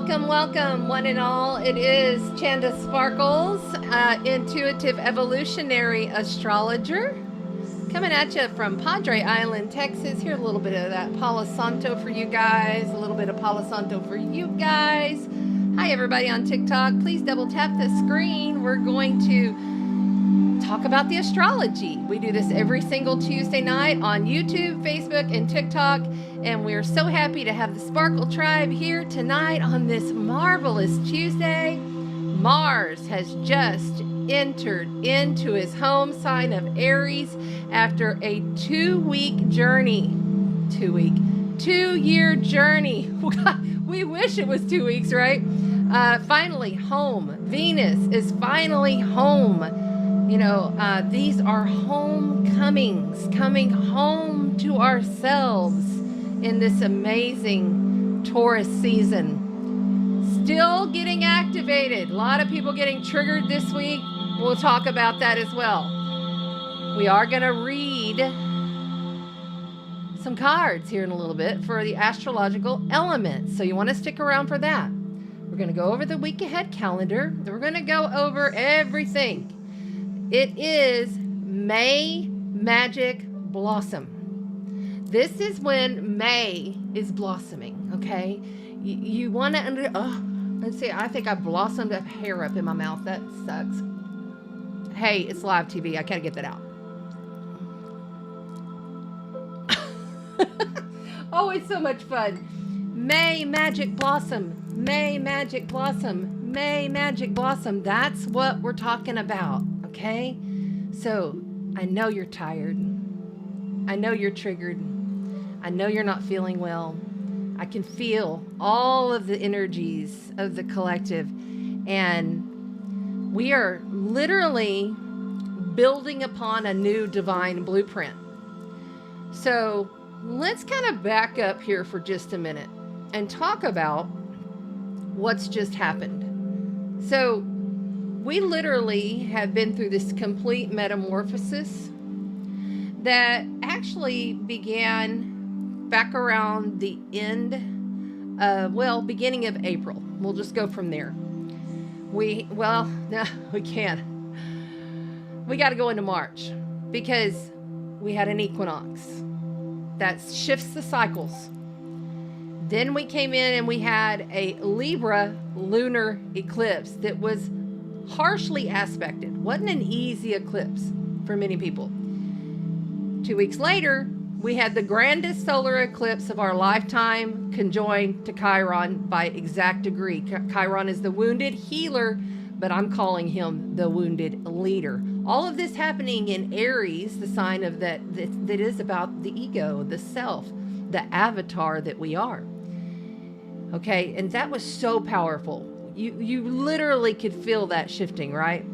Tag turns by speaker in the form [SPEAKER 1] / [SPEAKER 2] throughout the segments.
[SPEAKER 1] Welcome, welcome, one and all. It is Chanda Sparkles, intuitive evolutionary astrologer, coming at you from Padre Island, Texas. Here's a little bit of that Palo Santo for you guys, a little bit of Palo Santo for you guys. Hi, everybody on TikTok. Please double tap the screen. We're going to talk about the astrology. We do this every single Tuesday night on YouTube, Facebook, and TikTok. And we're so happy to have the Sparkle Tribe here tonight on this marvelous Tuesday. Mars has just entered into his home sign of Aries after a 2-week journey. 2-year journey. We wish it was 2 weeks, right? Finally home. Venus is finally home. You know, these are homecomings, coming home to ourselves in this amazing Taurus season. Still getting activated. A lot of people getting triggered this week. We'll talk about that as well. We are going to read some cards here in a little bit for the astrological elements. So you want to stick around for that. We're going to go over the week ahead calendar. Then we're going to go over everything. It is May Magic Blossom. This is when May is blossoming, okay? You want to, let's see, I think I blossomed a hair up in my mouth. That sucks. Hey, it's live TV. I can't get that out. Oh, it's so much fun. May Magic Blossom. May Magic Blossom. May Magic Blossom. That's what we're talking about, okay? So, I know you're tired. I know you're triggered. I know you're not feeling well. I can feel all of the energies of the collective. And we are literally building upon a new divine blueprint. So let's kind of back up here for just a minute and talk about what's just happened. So we literally have been through this complete metamorphosis that actually began back around the end of, beginning of April. We'll just go from there. No, we can't. We got to go into March because we had an equinox that shifts the cycles. Then we came in and we had a Libra lunar eclipse that was harshly aspected. Wasn't an easy eclipse for many people. 2 weeks later, we had the grandest solar eclipse of our lifetime conjoined to Chiron by exact degree. Chiron is the wounded healer, but I'm calling him the wounded leader. All of this happening in Aries, the sign of that is about the ego, the self, the avatar that we are. Okay, and that was so powerful. You literally could feel that shifting, right?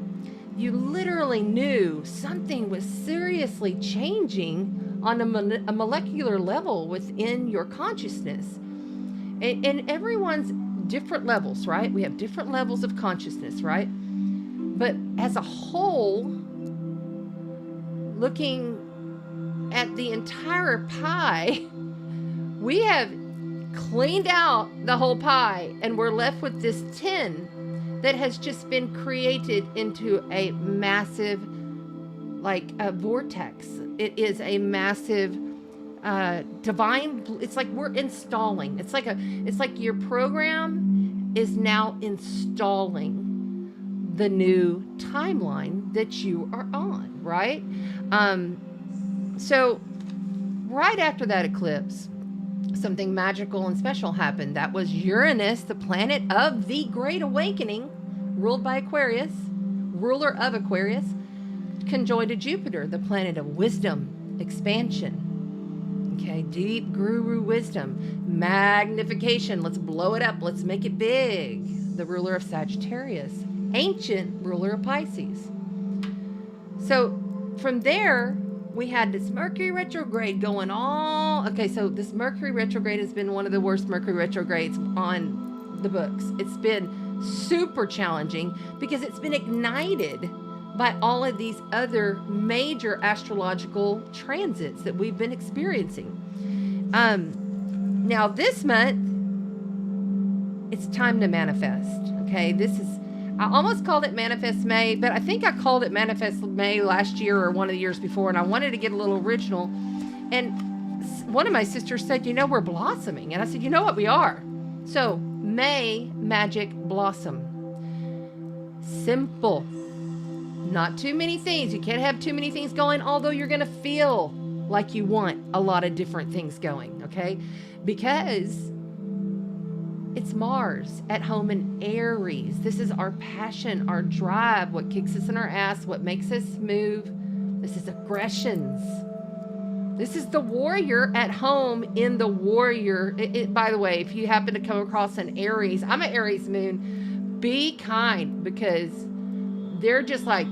[SPEAKER 1] You literally knew something was seriously changing on a molecular level within your consciousness. And everyone's different levels, right? We have different levels of consciousness, right? But as a whole, looking at the entire pie, we have cleaned out the whole pie and we're left with this tin that has just been created into a massive, like a vortex. It is a massive divine. It's like we're installing. It's like your program is now installing the new timeline that you are on, right? So right after that eclipse, something magical and special happened. That was Uranus, the planet of the Great Awakening, ruled by Aquarius, ruler of Aquarius, conjoined to Jupiter, the planet of wisdom, expansion, okay, deep guru wisdom, magnification. Let's blow it up. Let's make it big. The ruler of Sagittarius, ancient ruler of Pisces. So from there, we had this Mercury retrograde going on. Okay, so this Mercury retrograde has been one of the worst Mercury retrogrades on the books. It's been super challenging because it's been ignited by all of these other major astrological transits that we've been experiencing. Now this month, it's time to manifest. Okay, I almost called it Manifest May, but I think I called it Manifest May last year or one of the years before, and I wanted to get a little original. And one of my sisters said, we're blossoming. And I said, you know what, we are. So, May Magic Blossom. Simple. Not too many things. You can't have too many things going, although you're going to feel like you want a lot of different things going, okay? Because it's Mars at home in Aries. This is our passion, our drive, what kicks us in our ass, what makes us move. This is aggressions. This is the warrior at home in the warrior. By the way, if you happen to come across an Aries, I'm an Aries moon, be kind, because they're just like,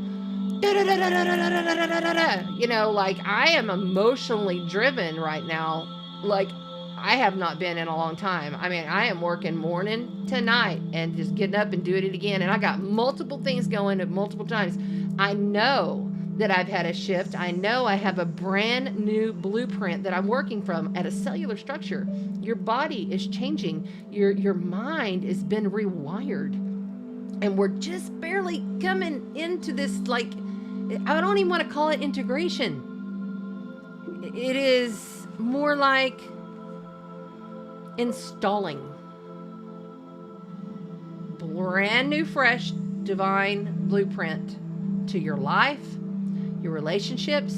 [SPEAKER 1] like I am emotionally driven right now. Like I have not been in a long time. I mean, I am working morning to night and just getting up and doing it again. And I got multiple things going at multiple times. I know that I've had a shift. I know I have a brand new blueprint that I'm working from at a cellular structure. Your body is changing. Your mind has been rewired. And we're just barely coming into this, like, I don't even want to call it integration. It is more like installing brand new, fresh, divine blueprint to your life, your relationships,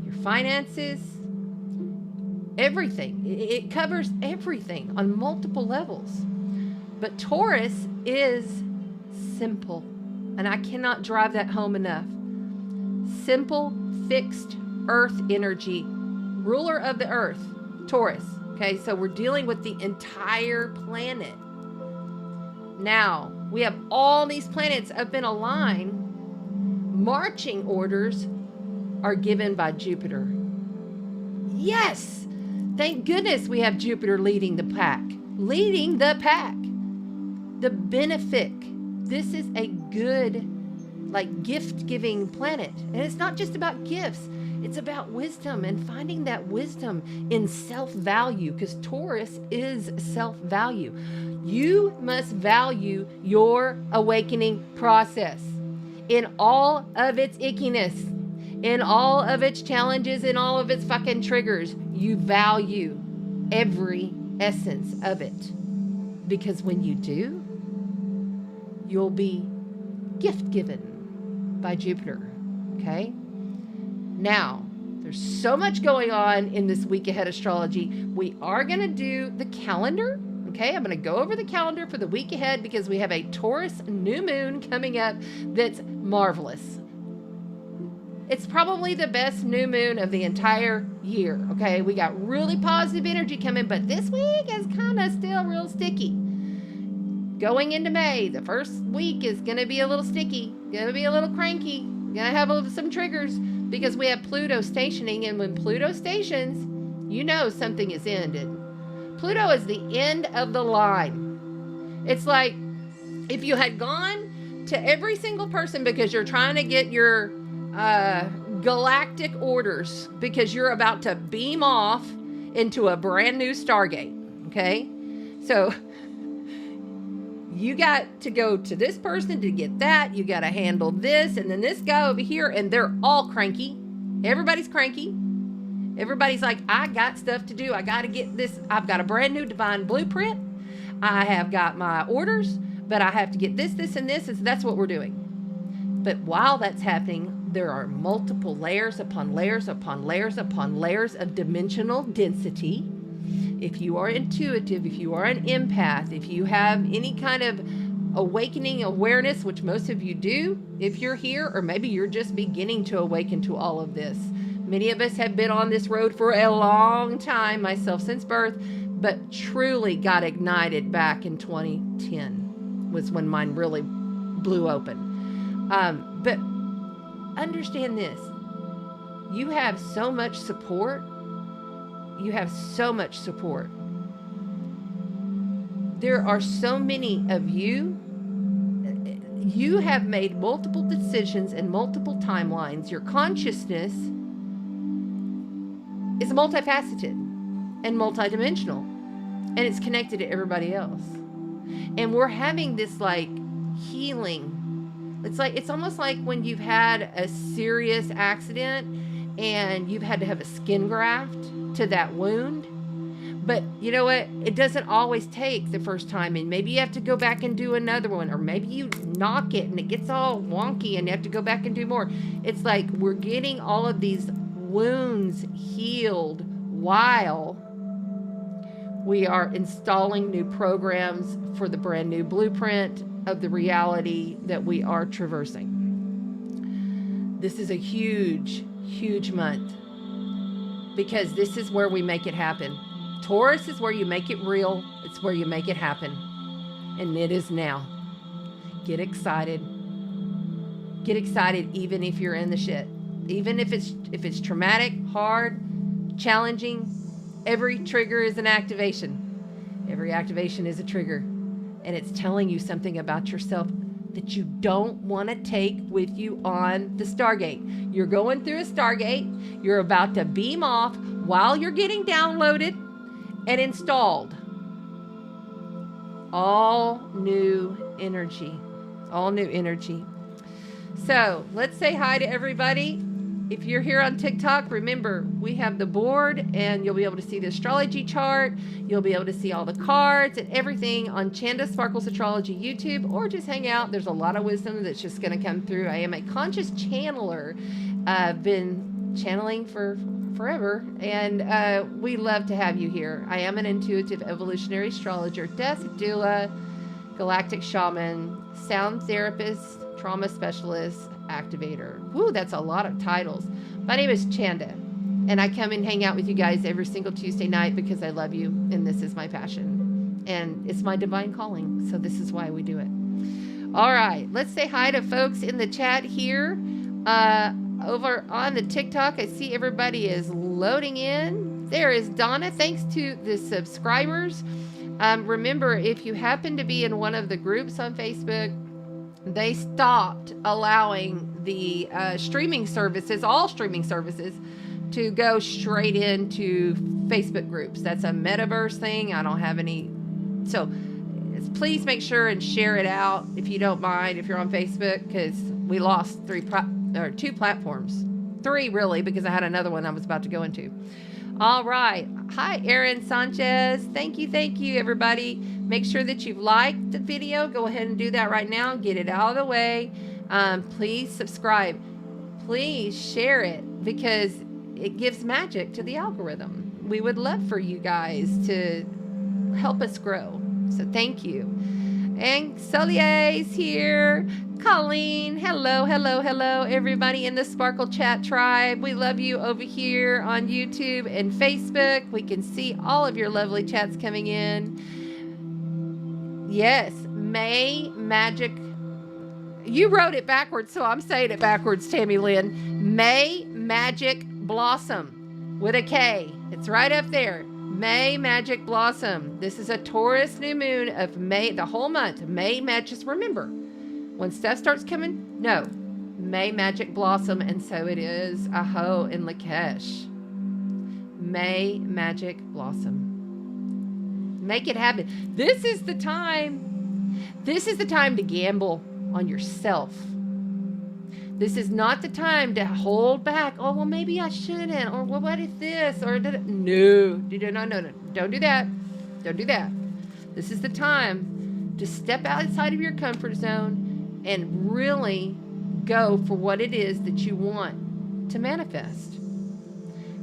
[SPEAKER 1] your finances, everything. It covers everything on multiple levels. But Taurus is simple, and I cannot drive that home enough. Simple, fixed earth energy, ruler of the earth, Taurus. Okay, so we're dealing with the entire planet. Now, we have all these planets up in a line. Marching orders are given by Jupiter. Yes! Thank goodness we have Jupiter leading the pack. Leading the pack. The benefic. This is a good, like, gift-giving planet. And it's not just about gifts. It's about wisdom and finding that wisdom in self-value, because Taurus is self-value. You must value your awakening process in all of its ickiness, in all of its challenges, in all of its fucking triggers. You value every essence of it, because when you do, you'll be gift given by Jupiter. Okay? Now, there's so much going on in this week ahead astrology. We are going to do the calendar. Okay, I'm going to go over the calendar for the week ahead because we have a Taurus new moon coming up that's marvelous. It's probably the best new moon of the entire year. Okay, we got really positive energy coming, but this week is kind of still real sticky. Going into May, the first week is going to be a little sticky, going to be a little cranky, going to have some triggers because we have Pluto stationing, and when Pluto stations, you know something is ended. Pluto is the end of the line. It's like if you had gone to every single person because you're trying to get your galactic orders because you're about to beam off into a brand new Stargate. Okay? So you got to go to this person to get that. You got to handle this, and then this guy over here, and they're all cranky. Everybody's cranky. Everybody's like, I got stuff to do. I got to get this. I've got a brand new divine blueprint. I have got my orders, but I have to get this, this, and this. And so that's what we're doing. But while that's happening, there are multiple layers upon layers upon layers upon layers of dimensional density. If you are intuitive, if you are an empath, if you have any kind of awakening awareness, which most of you do, if you're here, or maybe you're just beginning to awaken to all of this. Many of us have been on this road for a long time, myself since birth, but truly got ignited back in 2010 was when mine really blew open. But understand this. You have so much support. You have so much support. There are so many of you. You have made multiple decisions and multiple timelines. Your consciousness is multifaceted and multidimensional, and it's connected to everybody else. And we're having this like healing. It's almost like when you've had a serious accident and you've had to have a skin graft to that wound. But you know what? It doesn't always take the first time, and maybe you have to go back and do another one, or maybe you knock it and it gets all wonky and you have to go back and do more. It's like we're getting all of these wounds healed while we are installing new programs for the brand new blueprint of the reality that we are traversing. This is a huge, huge month because this is where we make it happen. Taurus is where you make it real. It's where you make it happen. And it is now. Get excited. Get excited even if you're in the shit. Even if it's traumatic, hard, challenging, every trigger is an activation. Every activation is a trigger. And it's telling you something about yourself that you don't want to take with you on the Stargate. You're going through a Stargate. You're about to beam off while you're getting downloaded and installed. All new energy. All new energy. So let's say hi to everybody. If you're here on TikTok, remember, we have the board and you'll be able to see the astrology chart. You'll be able to see all the cards and everything on Chanda Sparkles Astrology YouTube, or just hang out. There's a lot of wisdom that's just going to come through. I am a conscious channeler. I've been channeling for forever, and we love to have you here. I am an intuitive evolutionary astrologer, death doula, galactic shaman, sound therapist, trauma specialist, activator. Woo, that's a lot of titles. My name is Chanda, and I come and hang out with you guys every single Tuesday night because I love you, and this is my passion, and it's my divine calling, so this is why we do it. All right, let's say hi to folks in the chat here. Over on the TikTok, I see everybody is loading in. There is Donna. Thanks to the subscribers. Remember, if you happen to be in one of the groups on Facebook, they stopped allowing the streaming services, all streaming services, to go straight into Facebook groups. That's a metaverse thing. I don't have any. So please make sure and share it out if you don't mind, if you're on Facebook, because we lost two platforms. Three, really, because I had another one I was about to go into. All right. Hi, Aaron Sanchez. Thank you, everybody. Make sure that you've liked the video. Go ahead and do that right now. Get it out of the way. Please subscribe. Please share it because it gives magic to the algorithm. We would love for you guys to help us grow. So thank you. And Solier's here. Colleen, hello, everybody in the Sparkle Chat tribe. We love you over here on YouTube and Facebook. We can see all of your lovely chats coming in. Yes, May Magic. You wrote it backwards, so I'm saying it backwards, Tammy Lynn. May Magic Blossom with a K. It's right up there. May Magic Blossom. This is a Taurus new moon of May, the whole month. May Magic. Remember, when stuff starts coming, no. May Magic Blossom, and so it is. Aho in Lakesh. May Magic Blossom. Make it happen. This is the time. This is the time to gamble on yourself. This is not the time to hold back. Oh, well, maybe I shouldn't. Or, well, what if this? Or, no. No. Don't do that. Don't do that. This is the time to step outside of your comfort zone and really go for what it is that you want to manifest.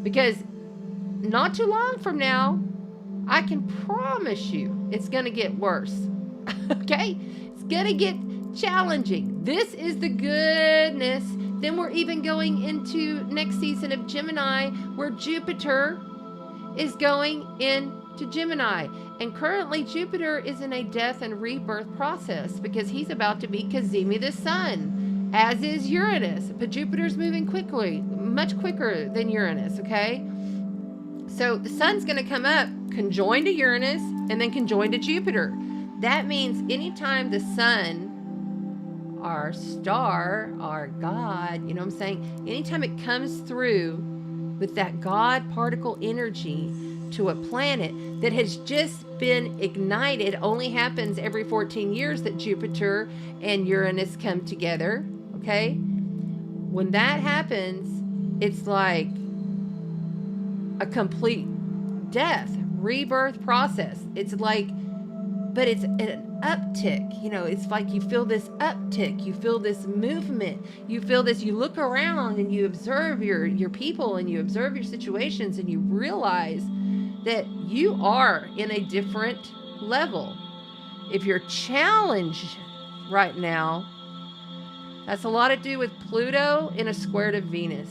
[SPEAKER 1] Because not too long from now, I can promise you it's going to get worse. Okay? It's going to get challenging. This is the goodness. Then we're even going into next season of Gemini, where Jupiter is going into Gemini. And currently Jupiter is in a death and rebirth process because he's about to be Cazimi the sun, as is Uranus. But Jupiter's moving quickly, much quicker than Uranus, okay? So the sun's going to come up, conjoin to Uranus, and then conjoin to Jupiter. That means anytime the sun, our star, our God, you know what I'm saying? Anytime it comes through with that God particle energy, to a planet that has just been ignited. It only happens every 14 years that Jupiter and Uranus come together, okay? When that happens, it's like a complete death, rebirth process. It's like, but it's an uptick, you know, it's like you feel this uptick, you feel this movement, you feel this, you look around and you observe your people and you observe your situations and you realize that you are in a different level. If you're challenged right now, that's a lot to do with Pluto in a square to Venus.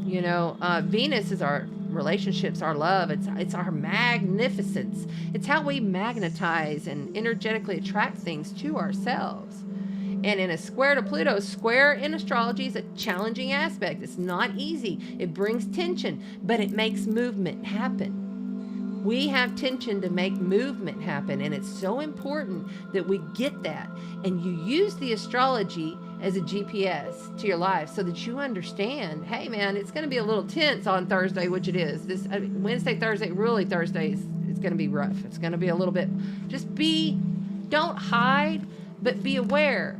[SPEAKER 1] You know, Venus is our relationships, our love. It's our magnificence. It's how we magnetize and energetically attract things to ourselves. And in a square to Pluto, square in astrology is a challenging aspect. It's not easy. It brings tension, but it makes movement happen. We have tension to make movement happen, and it's so important that we get that. And you use the astrology as a GPS to your life so that you understand, hey man, it's going to be a little tense on Thursday, which it is. Wednesday, Thursday, really Thursday it's going to be rough. It's going to be a little bit, don't hide, but be aware.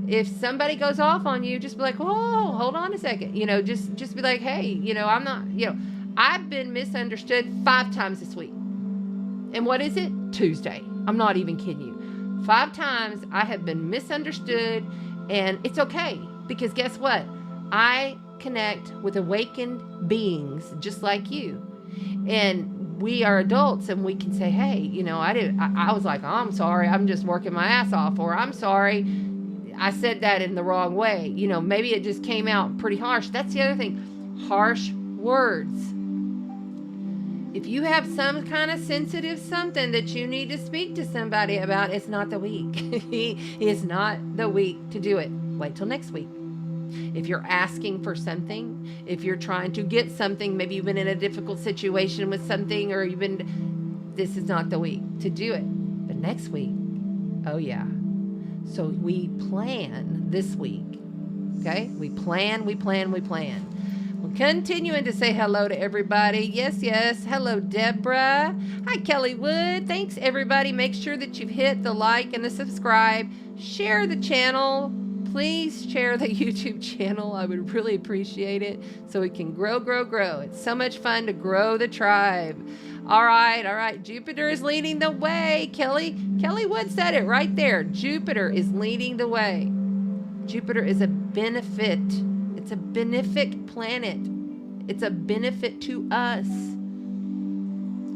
[SPEAKER 1] If somebody goes off on you, just be like, oh, hold on a second. You know, just be like, hey, you know, I'm not, you know, I've been misunderstood 5 times this week. And what is it? Tuesday. I'm not even kidding you. 5 times I have been misunderstood, and it's okay, because guess what? I connect with awakened beings just like you. And we are adults, and we can say, hey, you know, I was like, oh, I'm sorry, I'm just working my ass off, or I'm sorry, I said that in the wrong way. You know, maybe it just came out pretty harsh. That's the other thing. Harsh words. If you have some kind of sensitive something that you need to speak to somebody about, it's not the week. It's not the week to do it. Wait till next week. If you're asking for something, if you're trying to get something, maybe you've been in a difficult situation with something, or this is not the week to do it. But next week, oh yeah. So we plan this week. Okay? We plan. Well, continuing to say hello to everybody. Yes. Hello, Deborah. Hi, Kelly Wood. Thanks, everybody. Make sure that you've hit the like and the subscribe. Share the channel. Please share the YouTube channel. I would really appreciate it so we can grow. It's so much fun to grow the tribe. All right. Jupiter is leading the way. Kelly Wood said it right there. Jupiter is leading the way. Jupiter is a benefit. It's a benefic planet. It's a benefit to us.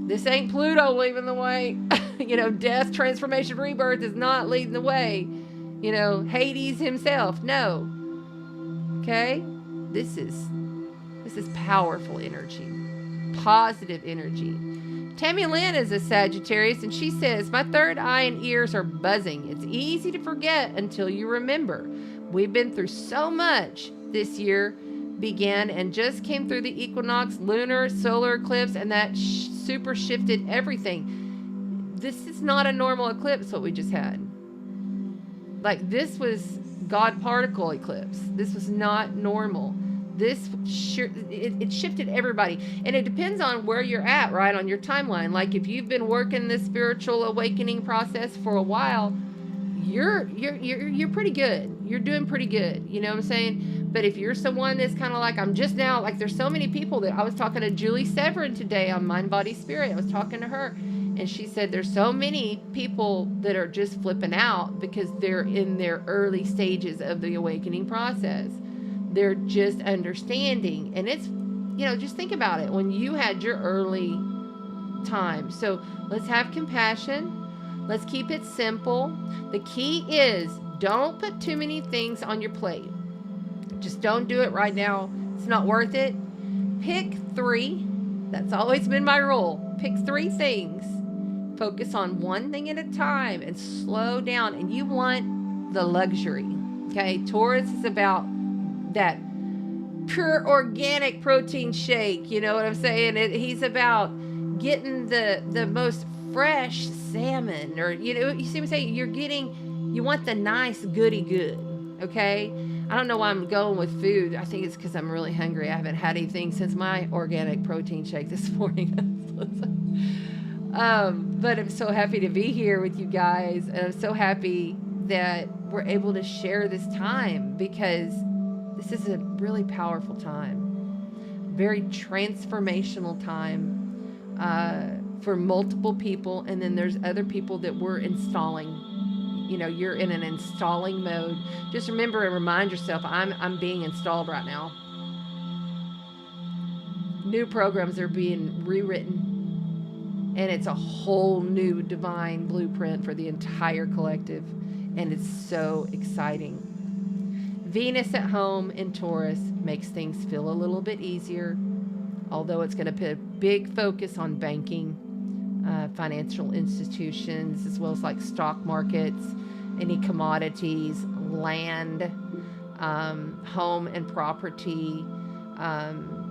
[SPEAKER 1] This ain't Pluto leading the way. You know, death, transformation, rebirth is not leading the way. You know, Hades himself. No. Okay? This is powerful energy. Positive energy. Tammy Lynn is a Sagittarius, and she says, my third eye and ears are buzzing. It's easy to forget until you remember. We've been through so much. This year began and just came through the equinox, lunar, solar eclipse, and that super shifted everything. This is not a normal eclipse, what we just had. Like, this was God particle eclipse. This was not normal. It shifted everybody. And it depends on where you're at, right, on your timeline. Like, if you've been working this spiritual awakening process for a while, you're pretty good. You're doing pretty good. You know what I'm saying? But if you're someone that's kind of like, I'm just now, like, there's so many people that I was talking to Julie Severin today on Mind, Body, Spirit. I was talking to her, and she said there's so many people that are just flipping out because they're in their early stages of the awakening process. They're just understanding. And it's, you know, just think about it when you had your early time. So let's have compassion. Let's keep it simple. The key is don't put too many things on your plate. Just don't do it right now. It's not worth it. Pick 3. That's always been my rule. Pick 3 things. Focus on one thing at a time and slow down. And you want the luxury. Okay? Taurus is about that pure organic protein shake. You know what I'm saying? He's about getting the most fresh salmon, or, you know, you see what I'm saying? You want the nice goody good. Okay? I don't know why I'm going with food. I think it's because I'm really hungry. I haven't had anything since my organic protein shake this morning. But I'm so happy to be here with you guys, and I'm so happy that we're able to share this time, because this is a really powerful time, very transformational time for multiple people. And then there's other people that we're installing. You know, you're in an installing mode. Just remember and remind yourself, I'm being installed right now. New programs are being rewritten, and it's a whole new divine blueprint for the entire collective, and it's so exciting. Venus at home in Taurus makes things feel a little bit easier, although it's going to put a big focus on banking, financial institutions, as well as like stock markets, any commodities, land, home and property,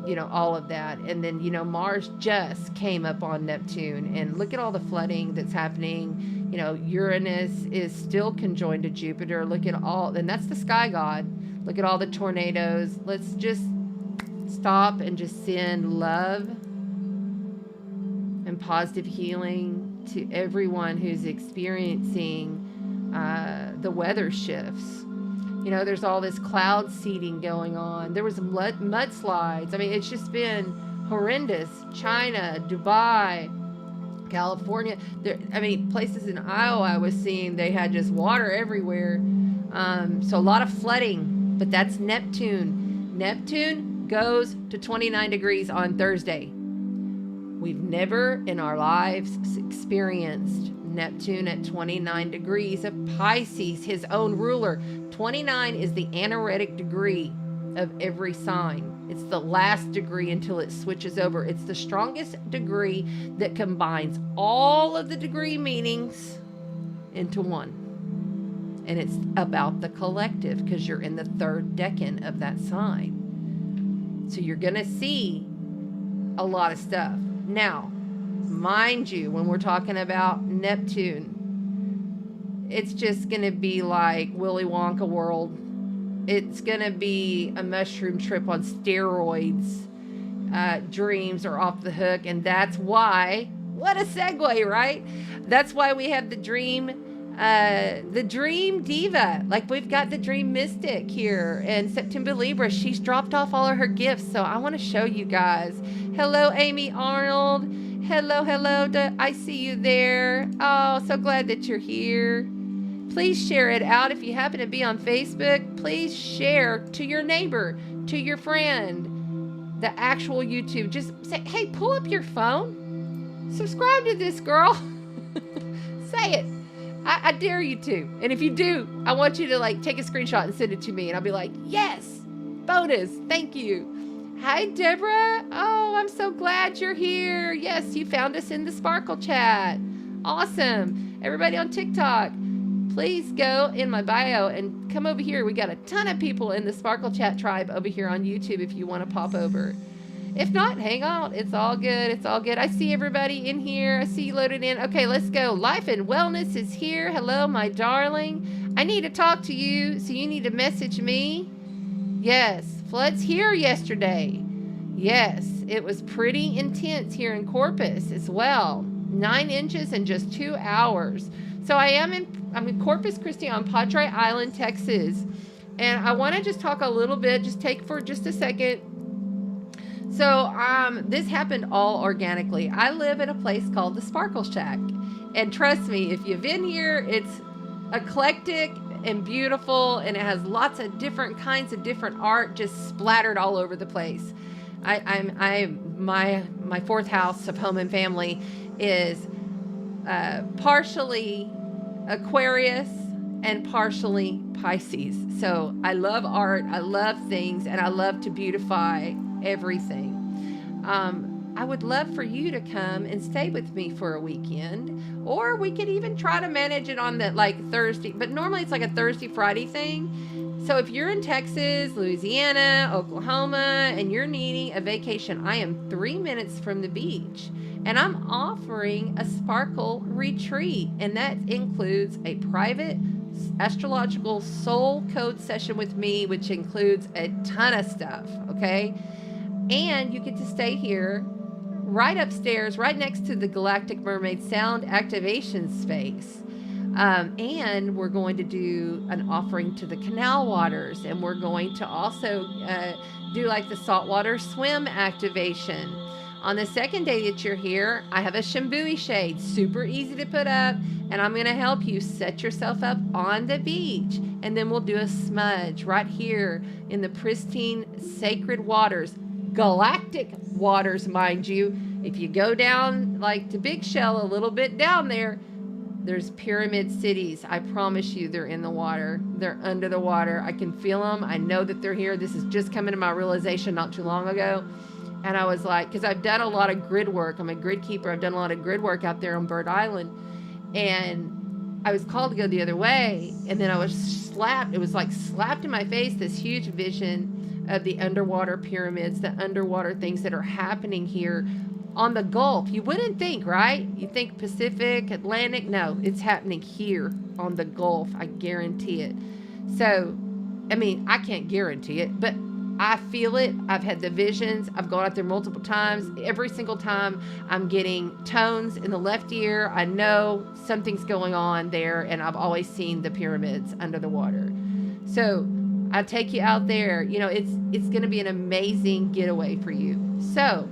[SPEAKER 1] you know, all of that. And then, you know, Mars just came up on Neptune, and look at all the flooding that's happening. You know, Uranus is still conjoined to Jupiter. Look at all, and that's the sky god. Look at all the tornadoes. Let's just stop and just send love and positive healing to everyone who's experiencing the weather shifts. You know, there's all this cloud seeding going on. There was mudslides. I mean, it's just been horrendous. China, Dubai, California. I mean, places in Iowa I was seeing, they had just water everywhere. So a lot of flooding, but that's Neptune. Neptune goes to 29 degrees on Thursday. We've never in our lives experienced Neptune at 29 degrees of Pisces, his own ruler. 29 is the anaretic degree of every sign. It's the last degree until it switches over. It's the strongest degree that combines all of the degree meanings into one. And it's about the collective, because you're in the third decan of that sign. So you're going to see a lot of stuff. Now, mind you, when we're talking about Neptune, it's just going to be like Willy Wonka world. It's going to be a mushroom trip on steroids. Dreams are off the hook. And that's why, what a segue, right? That's why we have the dream diva. Like, we've got the dream mystic here. And September Libra, she's dropped off all of her gifts. So I want to show you guys. Hello, Amy Arnold. Hello. I see you there. Oh, so glad that you're here. Please share it out. If you happen to be on Facebook, please share to your neighbor, to your friend, the actual YouTube. Just say, hey, pull up your phone. Subscribe to this girl. Say it. I dare you to. And if you do, I want you to like take a screenshot and send it to me. And I'll be like, yes, bonus. Thank you. Hi, Deborah. Oh, I'm so glad you're here. Yes, you found us in the Sparkle chat. Awesome. Everybody on TikTok, please go in my bio and come over here. We got a ton of people in the Sparkle chat tribe over here on YouTube if you want to pop over. If not, hang on. It's all good. It's all good. I see everybody in here. I see you loaded in. Okay, let's go. Life and Wellness is here. Hello, my darling. I need to talk to you, so you need to message me. Yes, floods here yesterday. Yes, it was pretty intense here in Corpus as well. 9 inches in just 2 hours. So I'm in Corpus Christi on Padre Island, Texas. And I want to just talk a little bit, just take for just a second. So this happened all organically. I live in a place called the Sparkle Shack. And trust me, if you've been here, it's eclectic and beautiful, and it has lots of different kinds of different art just splattered all over the place. My fourth house of home and family is partially Aquarius and partially Pisces. So I love art, I love things, and I love to beautify everything. I would love for you to come and stay with me for a weekend, or we could even try to manage it on that like Thursday, but normally it's like a Thursday, Friday thing. So if you're in Texas, Louisiana, Oklahoma, and you're needing a vacation, I am 3 minutes from the beach, and I'm offering a Sparkle retreat, and that includes a private astrological soul code session with me, which includes a ton of stuff, okay? And you get to stay here right upstairs, right next to the Galactic Mermaid Sound Activation Space. And we're going to do an offering to the canal waters, and we're going to also do like the saltwater swim activation. On the second day that you're here, I have a Shambui shade, super easy to put up, and I'm going to help you set yourself up on the beach. And then we'll do a smudge right here in the pristine sacred waters, galactic waters, mind you. If you go down like to Big Shell a little bit down there, there's pyramid cities. I promise you they're in the water. They're under the water. I can feel them. I know that they're here. This is just coming to my realization not too long ago. And I was like, because I've done a lot of grid work. I'm a grid keeper. I've done a lot of grid work out there on Bird Island. And I was called to go the other way. And then I was slapped. It was like slapped in my face, this huge vision of the underwater pyramids, the underwater things that are happening here on the Gulf. You wouldn't think, right? You think Pacific, Atlantic. No, it's happening here on the Gulf. I guarantee it. So, I mean, I can't guarantee it, but I feel it. I've had the visions. I've gone out there multiple times. Every single time I'm getting tones in the left ear. I know something's going on there, and I've always seen the pyramids under the water. So I take you out there. You know, it's going to be an amazing getaway for you. So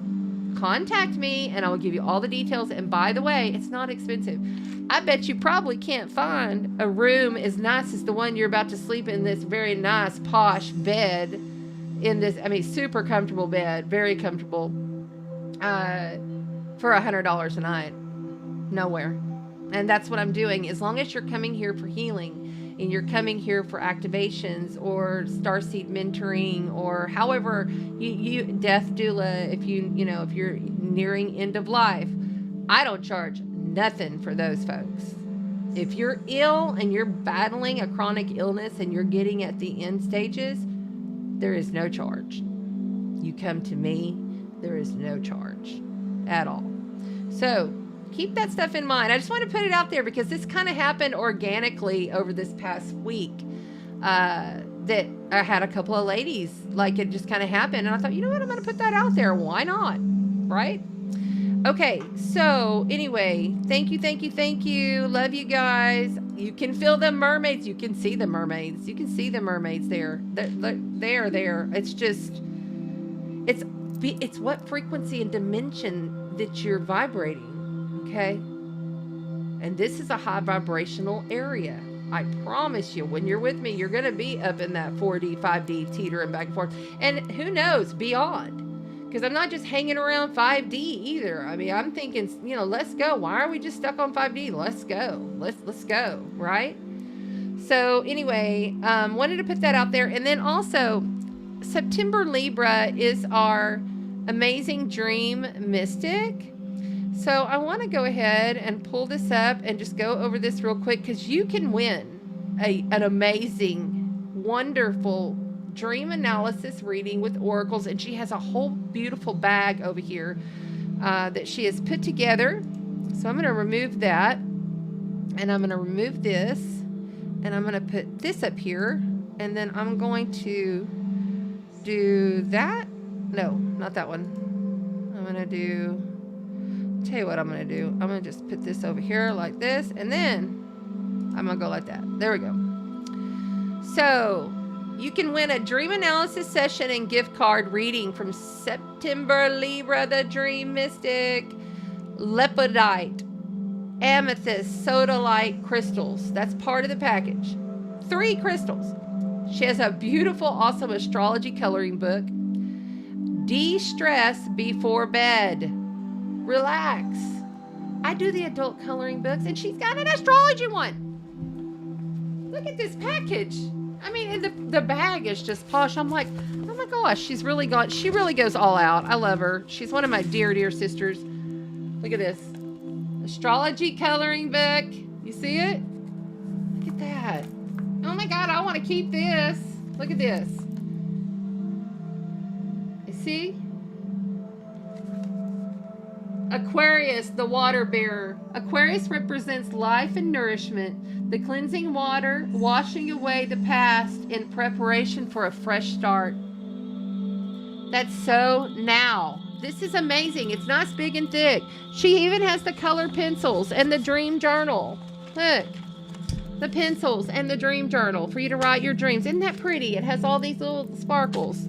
[SPEAKER 1] contact me and I will give you all the details. And by the way, it's not expensive. I bet you probably can't find a room as nice as the one you're about to sleep in, this very nice posh bed in this, I mean, super comfortable bed, very comfortable, for $100 a night. Nowhere. And that's what I'm doing. As long as you're coming here for healing and you're coming here for activations or starseed mentoring, or however you death doula, if if you're nearing end of life, I don't charge nothing for those folks. If you're ill and you're battling a chronic illness and you're getting at the end stages, there is no charge. You come to me, there is no charge at all. So keep that stuff in mind. I just want to put it out there because this kind of happened organically over this past week. That I had a couple of ladies, like it just kind of happened. And I thought, you know what, I'm going to put that out there. Why not? Right? Okay. So anyway, thank you. Love you guys. You can feel the mermaids. You can see the mermaids. You can see the mermaids there. They're there. It's just, it's what frequency and dimension that you're vibrating. Okay. And this is a high vibrational area. I promise you, when you're with me, you're going to be up in that 4D, 5D, teetering back and forth. And who knows, beyond. Because I'm not just hanging around 5D either. I mean, I'm thinking, let's go. Why are we just stuck on 5D? Let's go. Let's go, right? So anyway, wanted to put that out there. And then also, September Libra is our amazing dream mystic. So I want to go ahead and pull this up and just go over this real quick, because you can win an amazing, wonderful dream analysis reading with oracles. And she has a whole beautiful bag over here that she has put together. So I'm going to remove that, and I'm going to remove this, and I'm going to put this up here, and then I'm going to do that. No, not that one. I'm going to do... Tell you what I'm going to do. I'm going to just put this over here like this, and then I'm going to go like that. There we go. So you can win a dream analysis session and gift card reading from September Libra, the Dream Mystic, Lepidite, Amethyst, Sodalite crystals. That's part of the package. 3 crystals. She has a beautiful, awesome astrology coloring book. De-stress before bed. Relax. I do the adult coloring books, and she's got an astrology one. Look at this package. I mean, the bag is just posh. I'm like, oh my gosh, she really goes all out. I love her. She's one of my dear, dear sisters. Look at this. Astrology coloring book. You see it? Look at that. Oh my God, I want to keep this. Look at this. You see? Aquarius, the water bearer. Aquarius represents life and nourishment, the cleansing water, washing away the past in preparation for a fresh start. That's so now. This is amazing. It's nice, big and thick. She even has the colored pencils and the dream journal. Look, the pencils and the dream journal for you to write your dreams. Isn't that pretty? It has all these little sparkles.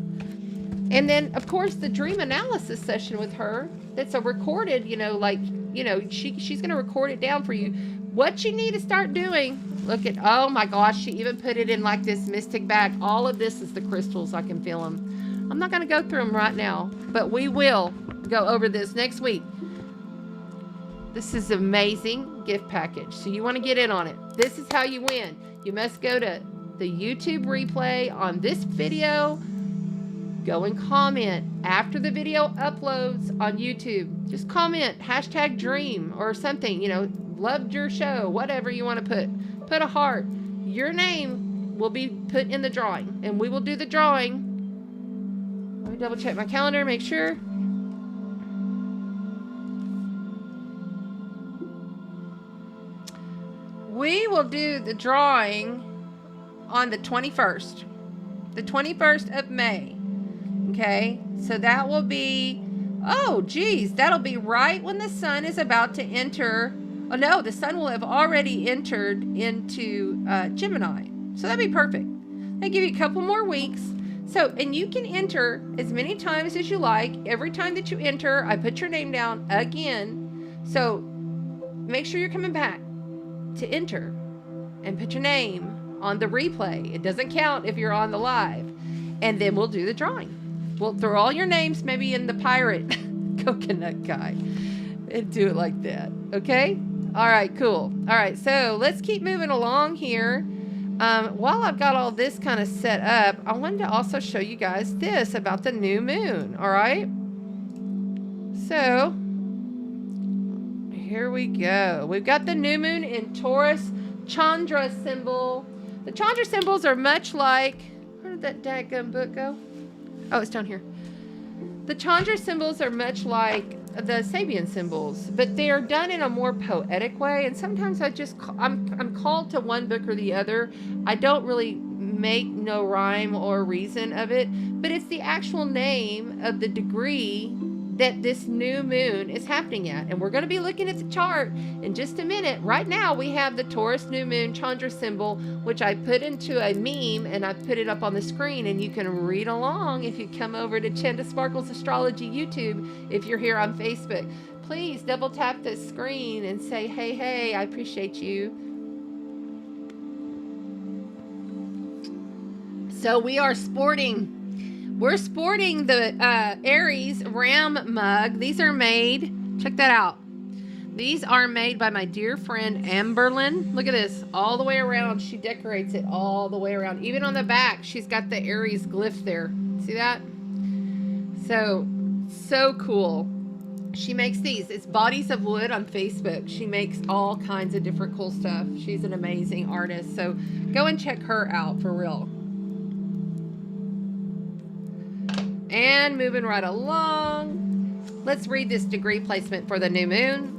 [SPEAKER 1] And then, of course, the dream analysis session with her. That's a recorded, you know, like, you know, she's going to record it down for you. What you need to start doing. Look at, oh my gosh, she even put it in like this mystic bag. All of this is the crystals. I can feel them. I'm not going to go through them right now, but we will go over this next week. This is an amazing gift package. So you want to get in on it. This is how you win. You must go to the YouTube replay on this video. Go and comment after the video uploads on YouTube. Just comment #dream or something, you know, loved your show, whatever you want to put. Put a heart. Your name will be put in the drawing, and we will do the drawing. Let me double check my calendar, make sure. We will do the drawing on the 21st. The 21st of May. Okay, so that will be, oh geez, that'll be right when the sun is about to enter. Oh no, the sun will have already entered into Gemini. So that'd be perfect. They give you a couple more weeks. So, and you can enter as many times as you like. Every time that you enter, I put your name down again. So make sure you're coming back to enter and put your name on the replay. It doesn't count if you're on the live. And then we'll do the drawing. We'll throw all your names maybe in the pirate coconut guy and do it like that. Okay? All right, cool. All right, so let's keep moving along here. While I've got all this kind of set up, I wanted to also show you guys this about the new moon. All right? So, here we go. We've got the new moon in Taurus, Chandra symbol. The Chandra symbols are much like, where did that dadgum book go? Oh, it's down here. The Chandra symbols are much like the Sabian symbols, but they are done in a more poetic way. And sometimes I'm called to one book or the other. I don't really make no rhyme or reason of it, but it's the actual name of the degree that this new moon is happening at. And we're going to be looking at the chart in just a minute. Right now, we have the Taurus new moon Chandra symbol, which I put into a meme and I put it up on the screen, and you can read along if you come over to Chandra Sparkles Astrology YouTube. If you're here on Facebook, please double tap the screen and say, hey, I appreciate you. So we're sporting the Aries Ram mug. These are made, check that out. These are made by my dear friend Amberlyn. Look at this, all the way around. She decorates it all the way around. Even on the back, she's got the Aries glyph there. See that? So cool. She makes these. It's Bodies of Wood on Facebook. She makes all kinds of different cool stuff. She's an amazing artist. So go and check her out for real. And moving right along, let's read this degree placement for the new moon.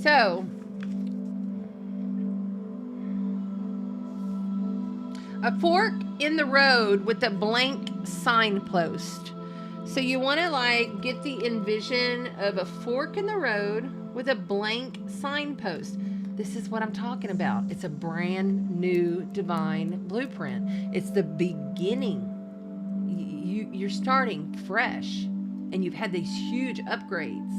[SPEAKER 1] So, a fork in the road with a blank signpost. So you want to like get the envision of a fork in the road with a blank signpost. This is what I'm talking about. It's a brand new divine blueprint. It's the beginning. You're starting fresh, and you've had these huge upgrades,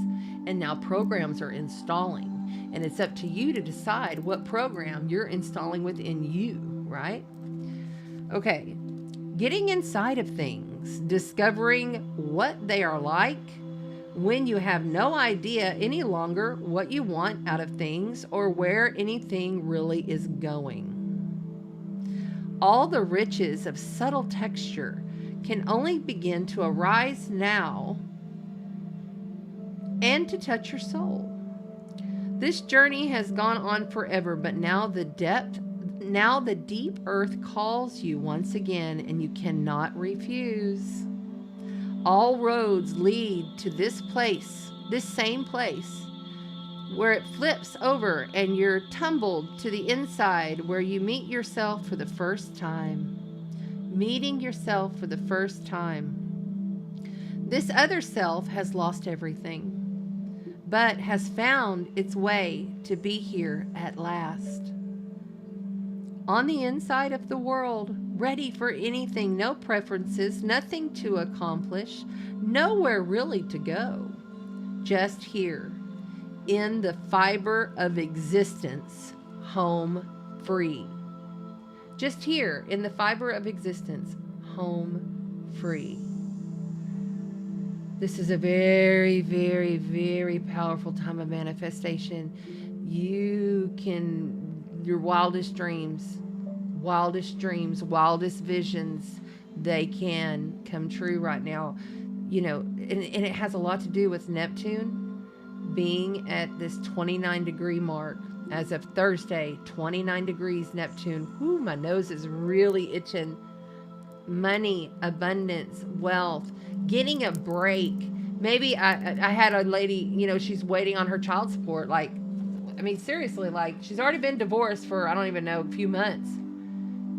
[SPEAKER 1] and now programs are installing, and it's up to you to decide what program you're installing within you, right? Okay, getting inside of things, discovering what they are like, when you have no idea any longer what you want out of things or where anything really is going. All the riches of subtle texture can only begin to arise now and to touch your soul. This journey has gone on forever, but now the deep earth calls you once again, and you cannot refuse. All roads lead to this place, this same place, where it flips over and you're tumbled to the inside, where you meet yourself for the first time. Meeting yourself for the first time. This other self has lost everything, but has found its way to be here at last. On the inside of the world, ready for anything, no preferences, nothing to accomplish, nowhere really to go. Just here, in the fiber of existence, home free. Just here, in the fiber of existence, home free. This is a very, very, very powerful time of manifestation. You can, your wildest dreams, wildest visions, they can come true right now. You know, and it has a lot to do with Neptune being at this 29 degree mark. As of Thursday, 29 degrees Neptune. Whoo, my nose is really itching. Money, abundance, wealth, getting a break. Maybe I had a lady, you know, she's waiting on her child support. Like, I mean, seriously, like, she's already been divorced for, I don't even know, a few months.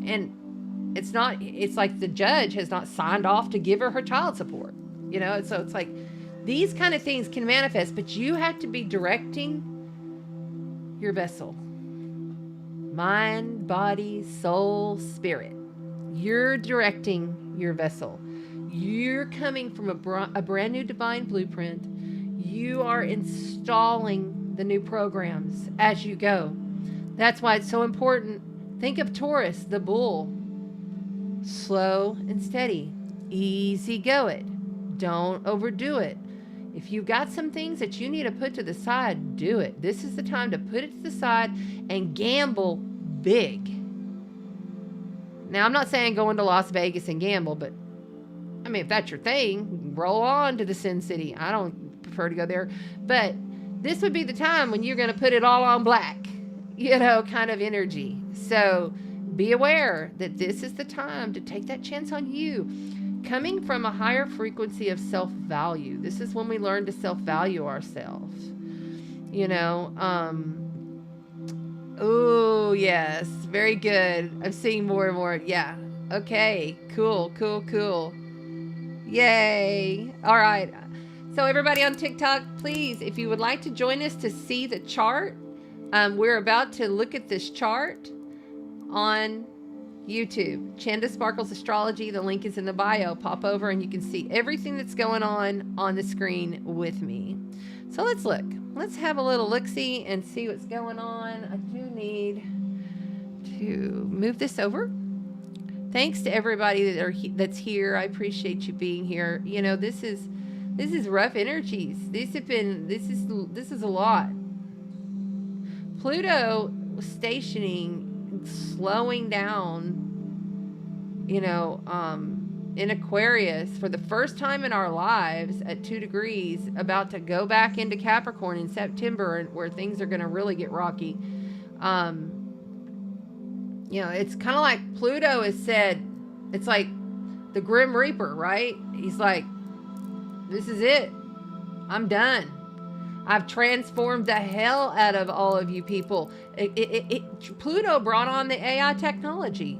[SPEAKER 1] And it's like the judge has not signed off to give her child support. You know, so it's like these kind of things can manifest, but you have to be directing your vessel. Mind, body, soul, spirit. You're directing your vessel. You're coming from a brand new divine blueprint. You are installing the new programs as you go. That's why it's so important. Think of Taurus, the bull. Slow and steady. Easy go it. Don't overdo it. If you've got some things that you need to put to the side, do it. This is the time to put it to the side and gamble big. Now, I'm not saying go into Las Vegas and gamble, but I mean, if that's your thing, roll on to the Sin City. I don't prefer to go there, but this would be the time when you're going to put it all on black, you know, kind of energy. So be aware that this is the time to take that chance on you. Coming from a higher frequency of self-value. This is when we learn to self-value ourselves. You know, oh, yes. Very good. I'm seeing more and more. Yeah. Okay. Cool. Yay. All right. So everybody on TikTok, please, if you would like to join us to see the chart, we're about to look at this chart on YouTube. Chanda Sparkles Astrology. The link is in the bio. Pop over and you can see everything that's going on the screen with me. So let's look. Let's have a little look-see and see what's going on. I do need to move this over. Thanks to everybody that's here. I appreciate you being here. You know, this is rough energies. This is a lot. Pluto was stationing, slowing down, you know, in Aquarius for the first time in our lives at 2 degrees, about to go back into Capricorn in September, where things are going to really get rocky. You know, it's kind of like Pluto has said, it's like the Grim Reaper, right? He's like, this is it. I'm done. I've transformed the hell out of all of you people. Pluto brought on the AI technology.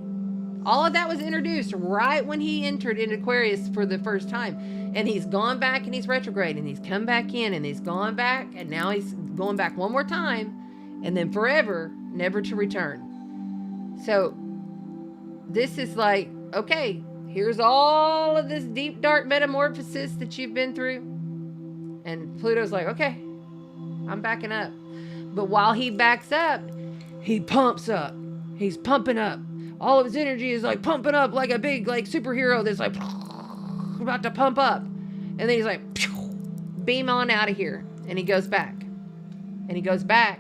[SPEAKER 1] All of that was introduced right when he entered into Aquarius for the first time. And he's gone back and he's retrograde and he's come back in and he's gone back and now he's going back one more time and then forever, never to return. So this is like, okay, here's all of this deep, dark metamorphosis that you've been through. And Pluto's like, okay, I'm backing up. But while he backs up, he pumps up. He's pumping up. All of his energy is like pumping up like a big like superhero that's like about to pump up. And then he's like, beam on out of here. And he goes back. And he goes back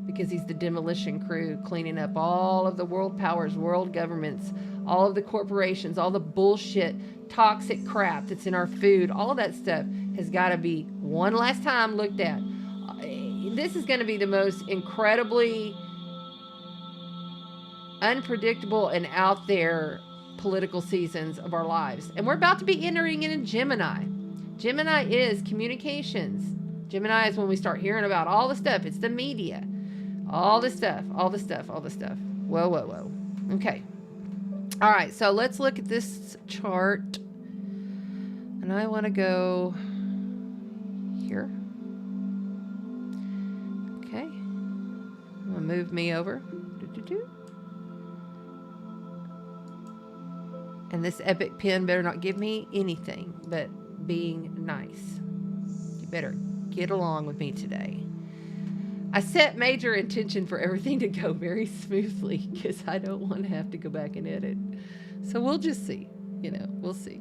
[SPEAKER 1] because he's the demolition crew cleaning up all of the world powers, world governments, all of the corporations, all the bullshit, toxic crap that's in our food. All of that stuff has got to be one last time looked at. This is going to be the most incredibly unpredictable and out there political seasons of our lives. And we're about to be entering into Gemini. Gemini is communications. Gemini is when we start hearing about all the stuff. It's the media. All the stuff. Whoa. Okay. All right. So let's look at this chart. And And I want to go here. Okay. I'm going to move me over. And this epic pen better not give me anything but being nice. You better get along with me today. I set major intention for everything to go very smoothly because I don't want to have to go back and edit. So we'll just see. We'll see.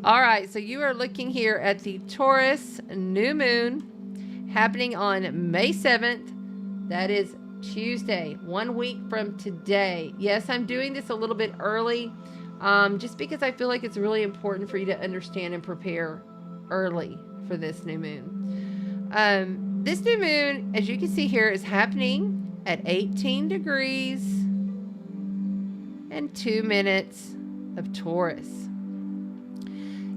[SPEAKER 1] All right, so you are looking here at the Taurus new moon happening on May 7th. That is Tuesday, 1 week from today. Yes, I'm doing this a little bit early, just because I feel like it's really important for you to understand and prepare early for this new moon. This new moon, as you can see here, is happening at 18 degrees and 2 minutes of Taurus.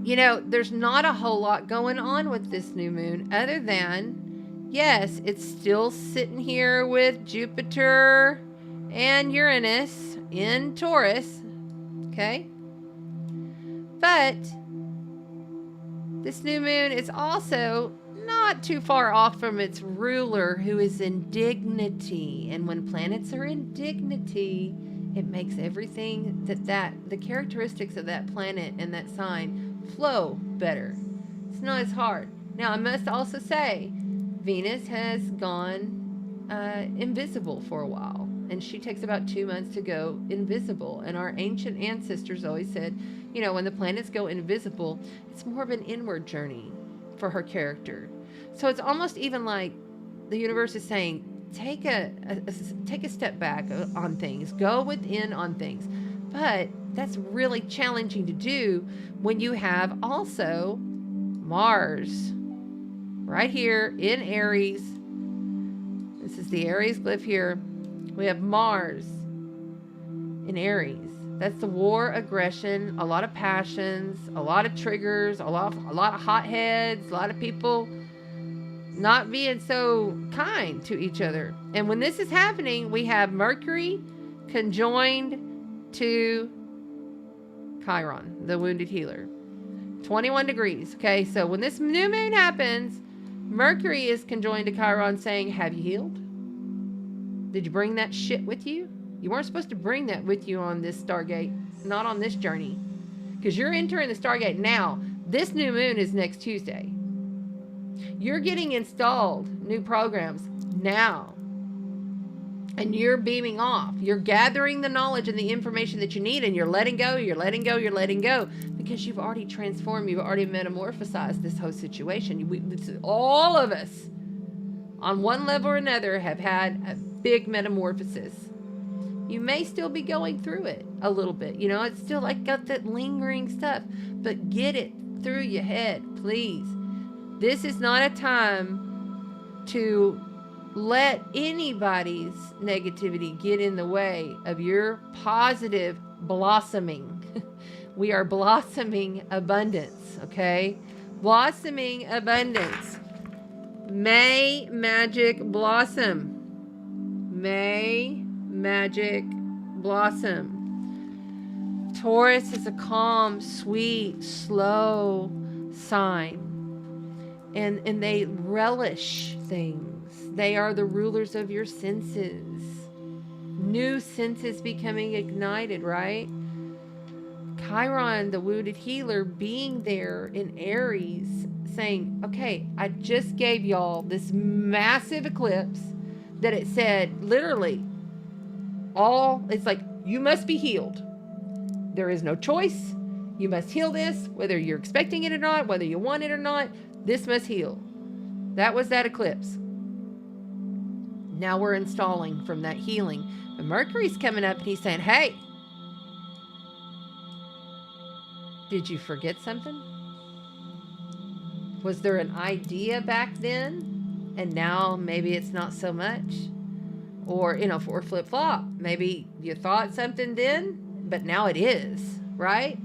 [SPEAKER 1] There's not a whole lot going on with this new moon other than, yes, it's still sitting here with Jupiter and Uranus in Taurus, okay? But this new moon is also not too far off from its ruler, who is in dignity. And when planets are in dignity, it makes everything the characteristics of that planet and that sign flow better. It's not as hard. Now, I must also say, Venus has gone invisible for a while, and she takes about 2 months to go invisible. And our ancient ancestors always said, when the planets go invisible, it's more of an inward journey for her character. So it's almost even like the universe is saying, take a step back on things, go within on things. But that's really challenging to do when you have also Mars right here in Aries. This is the Aries glyph here. We have Mars in Aries. That's the war, aggression, a lot of passions, a lot of triggers, a lot of hotheads, a lot of people not being so kind to each other. And when this is happening, we have Mercury conjoined to Chiron, the wounded healer. 21 degrees. Okay, so when this new moon happens, Mercury is conjoined to Chiron saying, have you healed? Did you bring that shit with you? You weren't supposed to bring that with you on this Stargate, not on this journey. Because you're entering the Stargate now. This new moon is next Tuesday. You're getting installed new programs now. And you're beaming off. You're gathering the knowledge and the information that you need, and you're letting go, you're letting go, you're letting go. Because you've already transformed, you've already metamorphosized this whole situation. All of us, on one level or another, have had a big metamorphosis. You may still be going through it a little bit. It's still like got that lingering stuff. But get it through your head, please. This is not a time to let anybody's negativity get in the way of your positive blossoming. We are blossoming abundance, okay? Blossoming abundance. May magic blossom. May magic blossom. Taurus is a calm, sweet, slow sign. And they relish things. They are the rulers of your senses. New senses becoming ignited, right? Chiron, the wounded healer, being there in Aries, saying, okay, I just gave y'all this massive eclipse that it said, literally, it's like, you must be healed. There is no choice. You must heal this, whether you're expecting it or not, whether you want it or not. This must heal. That was that eclipse. Now we're installing from that healing. But Mercury's coming up and he's saying, hey, did you forget something? Was there an idea back then and now maybe it's not so much? Or, for flip-flop, maybe you thought something then, but now it is, right?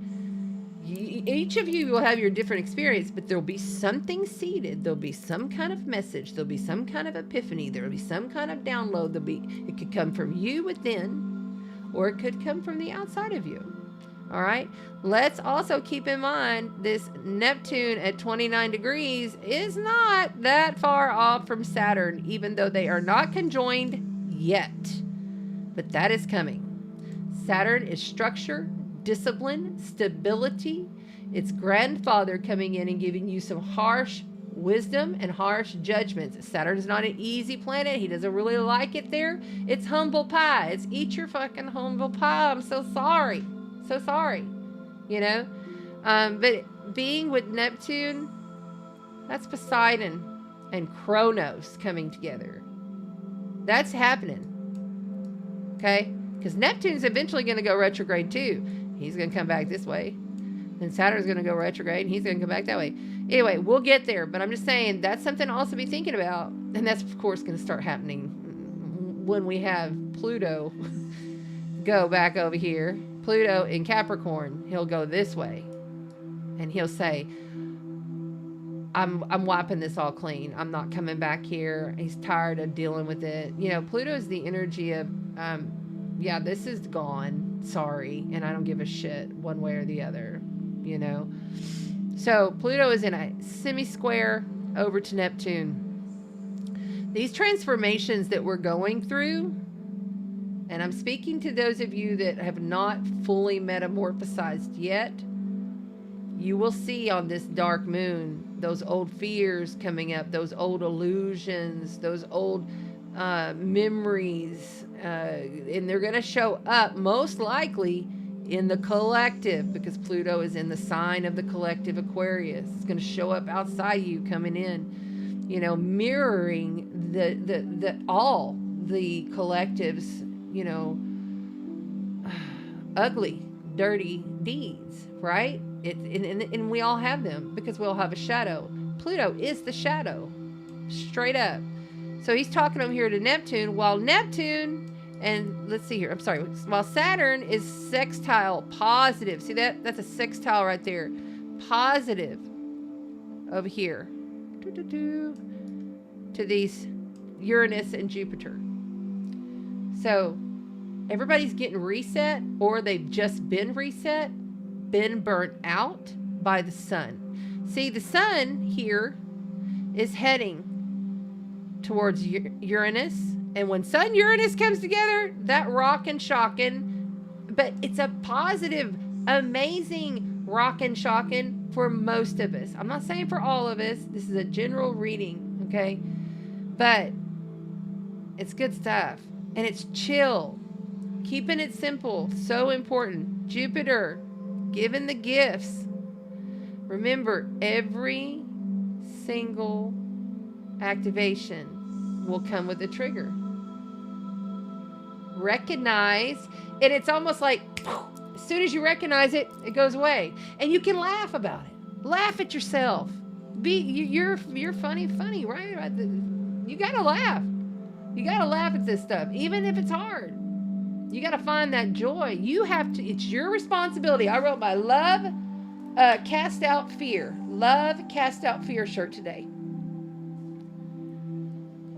[SPEAKER 1] Each of you will have your different experience, but there'll be something seeded. There'll be some kind of message. There'll be some kind of epiphany. There'll be some kind of download. It could come from you within, or it could come from the outside of you. All right. Let's also keep in mind this Neptune at 29 degrees is not that far off from Saturn, even though they are not conjoined yet. But that is coming. Saturn is structure, discipline, stability. It's grandfather coming in and giving you some harsh wisdom and harsh judgments. Saturn is not an easy planet. He doesn't really like it there. It's humble pie. It's eat your fucking humble pie. I'm so sorry. So sorry. You know? But being with Neptune, that's Poseidon and Kronos coming together. That's happening. Okay? Because Neptune's eventually going to go retrograde too. He's going to come back this way. Then Saturn's going to go retrograde and he's going to come back that way. Anyway, we'll get there. But I'm just saying that's something to also be thinking about. And that's, of course, going to start happening when we have Pluto go back over here. Pluto in Capricorn, he'll go this way. And he'll say, I'm wiping this all clean. I'm not coming back here. He's tired of dealing with it. You know, Pluto is the energy of, yeah, this is gone. Sorry. And I don't give a shit one way or the other, you know. So Pluto is in a semi-square over to Neptune. These transformations that we're going through, and I'm speaking to those of you that have not fully metamorphosized yet, you will see on this dark moon those old fears coming up, those old illusions, those old memories, and they're going to show up most likely in the collective, because Pluto is in the sign of the collective Aquarius. It's going to show up outside you, coming in, you know, mirroring the all the collectives, you know, ugly, dirty deeds, right? And we all have them because we all have a shadow. Pluto is the shadow, straight up. So he's talking over here to Neptune, while Neptune, and let's see here, I'm sorry, while Saturn is sextile positive. See that? That's a sextile right there. Positive over here to these Uranus and Jupiter. So everybody's getting reset, or they've just been reset, been burnt out by the sun. See, the sun here is heading towards Uranus, and when Sun Uranus comes together, that rockin' shockin', but it's a positive, amazing rockin' shockin' for most of us. I'm not saying for all of us. This is a general reading, okay? But it's good stuff, and it's chill. Keeping it simple, so important. Jupiter, giving the gifts. Remember, every single activation will come with a trigger. Recognize, and it's almost like as soon as you recognize it, it goes away, and you can laugh about it. Laugh at yourself. You're funny, right? You gotta laugh. You gotta laugh at this stuff, even if it's hard. You got to find that joy. You have to, it's your responsibility. I wrote my love, cast out fear. Love, cast out fear shirt today.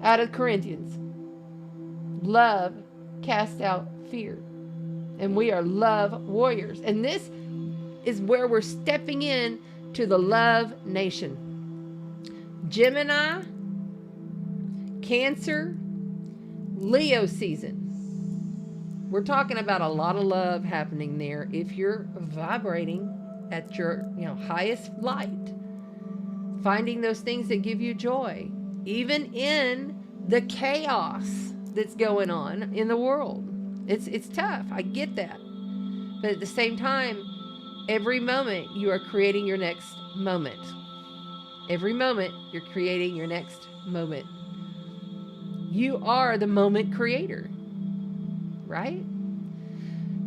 [SPEAKER 1] Out of Corinthians. Love, cast out fear. And we are love warriors. And this is where we're stepping in to the love nation. Gemini, Cancer, Leo season. We're talking about a lot of love happening there if you're vibrating at your, highest light. Finding those things that give you joy, even in the chaos that's going on in the world. It's tough. I get that. But at the same time, every moment you are creating your next moment. Every moment you're creating your next moment. You are the moment creator. Right?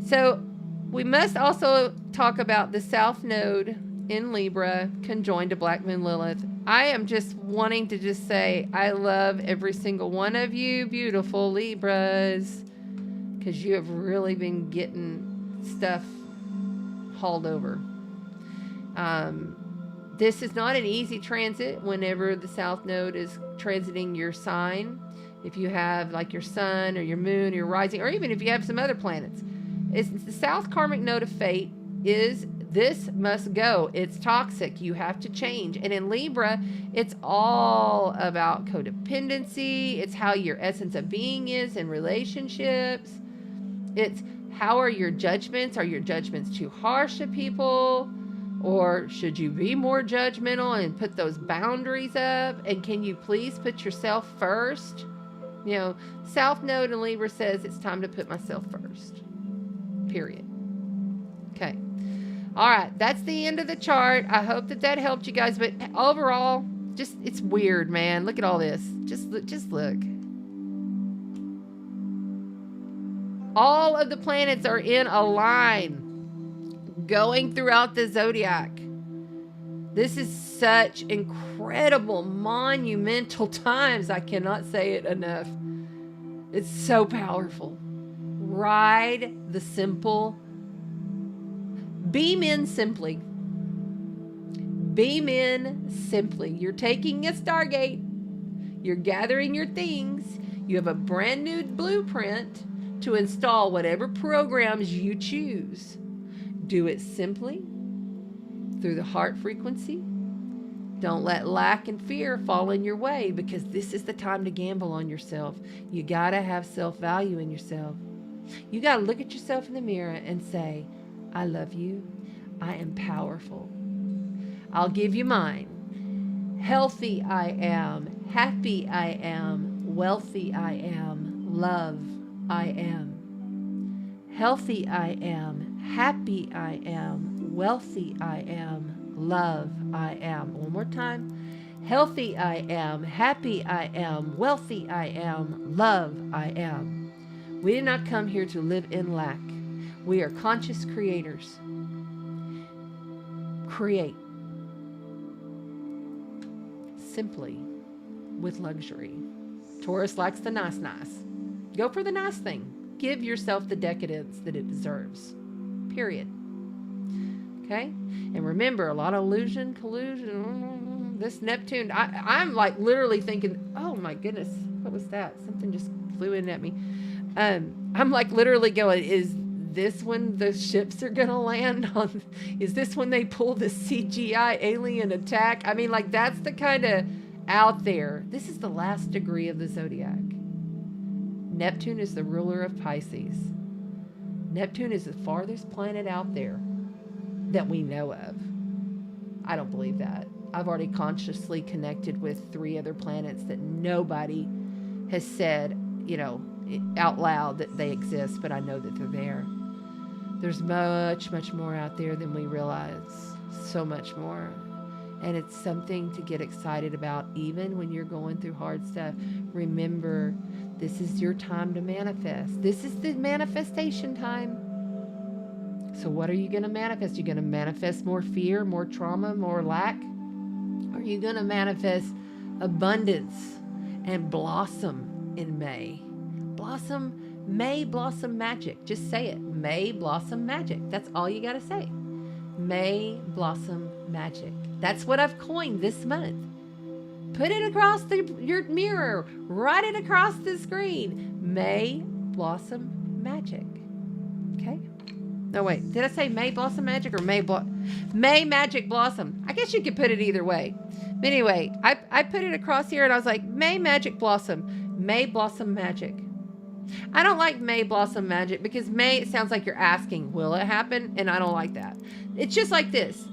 [SPEAKER 1] So we must also talk about the South Node in Libra conjoined to Black Moon Lilith. I am just wanting to just say I love every single one of you beautiful Libras, because you have really been getting stuff hauled over. This is not an easy transit whenever the South Node is transiting your sign. If you have like your sun or your moon or your rising, or even if you have some other planets. It's the South Karmic Node of Fate is this must go. It's toxic. You have to change. And in Libra, it's all about codependency. It's how your essence of being is in relationships. It's how are your judgments? Are your judgments too harsh to people? Or should you be more judgmental and put those boundaries up? And can you please put yourself first? You know, South Node in Libra says it's time to put myself first. Period. Okay. All right. That's the end of the chart. I hope that helped you guys. But overall, just, it's weird, man. Look at all this. Just look. All of the planets are in a line going throughout the zodiac. This is such incredible, monumental times. I cannot say it enough. It's so powerful. Ride the simple. Beam in simply. Beam in simply. You're taking a Stargate. You're gathering your things. You have a brand new blueprint to install whatever programs you choose. Do it simply through the heart frequency. Don't let lack and fear fall in your way, because this is the time to gamble on yourself. You got to have self-value in yourself. You got to look at yourself in the mirror and say, I love you. I am powerful. I'll give you mine. Healthy I am. Happy I am. Wealthy I am. Love I am. Healthy I am. Happy I am. Wealthy I am. Love I am. One more time. Healthy I am. Happy I am. Wealthy I am. Love I am. We did not come here to live in lack. We are conscious creators. Create. Simply. With luxury. Taurus likes the nice. Go for the nice thing. Give yourself the decadence that it deserves. Period. Okay? And remember, a lot of illusion, collusion, this Neptune, I'm like literally thinking, oh my goodness, what was that? Something just flew in at me. I'm like literally going, is this when the ships are going to land on, is this when they pull the CGI alien attack? I mean, like, that's the kind of out there. This is the last degree of the zodiac. Neptune is the ruler of Pisces. Neptune is the farthest planet out there that we know of. I don't believe that. I've already consciously connected with 3 other planets that nobody has said, you know, out loud that they exist, but I know that they're there. There's much, much more out there than we realize. So much more. And it's something to get excited about, even when you're going through hard stuff. Remember, this is your time to manifest. This is the manifestation time. So what are you going to manifest? You're going to manifest more fear, more trauma, more lack? Or are you going to manifest abundance and blossom in May? Blossom, May blossom magic. Just say it. May blossom magic. That's all you got to say. May blossom magic. That's what I've coined this month. Put it across your mirror. Write it across the screen. May blossom magic. Okay? No, wait. Did I say May blossom magic or May magic blossom? I guess you could put it either way. But anyway, I put it across here and I was like, May magic blossom. May blossom magic. I don't like May blossom magic because May, it sounds like you're asking, will it happen? And I don't like that. It's just like this.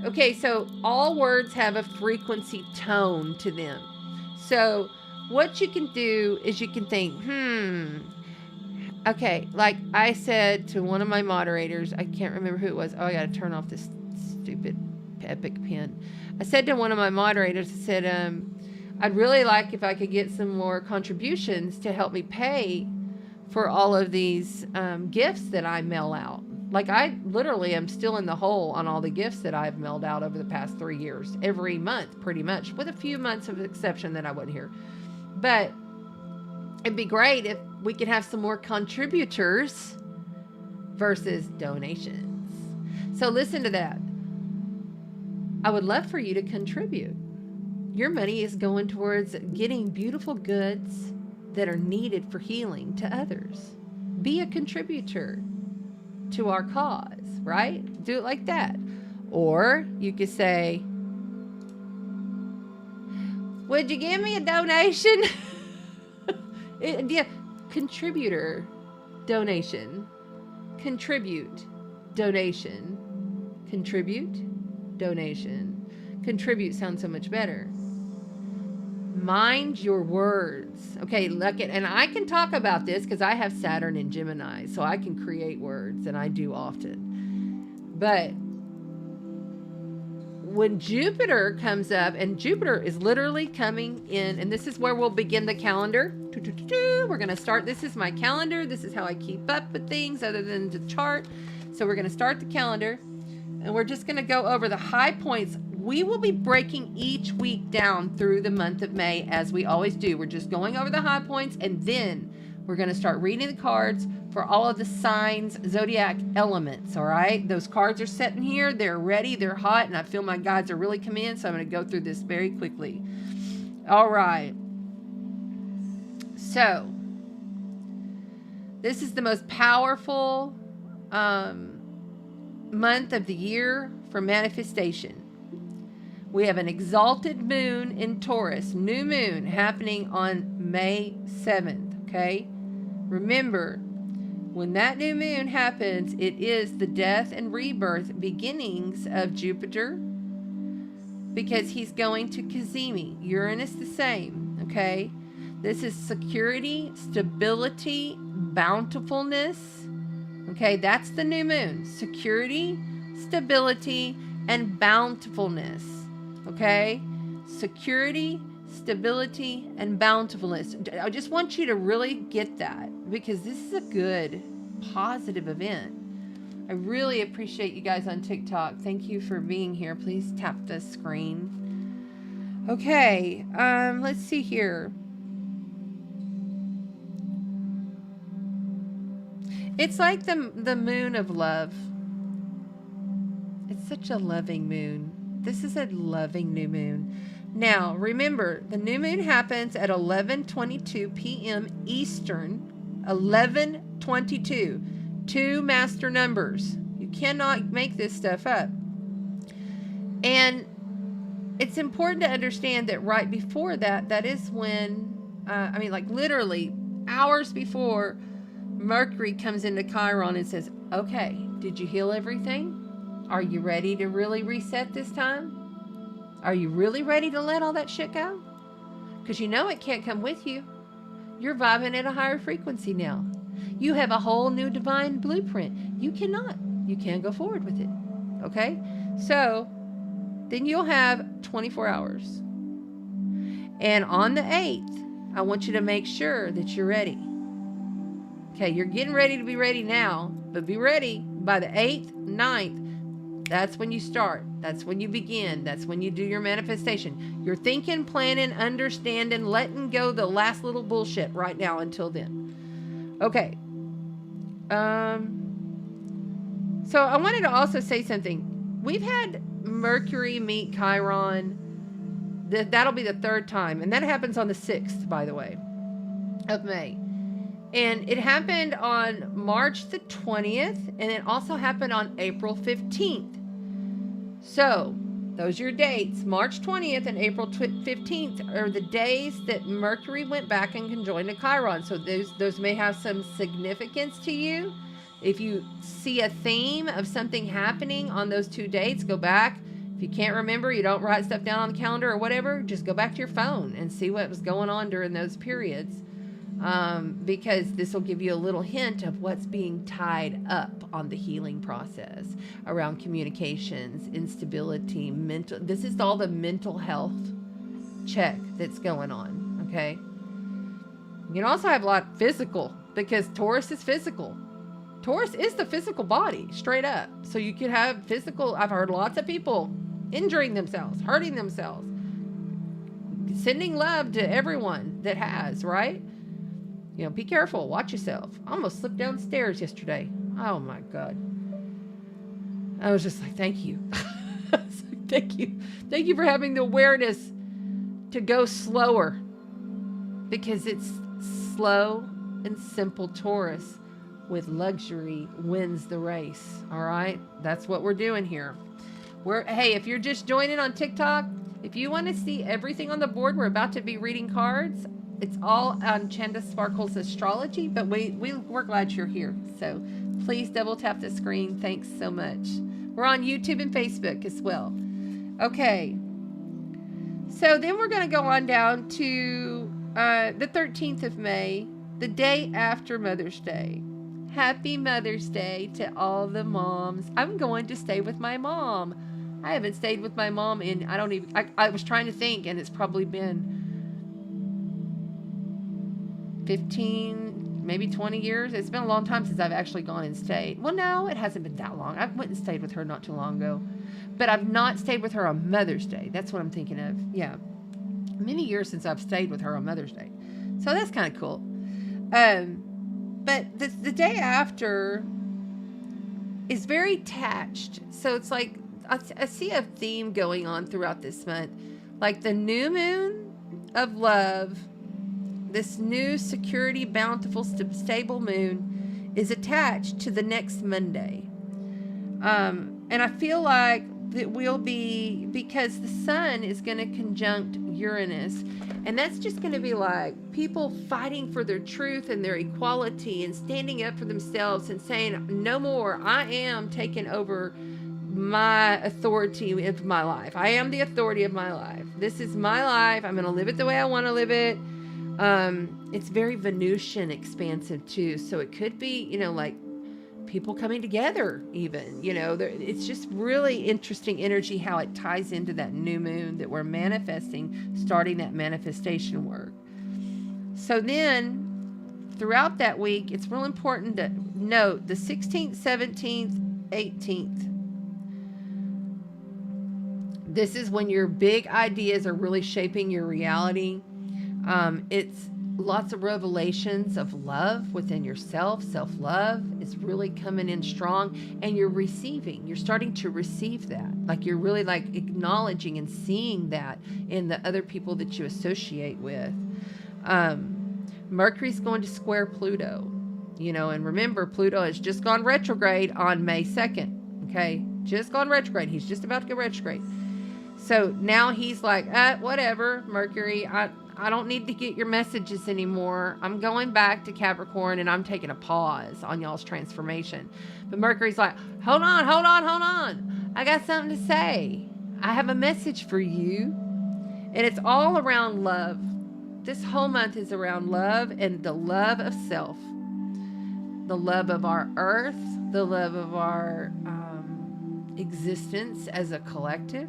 [SPEAKER 1] Okay, so all words have a frequency tone to them. So what you can do is you can think, okay, like I said to one of my moderators, I can't remember who it was. Oh, I got to turn off this stupid epic pen. I said to one of my moderators, I said, I'd really like if I could get some more contributions to help me pay for all of these gifts that I mail out. Like, I literally am still in the hole on all the gifts that I've mailed out over the past 3 years, every month, pretty much, with a few months of exception that I wasn't here. But it'd be great if we could have some more contributors versus donations. So listen to that. I would love for you to contribute. Your money is going towards getting beautiful goods that are needed for healing to others. Be a contributor. to our cause, right? Do it like that. Or you could say, would you give me a donation? Yeah, contributor donation. Contribute donation. Contribute donation. Contribute sounds so much better. Mind your words. Okay, look at, and I can talk about this because I have Saturn in Gemini, so I can create words, and I do often. But when Jupiter comes up, and Jupiter is literally coming in, and this is where we'll begin the calendar. We're going to start. This is my calendar. This is how I keep up with things other than the chart. So we're going to start the calendar, and we're just going to go over the high points. We will be breaking each week down through the month of May, as we always do. We're just going over the high points, and then we're going to start reading the cards for all of the signs, zodiac elements, all right? Those cards are sitting here. They're ready. They're hot, and I feel my guides are really coming in, so I'm going to go through this very quickly. All right. So, this is the most powerful month of the year for manifestation. We have an exalted moon in Taurus, new moon happening on May 7th, okay? Remember, when that new moon happens, it is the death and rebirth beginnings of Jupiter, because he's going to Cazimi. Uranus the same, okay? This is security, stability, bountifulness, okay? That's the new moon. Security, stability, and bountifulness. Okay, security, stability, and bountifulness. I just want you to really get that, because this is a good, positive event. I really appreciate you guys on TikTok. Thank you for being here. Please tap the screen. Okay, let's see here. It's like the moon of love. It's such a loving moon. This is a loving new moon. Now, remember, the new moon happens at 11:22 p.m. Eastern. 11:22. 2 master numbers. You cannot make this stuff up. And it's important to understand that right before that, that is when, like literally hours before, Mercury comes into Chiron and says, okay, did you heal everything? Are you ready to really reset this time? Are you really ready to let all that shit go? Because you know it can't come with you. You're vibing at a higher frequency now. You have a whole new divine blueprint. You can't go forward with it. Okay? So, then you'll have 24 hours. And on the 8th, I want you to make sure that you're ready. Okay, you're getting ready to be ready now, but be ready by the 8th, 9th. That's when you start. That's when you begin. That's when you do your manifestation. You're thinking, planning, understanding, letting go the last little bullshit right now until then. Okay. So I wanted to also say something. We've had Mercury meet Chiron. That'll be the 3rd time. And that happens on the 6th, by the way, of May. And it happened on March the 20th. And it also happened on April 15th. So, those are your dates. March 20th and April 15th are the days that Mercury went back and conjoined to Chiron. So, those may have some significance to you. If you see a theme of something happening on those 2 dates, go back. If you can't remember, you don't write stuff down on the calendar or whatever, just go back to your phone and see what was going on during those periods. Because this will give you a little hint of what's being tied up on the healing process around communications, instability, mental. This is all the mental health check that's going on. Okay. You can also have a lot of physical, because Taurus is physical. Taurus is the physical body, straight up. So you could have physical. I've heard lots of people injuring themselves, hurting themselves, sending love to everyone that has, right? You know, be careful. Watch yourself. I almost slipped downstairs yesterday. Oh, my God. I was just like, thank you. Thank you. Thank you for having the awareness to go slower. Because it's slow and simple Taurus with luxury wins the race. All right? That's what we're doing here. Hey, if you're just joining on TikTok, if you want to see everything on the board, we're about to be reading cards. It's all on Chandra Sparkle's Astrology, but we're glad you're here. So please double tap the screen. Thanks so much. We're on YouTube and Facebook as well. Okay. So then we're going to go on down to the 13th of May, the day after Mother's Day. Happy Mother's Day to all the moms. I'm going to stay with my mom. I haven't stayed with my mom in, I was trying to think, and it's probably been 15, maybe 20 years. It's been a long time since I've actually gone and stayed. Well, no, it hasn't been that long. I went and stayed with her not too long ago. But I've not stayed with her on Mother's Day. That's what I'm thinking of. Yeah. Many years since I've stayed with her on Mother's Day. So that's kind of cool. But the day after is very attached. So it's like, I see a theme going on throughout this month. Like the new moon of love, this new security, bountiful, stable moon is attached to the next Monday. And I feel like that will be, because the sun is going to conjunct Uranus, and that's just going to be like people fighting for their truth and their equality and standing up for themselves and saying, no more, I am taking over my authority of my life. I am the authority of my life. This is my life. I'm going to live it the way I want to live it. It's very Venusian expansive too. So it could be, like people coming together even, it's just really interesting energy, how it ties into that new moon that we're manifesting, starting that manifestation work. So then throughout that week, it's real important to note the 16th, 17th, 18th. This is when your big ideas are really shaping your reality. It's lots of revelations of love within yourself. Self-love is really coming in strong, and you're starting to receive that. Like you're really like acknowledging and seeing that in the other people that you associate with. Mercury's going to square Pluto, and remember, Pluto has just gone retrograde on May 2nd. Okay. Just gone retrograde. He's just about to go retrograde. So now he's like, whatever, Mercury, I don't need to get your messages anymore. I'm going back to Capricorn, and I'm taking a pause on y'all's transformation. But Mercury's like, hold on. I got something to say. I have a message for you. And it's all around love. This whole month is around love and the love of self. The love of our earth. The love of our existence as a collective.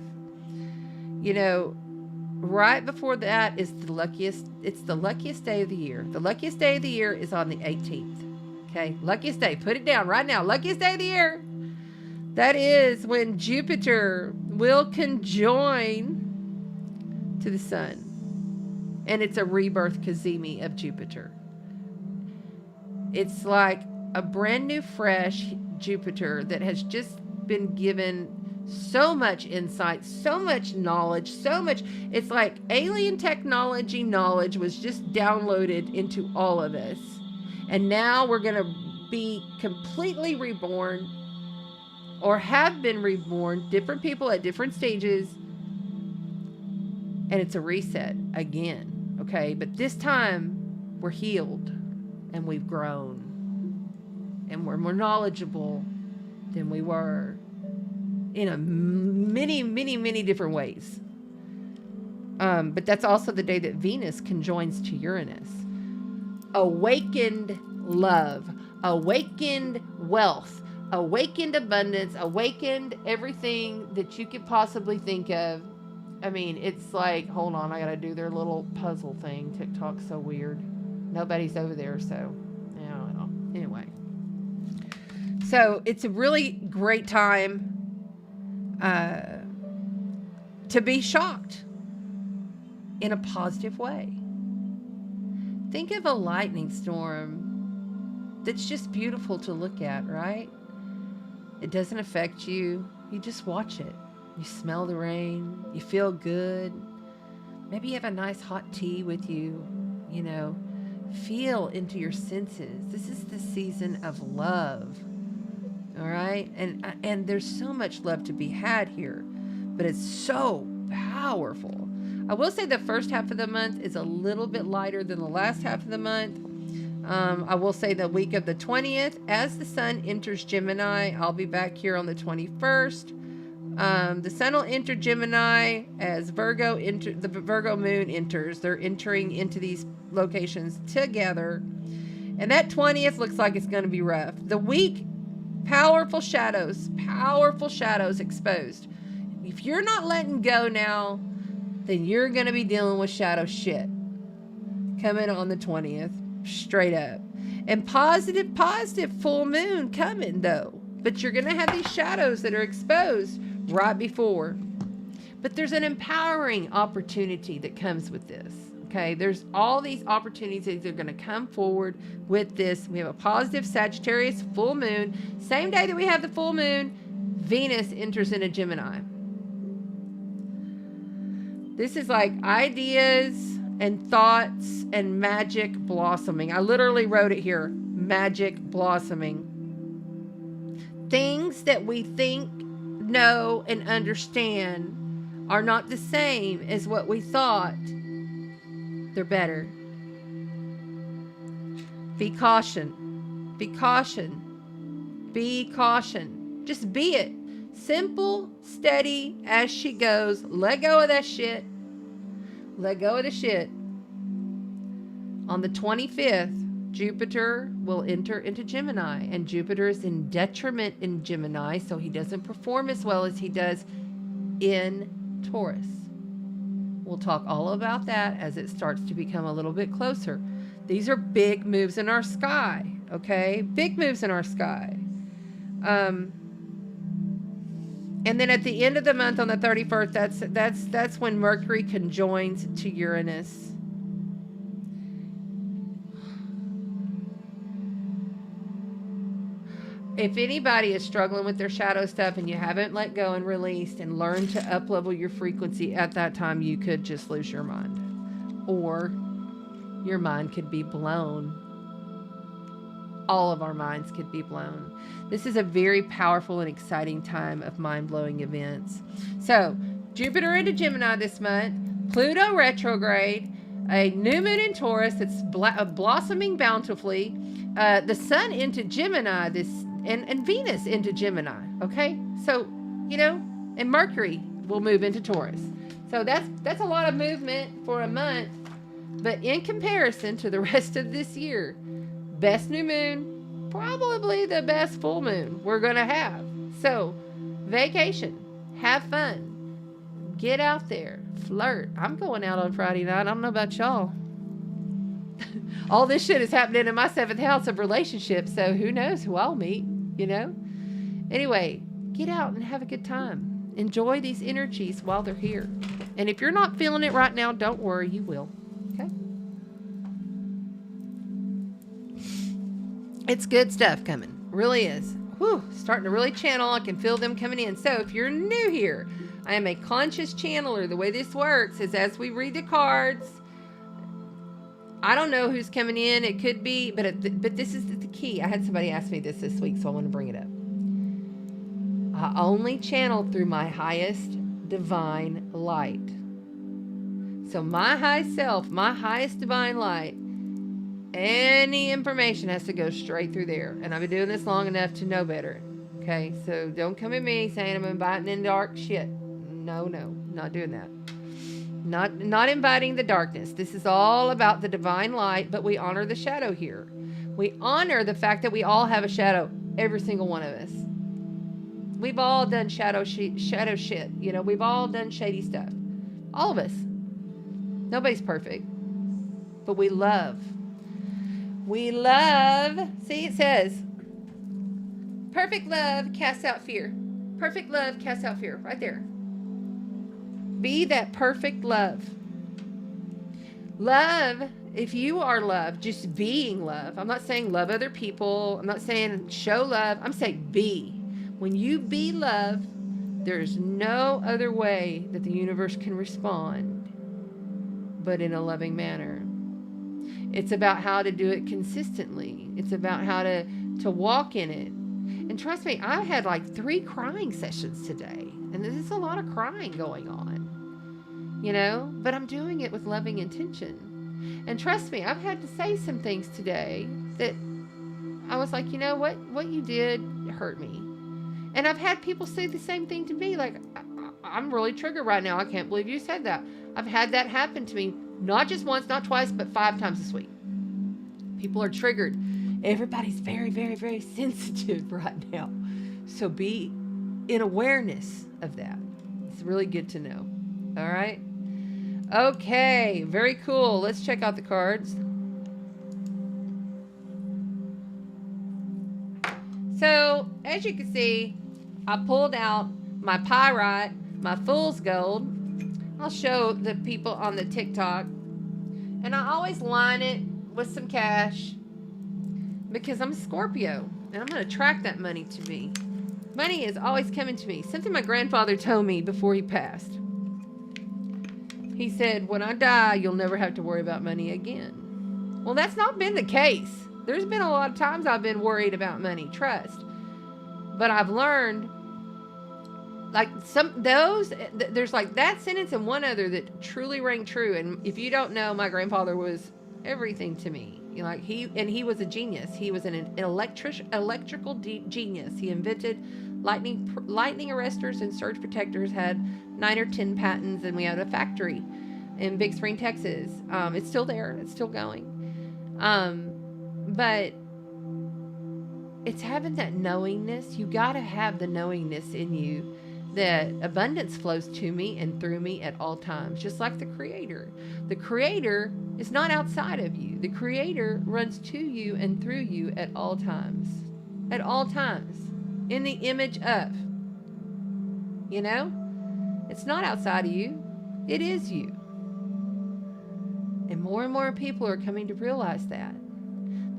[SPEAKER 1] Right before that is it's the luckiest day of the year. The luckiest day of the year is on the 18th. Okay, luckiest day. Put it down right now. Luckiest day of the year. That is when Jupiter will conjoin to the sun. And it's a rebirth Kazemi of Jupiter. It's like a brand new, fresh Jupiter that has just been given so much insight, so much knowledge, it's like alien technology knowledge was just downloaded into all of us. And now we're going to be completely reborn, or have been reborn, different people at different stages. And it's a reset again. Okay. But this time we're healed and we've grown and we're more knowledgeable than we were in many different ways. But that's also the day that Venus conjoins to Uranus. Awakened love, awakened wealth, awakened abundance, awakened everything that you could possibly think of. I mean, it's like, hold on, I gotta do their little puzzle thing. TikTok's so weird. Nobody's over there, so yeah. Anyway, so it's a really great time to be shocked in a positive way. Think of a lightning storm that's just beautiful to look at, right? It doesn't affect you. You just watch it. You smell the rain. You feel good. Maybe you have a nice hot tea with you, Feel into your senses. This is the season of love. All right? And there's so much love to be had here, but it's so powerful. I will say the first half of the month is a little bit lighter than the last half of the month. I will say the week of the 20th, as the sun enters Gemini, I'll be back here on the 21st. The sun will enter Gemini as the Virgo moon enters. They're entering into these locations together. And that 20th looks like it's going to be rough. The week, powerful shadows exposed. If you're not letting go now, then you're going to be dealing with shadow shit coming on the 20th, straight up. And positive full moon coming though. But you're going to have these shadows that are exposed right before. But there's an empowering opportunity that comes with this. Okay, there's all these opportunities that are going to come forward with this. We have a positive Sagittarius full moon. Same day that we have the full moon, Venus enters into Gemini. This is like ideas and thoughts and magic blossoming. I literally wrote it here, magic blossoming. Things that we think, know, and understand are not the same as what we thought. They're better. Be caution. Be caution. Be caution. Just be it. Simple, steady as she goes. Let go of that shit. Let go of the shit. On the 25th, Jupiter will enter into Gemini, and Jupiter is in detriment in Gemini, so he doesn't perform as well as he does in Taurus. We'll talk all about that as it starts to become a little bit closer. These are big moves in our sky, okay? Big moves in our sky. And then at the end of the month on the 31st, that's when Mercury conjoins to Uranus. If anybody is struggling with their shadow stuff and you haven't let go and released and learned to up-level your frequency at that time, you could just lose your mind. Or your mind could be blown. All of our minds could be blown. This is a very powerful and exciting time of mind-blowing events. So, Jupiter into Gemini this month, Pluto retrograde, a new moon in Taurus that's blossoming bountifully, the sun into Gemini and Venus into Gemini, okay? So, and Mercury will move into Taurus. So that's a lot of movement for a month, but in comparison to the rest of this year, best new moon, probably the best full moon we're going to have. So, vacation, have fun, get out there, flirt. I'm going out on Friday night. I don't know about y'all. All this shit is happening in my 7th house of relationships, so who knows who I'll meet, Anyway, get out and have a good time. Enjoy these energies while they're here. And if you're not feeling it right now, don't worry, you will. Okay? It's good stuff coming. Really is. Whew, starting to really channel. I can feel them coming in. So if you're new here, I am a conscious channeler. The way this works is as we read the cards, I don't know who's coming in. It could be, but this is the key. I had somebody ask me this week, so I want to bring it up. I only channel through my highest divine light. So my high self, my highest divine light, any information has to go straight through there. And I've been doing this long enough to know better. Okay, so don't come at me saying I'm inviting in dark shit. No, not doing that. Not inviting the darkness. This is all about the divine light, but we honor the shadow here. We honor the fact that we all have a shadow, every single one of us. We've all done shadow shit. We've all done shady stuff. All of us. Nobody's perfect. But we love. We love. See, it says, perfect love casts out fear. Perfect love casts out fear. Right there. Be that perfect love. Love, if you are love, just being love. I'm not saying love other people. I'm not saying show love. I'm saying be. When you be love, there's no other way that the universe can respond but in a loving manner. It's about how to do it consistently. It's about how to walk in it. And trust me, I had like 3 crying sessions today. And there's a lot of crying going on, you know, but I'm doing it with loving intention. And trust me, I've had to say some things today that I was like, you know what you did hurt me. And I've had people say the same thing to me. Like, I'm really triggered right now. I can't believe you said that. I've had that happen to me, not just once, not twice, but 5 times this week. People are triggered. Everybody's very, very, very sensitive right now. So be in awareness of that. It's really good to know. All right. Okay. Very cool. Let's check out the cards. So, as you can see, I pulled out my pyrite, my fool's gold. I'll show the people on the TikTok. And I always line it with some cash because I'm a Scorpio and I'm going to attract that money to me. Money is always coming to me. Something my grandfather told me before he passed. He said, when I die, you'll never have to worry about money again. Well, that's not been the case. There's been a lot of times I've been worried about money, trust. But I've learned, like there's like that sentence and one other that truly rang true. And if you don't know, my grandfather was everything to me. You know, like he was a genius. He was an electrical genius. He invented lightning arresters and surge protectors, had 9 or 10 patents, and we had a factory in Big Spring, Texas. It's still there. It's still going. But it's having that knowingness. You got to have the knowingness in you that abundance flows to me and through me at all times, just like the Creator. The Creator is not outside of you. The Creator runs to you and through you at all times. At all times. In the image of. You know? It's not outside of you. It is you. And more people are coming to realize that.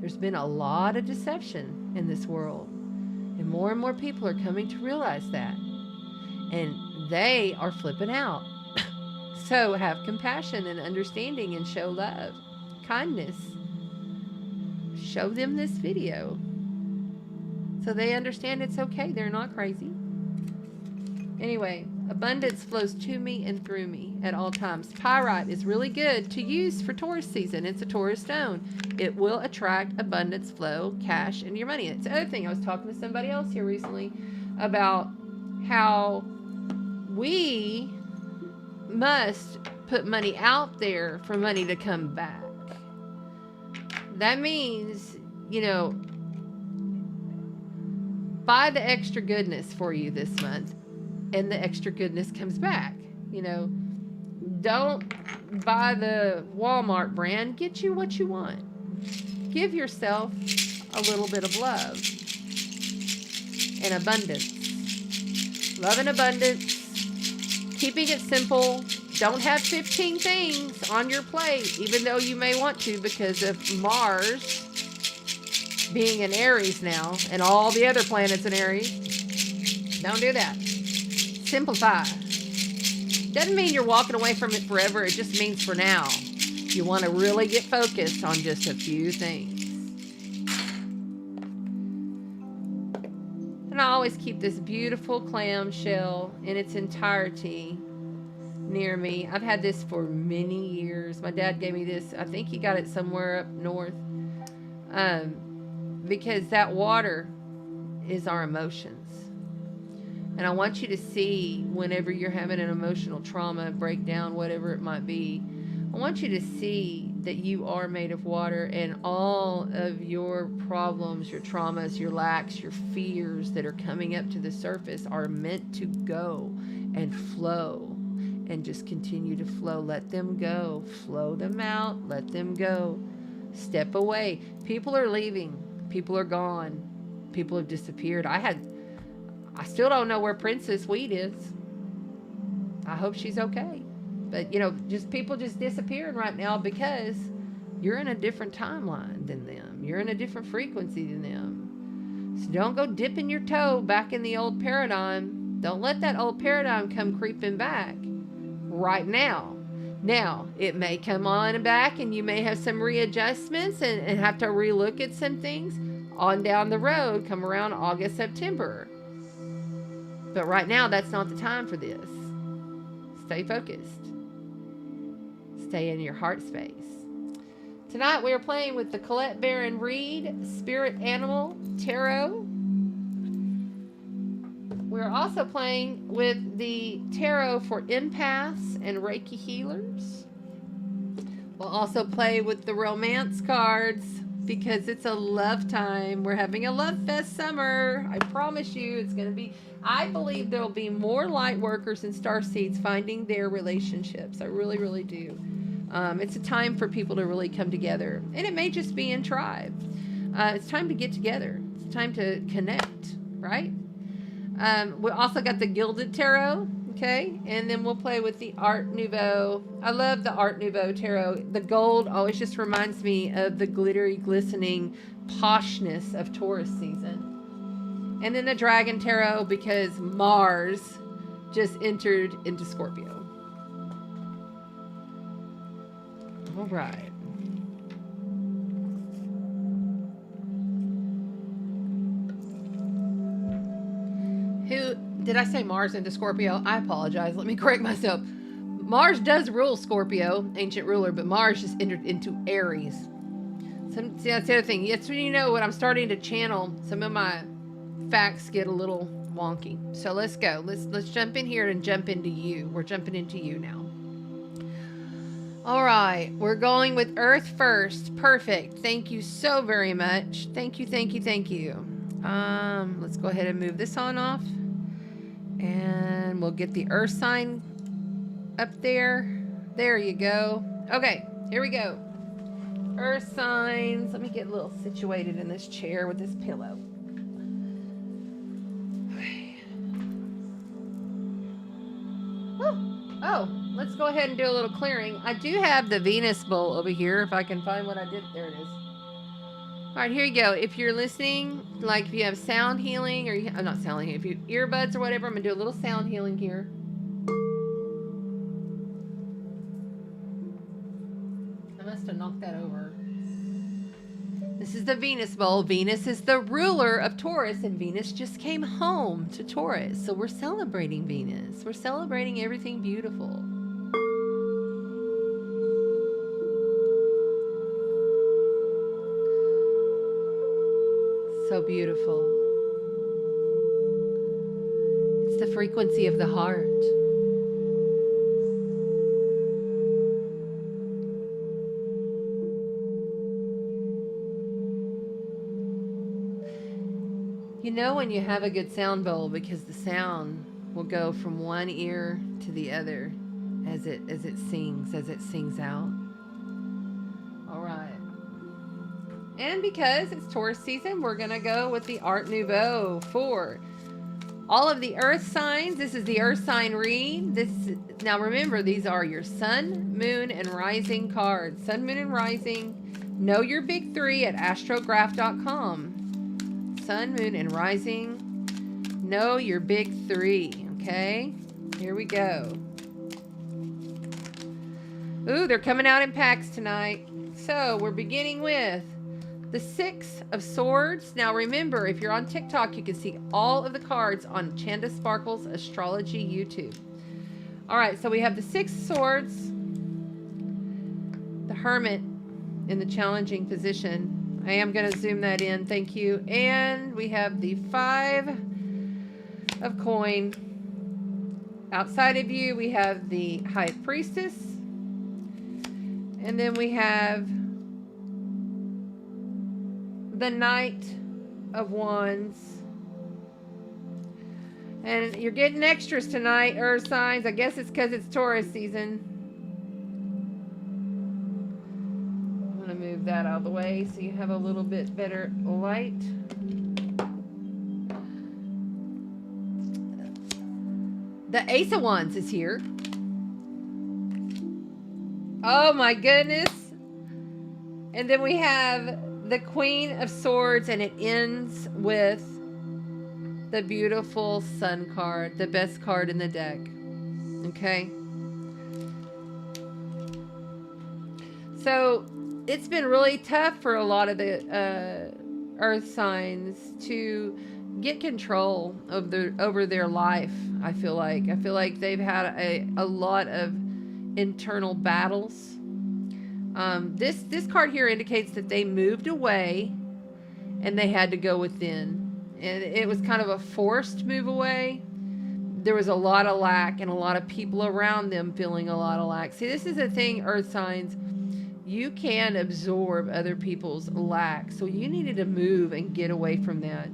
[SPEAKER 1] There's been a lot of deception in this world. And more people are coming to realize that. And they are flipping out. So have compassion and understanding and show love, kindness. Show them this video so they understand it's okay. They're not crazy. Anyway, abundance flows to me and through me at all times. Pyrite is really good to use for Taurus season. It's a Taurus stone. It will attract abundance, flow, cash, and your money. It's the other thing. I was talking to somebody else here recently about how we must put money out there for money to come back. That means, you know, buy the extra goodness for you this month, and the extra goodness comes back. You know, don't buy the Walmart brand. Get you what you want. Give yourself a little bit of love and abundance. Love and abundance. Keeping it simple. Don't have 15 things on your plate, even though you may want to because of Mars being in Aries now and all the other planets in Aries. Don't do that. Simplify. Doesn't mean you're walking away from it forever. It just means for now. You want to really get focused on just a few things. And I always keep this beautiful clamshell in its entirety near me. I've had this for many years. My dad gave me this. I think he got it somewhere up north. Because that water is our emotions. And I want you to see whenever you're having an emotional trauma, breakdown, whatever it might be, I want you to see that you are made of water, and all of your problems, your traumas, your lacks, your fears that are coming up to the surface are meant to go and flow and just continue to flow. Let them go. Flow them out. Let them go. Step away. People are leaving. People are gone. People have disappeared. I still don't know where Princess Wheat is. I hope she's okay. But, you know, just people just disappearing right now because you're in a different timeline than them. You're in a different frequency than them. So don't go dipping your toe back in the old paradigm. Don't let that old paradigm come creeping back right now. Now, it may come on back and you may have some readjustments and have to relook at some things on down the road, come around August, September. But right now, that's not the time for this. Stay focused. Stay in your heart space. Tonight, we are playing with the Colette Baron Reed Spirit Animal Tarot. We're also playing with the tarot for empaths and Reiki healers. We'll also play with the romance cards because it's a love time. We're having a love fest summer. I promise you it's going to be, I believe there'll be more light workers and starseeds finding their relationships. I really, really do. It's a time for people to really come together. And it may just be in tribe. It's time to get together. It's time to connect, right? We also got the Gilded Tarot, okay? And then we'll play with the Art Nouveau. I love the Art Nouveau Tarot. The gold always just reminds me of the glittery, glistening poshness of Taurus season. And then the Dragon Tarot because Mars just entered into Scorpio. All right. Who did I say Mars into Scorpio? I apologize. Let me correct myself. Mars does rule Scorpio, ancient ruler, but Mars just entered into Aries. See, that's the other thing. That's when you know when I'm starting to channel, some of my facts get a little wonky. So let's go. Let's jump in here and jump into you. We're jumping into you now. All right, we're going with Earth first. Perfect. Thank you so very much. Thank you, thank you, thank you. Let's go ahead and move this on off. And we'll get the Earth sign up there. There you go. Okay, here we go. Earth signs. Let me get a little situated in this chair with this pillow. Okay. Oh, let's go ahead and do a little clearing. I do have the Venus bowl over here. If I can find what I did. There it is. All right, here you go. If you're listening, like if you have sound healing, or not sound healing, if you earbuds or whatever, I'm going to do a little sound healing here. I must have knocked that over. This is the Venus bowl. Venus is the ruler of Taurus, and Venus just came home to Taurus. So we're celebrating Venus. We're celebrating everything beautiful. So beautiful. It's the frequency of the heart. You know when you have a good sound bowl because the sound will go from one ear to the other as it sings out. All right. And because it's Taurus season, we're going to go with the Art Nouveau for all of the Earth signs. This is the Earth sign read. Now remember, these are your Sun, Moon, and Rising cards. Sun, Moon, and Rising. Know your big three at astrograph.com. Sun, Moon, and Rising. Know your big three. Okay? Here we go. Ooh, they're coming out in packs tonight. So we're beginning with the Six of Swords. Now remember, if you're on TikTok, you can see all of the cards on Chanda Sparkle's Astrology YouTube. All right, so we have the Six of Swords, the Hermit in the challenging position. I am going to zoom that in. Thank you. And we have the Five of Coin. Outside of you, we have the High Priestess. And then we have the Knight of Wands. And you're getting extras tonight, Earth signs. I guess it's because it's Taurus season. I'm going to move that out of the way so you have a little bit better light. The Ace of Wands is here. Oh my goodness. And then we have the Queen of Swords, and it ends with the beautiful Sun card, the best card in the deck. Okay. So it's been really tough for a lot of the earth signs to get control of over their life. I feel like they've had a lot of internal battles. This card here indicates that they moved away and they had to go within, and it was kind of a forced move away. There was a lot of lack and a lot of people around them feeling a lot of lack. See, this is the thing, earth signs, you can absorb other people's lack. So you needed to move and get away from that.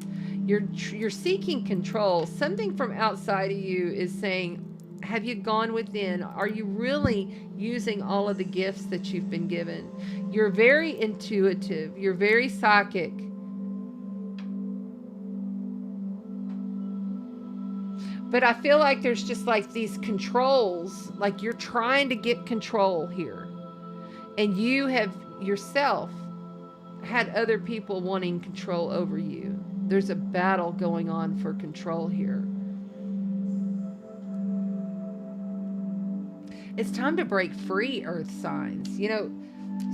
[SPEAKER 1] You're seeking control. Something from outside of you is saying, have you gone within? Are you really using all of the gifts that you've been given? You're very intuitive. You're very psychic. But I feel like there's just like these controls, like you're trying to get control here. And you have yourself had other people wanting control over you. There's a battle going on for control here. It's time to break free, earth signs. You know,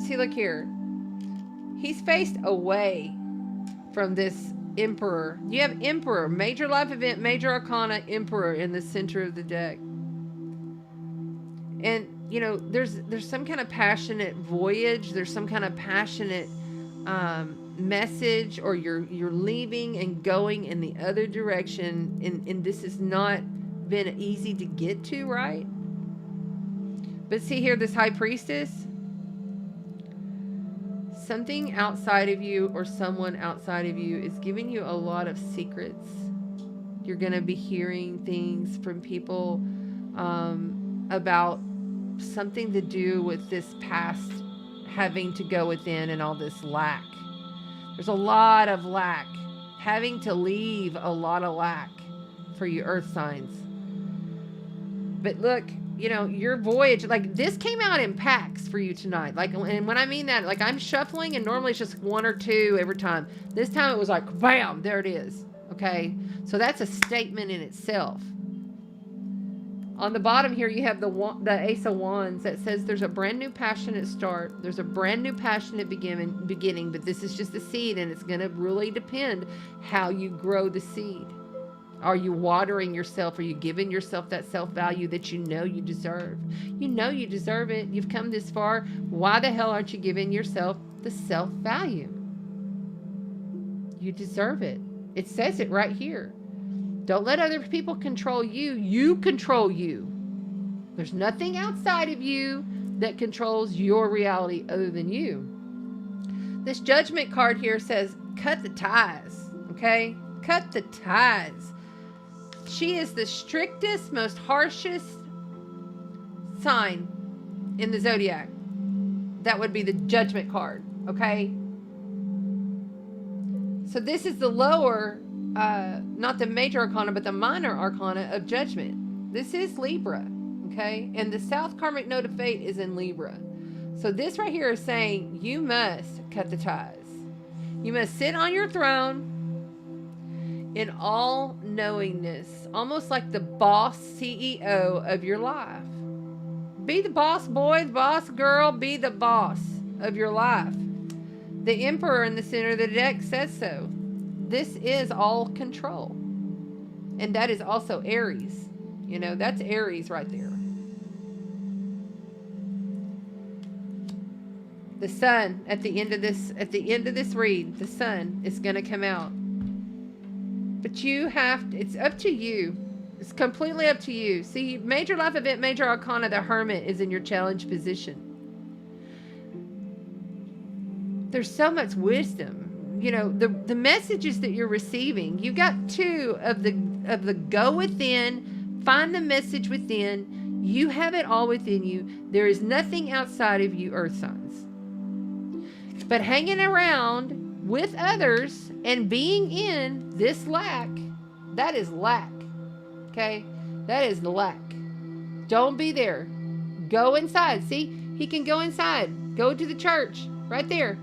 [SPEAKER 1] see, look here. He's faced away from this Emperor. You have Emperor, major life event, major arcana, Emperor in the center of the deck. And, you know, there's some kind of passionate voyage. There's some kind of passionate message, or you're leaving and going in the other direction. And this has not been easy to get to, right? But see here, this High Priestess, something outside of you or someone outside of you is giving you a lot of secrets. You're going to be hearing things from people about something to do with this past having to go within and all this lack. There's a lot of lack. Having to leave a lot of lack for you earth signs. But look, you know, your voyage, like this came out in packs for you tonight. Like, and when I mean that, like I'm shuffling and normally it's just one or two every time. This time it was like, bam, there it is. Okay. So that's a statement in itself. On the bottom here, you have the Ace of Wands that says there's a brand new passionate start. There's a brand new passionate beginning, but this is just a seed, and it's going to really depend how you grow the seed. Are you watering yourself? Are you giving yourself that self-value that you know you deserve? You know you deserve it. You've come this far. Why the hell aren't you giving yourself the self-value? You deserve it. It says it right here. Don't let other people control you. You control you. There's nothing outside of you that controls your reality other than you. This Judgment card here says, cut the ties, okay? Cut the ties. She is the strictest, most harshest sign in the zodiac. That would be the Judgment card, okay? So this is the lower, not the major arcana, but the minor arcana of Judgment. This is Libra, okay? And the South Karmic Node of Fate is in Libra. So this right here is saying you must cut the ties. You must sit on your throne in all knowingness, almost like the boss CEO of your life. Be the boss boy, the boss girl, be the boss of your life. The Emperor in the center of the deck says so. This is all control. And that is also Aries. You know, that's Aries right there. The sun at the end of this read, the sun is going to come out. But you have to, it's up to you. It's completely up to you. See, major life event, major arcana, the Hermit is in your challenge position. There's so much wisdom. You know, the messages that you're receiving, you got two of the go within, find the message within. You have it all within you. There is nothing outside of you, earth signs. But hanging around with others and being in this lack, that is lack. Okay? That is lack. Don't be there. Go inside. See? He can go inside. Go to the church. Right there.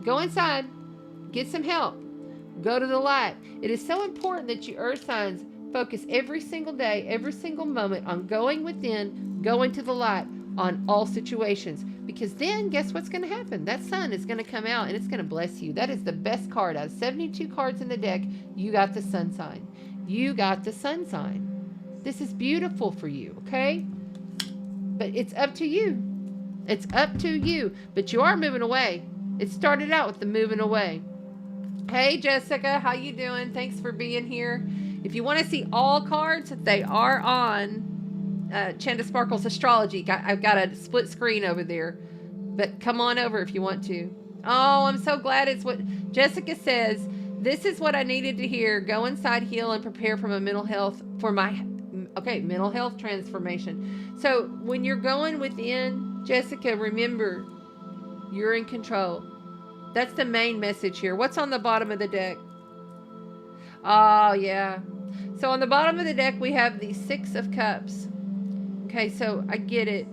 [SPEAKER 1] Go inside. Get some help. Go to the light. It is so important that you earth signs focus every single day, every single moment on going within, going to the light, on all situations, because then guess what's going to happen? That sun is going to come out and it's going to bless you. That is the best card. Out of 72 cards in the deck, you got the sun sign. You got the sun sign. This is beautiful for you, okay? But it's up to you. It's up to you. But you are moving away. It started out with the moving away. Hey, Jessica, how you doing? Thanks for being here. If you want to see all cards, they are on Chanda Sparkle's Astrology. I've got a split screen over there. But come on over if you want to. Oh, I'm so glad it's what Jessica says. This is what I needed to hear. Go inside, heal, and prepare for my mental health, mental health transformation. So when you're going within, Jessica, remember, you're in control. That's the main message here. What's on the bottom of the deck? Oh, yeah. So on the bottom of the deck, we have the 6 of Cups. Okay, so I get it.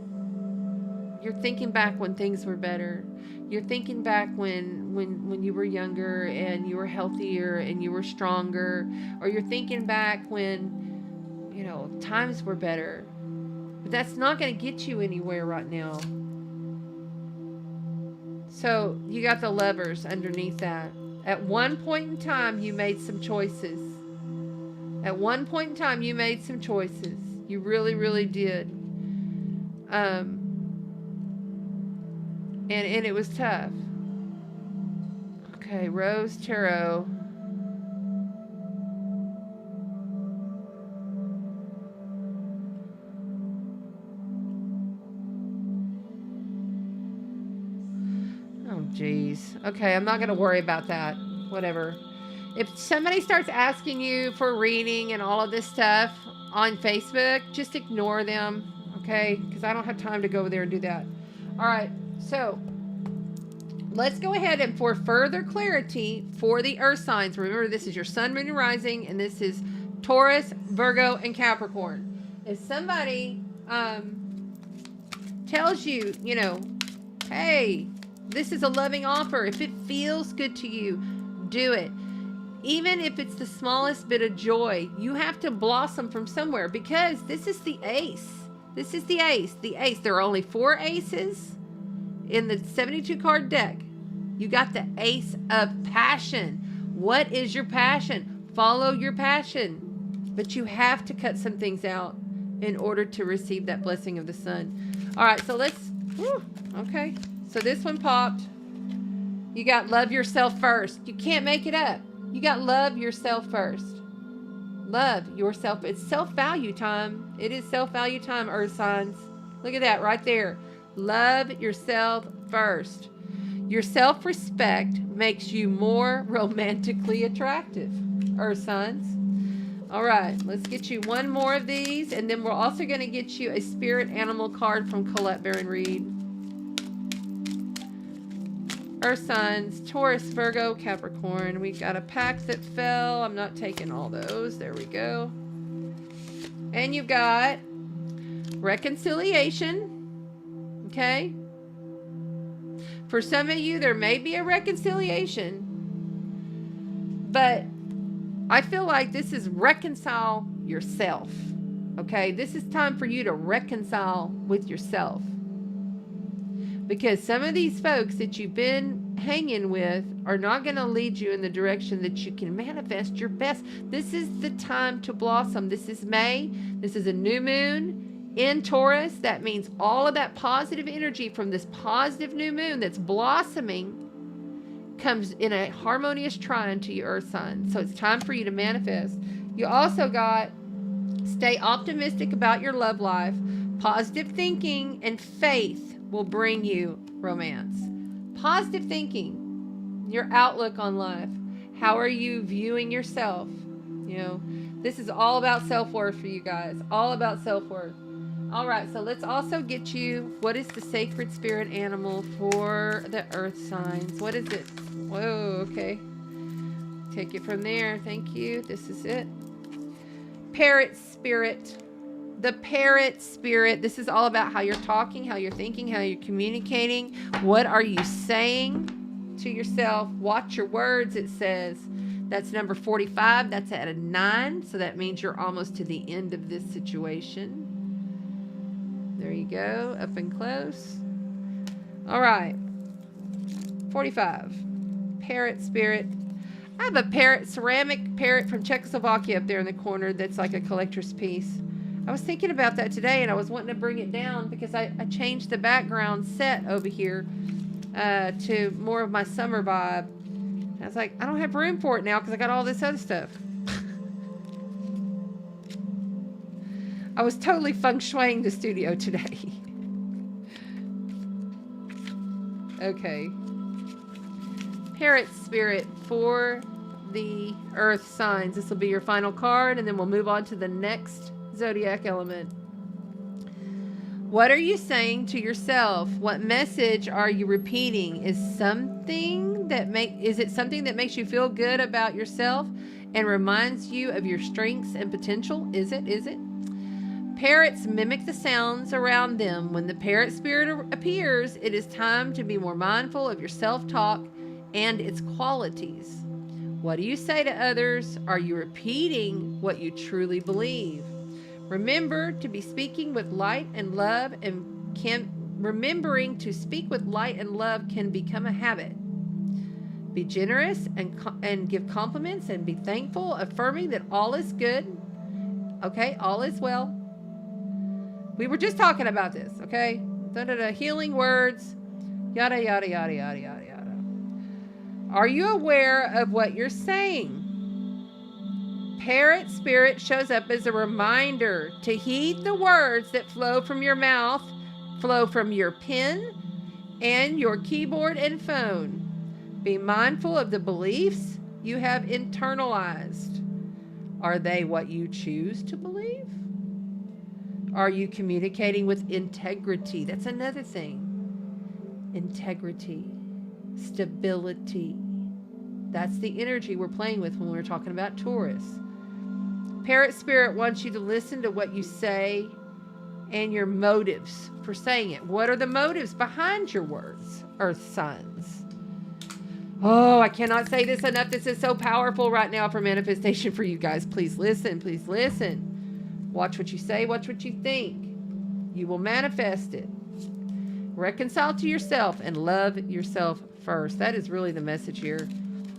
[SPEAKER 1] You're thinking back when things were better. You're thinking back when you were younger and you were healthier and you were stronger. Or you're thinking back when, you know, times were better. But that's not going to get you anywhere right now. So you got the Lovers underneath that. At one point in time, you made some choices. At one point in time, you made some choices. You really, really did. And it was tough. Okay, Rose Tarot. Oh, geez. Okay, I'm not going to worry about that. Whatever. If somebody starts asking you for a reading and all of this stuff on Facebook, just ignore them, okay? Because I don't have time to go over there and do that. All right, so let's go ahead and for further clarity for the earth signs, remember this is your sun, moon, and rising, and this is Taurus, Virgo, and Capricorn. If somebody tells you, you know, hey, this is a loving offer, if it feels good to you, do it. Even if it's the smallest bit of joy, you have to blossom from somewhere, because this is the ace. This is the ace. The ace. There are only 4 aces in the 72 card deck. You got the ace of passion. What is your passion? Follow your passion. But you have to cut some things out in order to receive that blessing of the sun. All right, so let's, okay. So this one popped. You got love yourself first. You can't make it up. You got love yourself first. Love yourself. It's self-value time. It is self-value time, earth signs. Look at that right there. Love yourself first. Your self-respect makes you more romantically attractive, earth signs. All right, let's get you one more of these, and then we're also going to get you a spirit animal card from Colette Baron Reed. Earth signs, Taurus, Virgo, Capricorn. We got a pack that fell. I'm not taking all those. There we go. And you've got reconciliation. Okay. For some of you, there may be a reconciliation. But I feel like this is reconcile yourself. Okay. This is time for you to reconcile with yourself. Because some of these folks that you've been hanging with are not going to lead you in the direction that you can manifest your best. This is the time to blossom. This is May. This is a new moon in Taurus. That means all of that positive energy from this positive new moon that's blossoming comes in a harmonious trine to your earth sign. So it's time for you to manifest. You also got stay optimistic about your love life. Positive thinking and faith will bring you romance. Positive thinking, your outlook on life. How are you viewing yourself? You know, this is all about self-worth for you guys. All about self-worth. All right, so let's also get you, what is the sacred spirit animal for the earth signs? What is it? Whoa, okay. Take it from there. Thank you. This is it. Parrot spirit. The parrot spirit. This is all about how you're talking, how you're thinking, how you're communicating. What are you saying to yourself? Watch your words, it says. That's number 45. That's at a 9. So that means you're almost to the end of this situation. There you go. Up and close. All right. 45. Parrot spirit. I have a parrot, ceramic parrot from Czechoslovakia up there in the corner that's like a collector's piece. I was thinking about that today, and I was wanting to bring it down because I changed the background set over here to more of my summer vibe. And I was like, I don't have room for it now because I got all this other stuff. I was totally feng shuiing the studio today. Okay. Parrot spirit for the earth signs. This will be your final card, and then we'll move on to the next zodiac element. What are you saying to yourself? What message are you repeating? Is it something that makes you feel good about yourself and reminds you of your strengths and potential? Is it? Parrots mimic the sounds around them. When the parrot spirit appears, it is time to be more mindful of your self-talk and its qualities. What do you say to others? Are you repeating what you truly believe? Remember to be speaking with light and love, and remembering to speak with light and love can become a habit. Be generous and give compliments and be thankful, affirming that all is good. Okay, all is well. We were just talking about this, okay? Healing words, yada, yada, yada, yada, yada, yada. Are you aware of what you're saying? Parrot spirit shows up as a reminder to heed the words that flow from your mouth, flow from your pen and your keyboard and phone. Be mindful of the beliefs you have internalized. Are they what you choose to believe? Are you communicating with integrity? That's another thing. Integrity, stability. That's the energy we're playing with when we're talking about Taurus. Parrot spirit wants you to listen to what you say and your motives for saying it. What are the motives behind your words, earth signs? Oh, I cannot say this enough. This is so powerful right now for manifestation for you guys. Please listen. Please listen. Watch what you say. Watch what you think. You will manifest it. Reconcile to yourself and love yourself first. That is really the message here.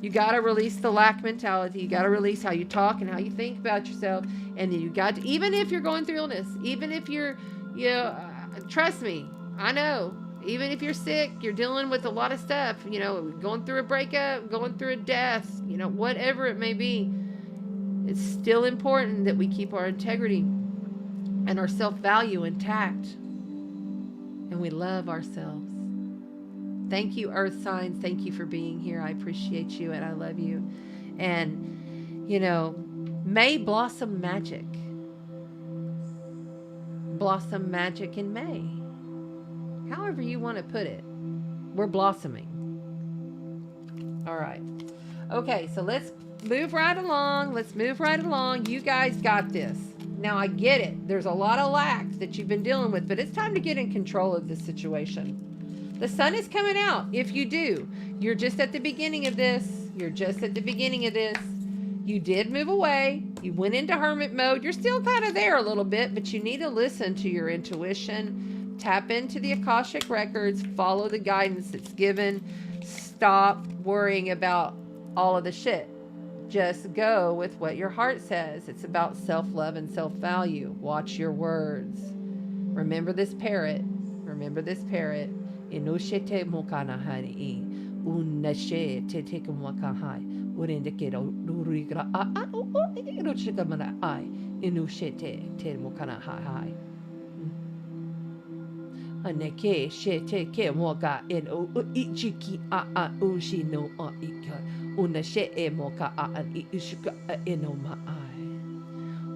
[SPEAKER 1] You got to release the lack mentality. You got to release how you talk and how you think about yourself. And then you got to, even if you're going through illness, even if you're, trust me, I know. Even if you're sick, you're dealing with a lot of stuff, going through a breakup, going through a death, whatever it may be. It's still important that we keep our integrity and our self-value intact. And we love ourselves. Thank you, earth signs. Thank you for being here. I appreciate you and I love you. And, May blossom magic. Blossom magic in May. However you want to put it. We're blossoming. All right. Okay, so let's move right along. You guys got this. Now, I get it. There's a lot of lack that you've been dealing with, but it's time to get in control of this situation. The sun is coming out. If you do, you're just at the beginning of this. You did move away. You went into hermit mode. You're still kind of there a little bit, but you need to listen to your intuition. Tap into the Akashic records. Follow the guidance that's given. Stop worrying about all of the shit. Just go with what your heart says. It's about self-love and self-value. Watch your words. Remember this parrot. Inushete mokana hani unashe te take wakahai urindikero lurigra inuchikamana I inushete te mokana hai aneke shete ke moka en ichiki a ushi no ika unashe e moka an ishika eno ma I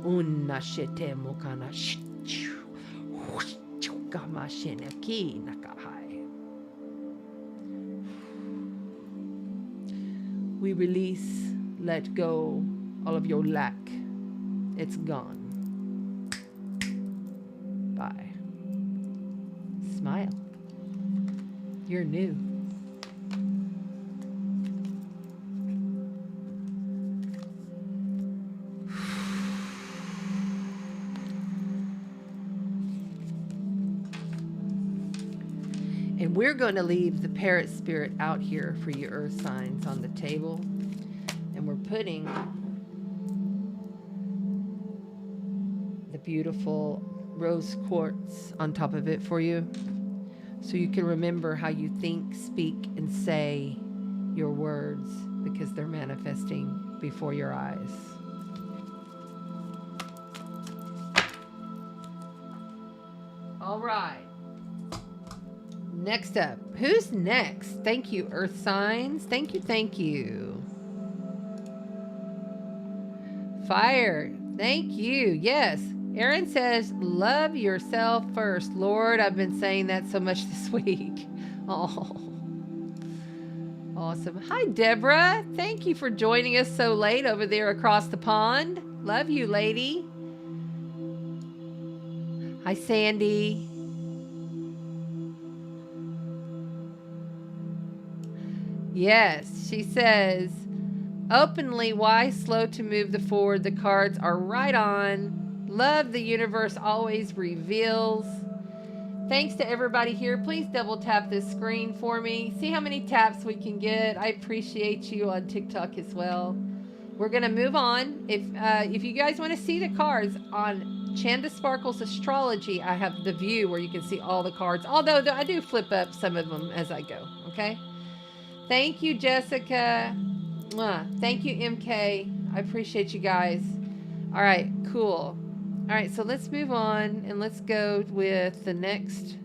[SPEAKER 1] unashete mokana kamashene ki nakahai. We release, let go all of your lack. It's gone. Bye. Smile. You're new. And we're going to leave the parrot spirit out here for you earth signs on the table. And we're putting the beautiful rose quartz on top of it for you. So you can remember how you think, speak, and say your words, because they're manifesting before your eyes. All right. Next up. Who's next? Thank you, earth signs. Thank you, thank you. Fire. Thank you. Yes. Aaron says, love yourself first. Lord, I've been saying that so much this week. Oh, awesome. Hi, Deborah. Thank you for joining us so late over there across the pond. Love you, lady. Hi, Sandy. Yes, she says, openly, why slow to move the forward? The cards are right on. Love the universe always reveals. Thanks to everybody here. Please double tap this screen for me. See how many taps we can get. I appreciate you on TikTok as well. We're going to move on. If you guys want to see the cards on Chanda Sparkle's Astrology, I have the view where you can see all the cards. Although I do flip up some of them as I go. Okay. Thank you, Jessica. Thank you, MK. I appreciate you guys. All right, cool. All right, so let's move on and let's go with the next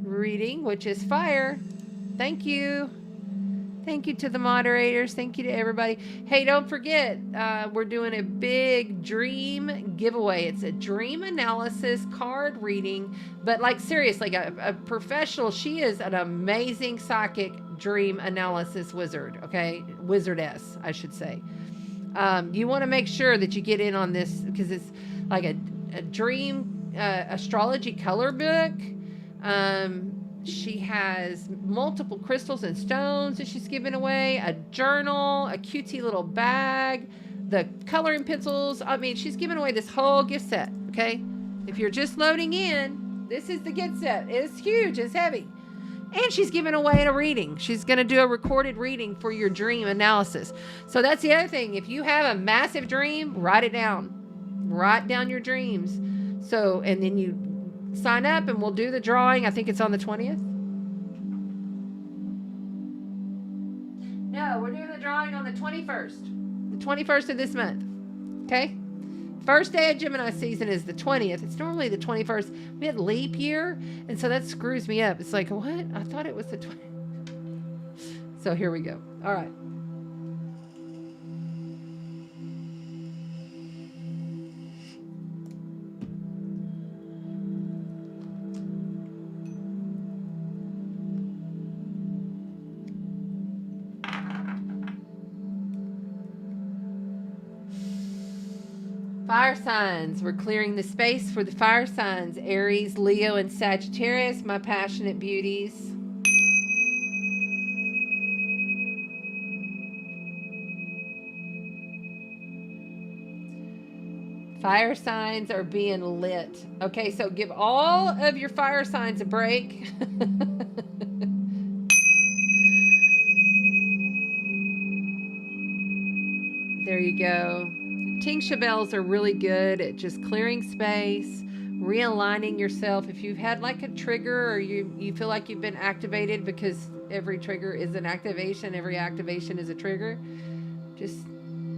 [SPEAKER 1] reading, which is fire. Thank you. Thank you to the moderators. Thank you to everybody. Hey, don't forget, we're doing a big dream giveaway. It's a dream analysis card reading, but like seriously, a professional. She is an amazing psychic dream analysis wizard. Okay, wizardess, I should say. You want to make sure that you get in on this because it's like a dream astrology color book. She has multiple crystals and stones that she's giving away, a journal, a cutesy little bag, the coloring pencils. I mean, she's giving away this whole gift set, okay? If you're just loading in, this is the gift set. It's huge, it's heavy. And she's giving away a reading. She's going to do a recorded reading for your dream analysis. So that's the other thing. If you have a massive dream, write it down. Write down your dreams. So, and then you sign up and we'll do the drawing. I think it's on the 20th. No, we're doing the drawing on the 21st. The 21st of this month. Okay? First day of Gemini season is the 20th. It's normally the 21st. We had leap year, and so that screws me up. It's like, what? I thought it was the 20th. So here we go. All right. Fire signs. We're clearing the space for the fire signs. Aries, Leo, and Sagittarius, my passionate beauties. Fire signs are being lit. Okay, so give all of your fire signs a break. There you go. Tingsha bells are really good at just clearing space, realigning yourself. If you've had like a trigger or you feel like you've been activated, because every trigger is an activation, every activation is a trigger, just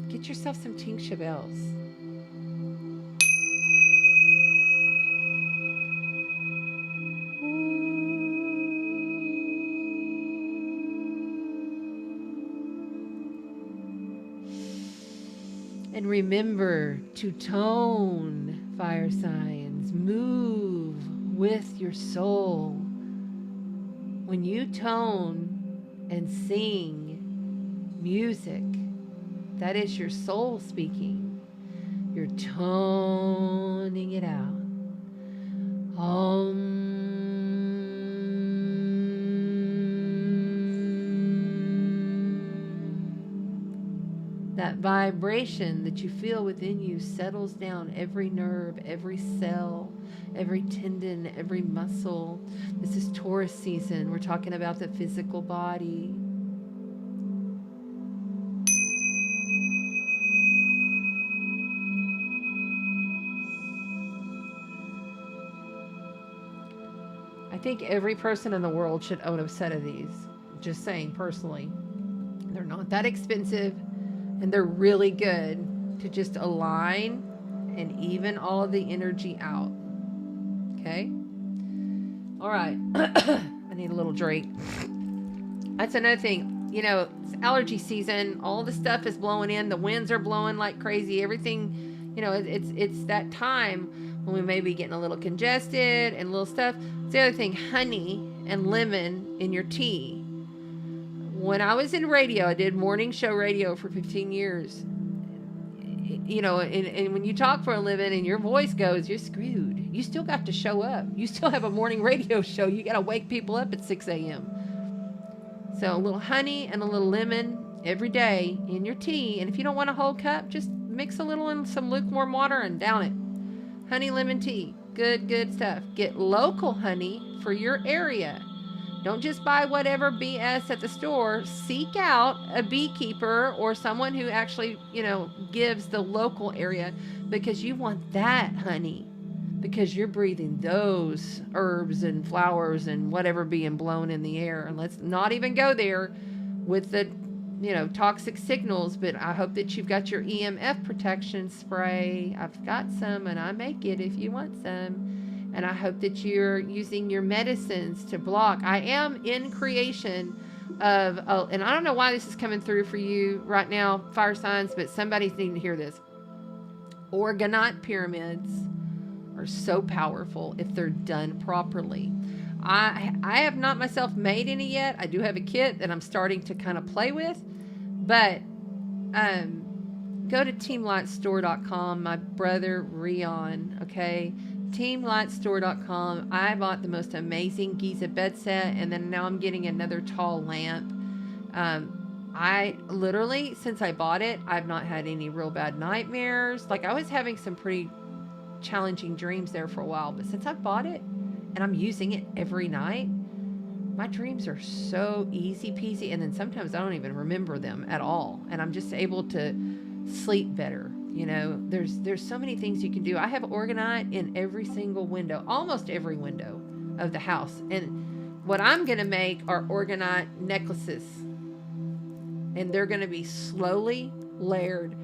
[SPEAKER 1] get yourself some Tingsha bells. And remember to tone, fire signs. Move with your soul. When you tone and sing music, that is your soul speaking. You're toning it out. That vibration that you feel within you settles down every nerve, every cell, every tendon, every muscle. This is Taurus season. We're talking about the physical body. I think every person in the world should own a set of these. Just saying, personally. They're not that expensive, and they're really good to just align and even all of the energy out. Okay? All right. I need a little drink. That's another thing. You know, it's allergy season. All the stuff is blowing in. The winds are blowing like crazy. Everything, you know, it's that time when we may be getting a little congested and little stuff. It's the other thing, honey and lemon in your tea. When I was in radio, I did morning show radio for 15 years. You know, and when you talk for a living and your voice goes, you're screwed. You still got to show up. You still have a morning radio show. You got to wake people up at 6 a.m. So a little honey and a little lemon every day in your tea. And if you don't want a whole cup, just mix a little in some lukewarm water and down it. Honey lemon tea. Good, good stuff. Get local honey for your area. Don't just buy whatever BS at the store. Seek out a beekeeper or someone who actually, you know, gives the local area, because you want that honey, because you're breathing those herbs and flowers and whatever being blown in the air. And let's not even go there with the, you know, toxic signals, but I hope that you've got your EMF protection spray. I've got some, and I make it if you want some. And I hope that you're using your medicines to block. I am in creation of, and I don't know why this is coming through for you right now, fire signs, but somebody's needing to hear this. Orgonite pyramids are so powerful if they're done properly. I have not myself made any yet. I do have a kit that I'm starting to kind of play with, but go to teamlightstore.com. My brother Rion, okay? teamlightstore.com. I bought the most amazing Giza bed set, and then now I'm getting another tall lamp. I literally, since I bought it, I've not had any real bad nightmares. Like, I was having some pretty challenging dreams there for a while, but since I bought it and I'm using it every night, my dreams are so easy peasy, and then sometimes I don't even remember them at all, and I'm just able to sleep better. You know, there's so many things you can do. I have orgonite in every single window, almost every window of the house. And what I'm going to make are orgonite necklaces. And they're going to be slowly layered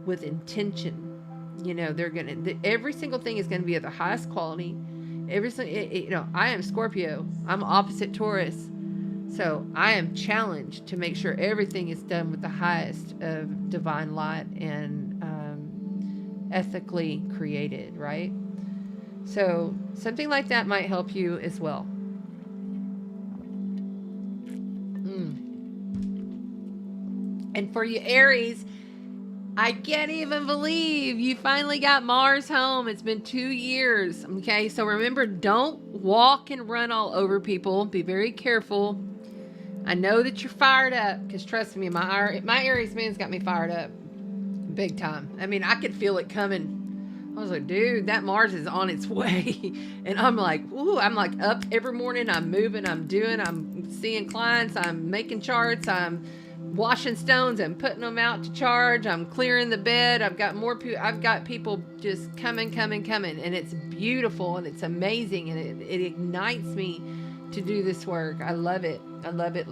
[SPEAKER 1] with intention. You know, they're going to, every single thing is going to be of the highest quality. You know, I am Scorpio. I'm opposite Taurus. So I am challenged to make sure everything is done with the highest of divine light and ethically created, right? So something like that might help you as well. And for you Aries, I can't even believe you finally got Mars home. It's been 2 years. Okay, so remember, don't walk and run all over people. Be very careful. I know that you're fired up, because trust me, my Aries man's got me fired up big time. I mean, I could feel it coming. I was like, dude, that Mars is on its way. And I'm like, ooh, I'm like up every morning. I'm moving, I'm seeing clients, I'm making charts, I'm washing stones and putting them out to charge. I'm clearing the bed. I've got people just coming. And it's beautiful and it's amazing. And it ignites me to do this work. I love it. I love it.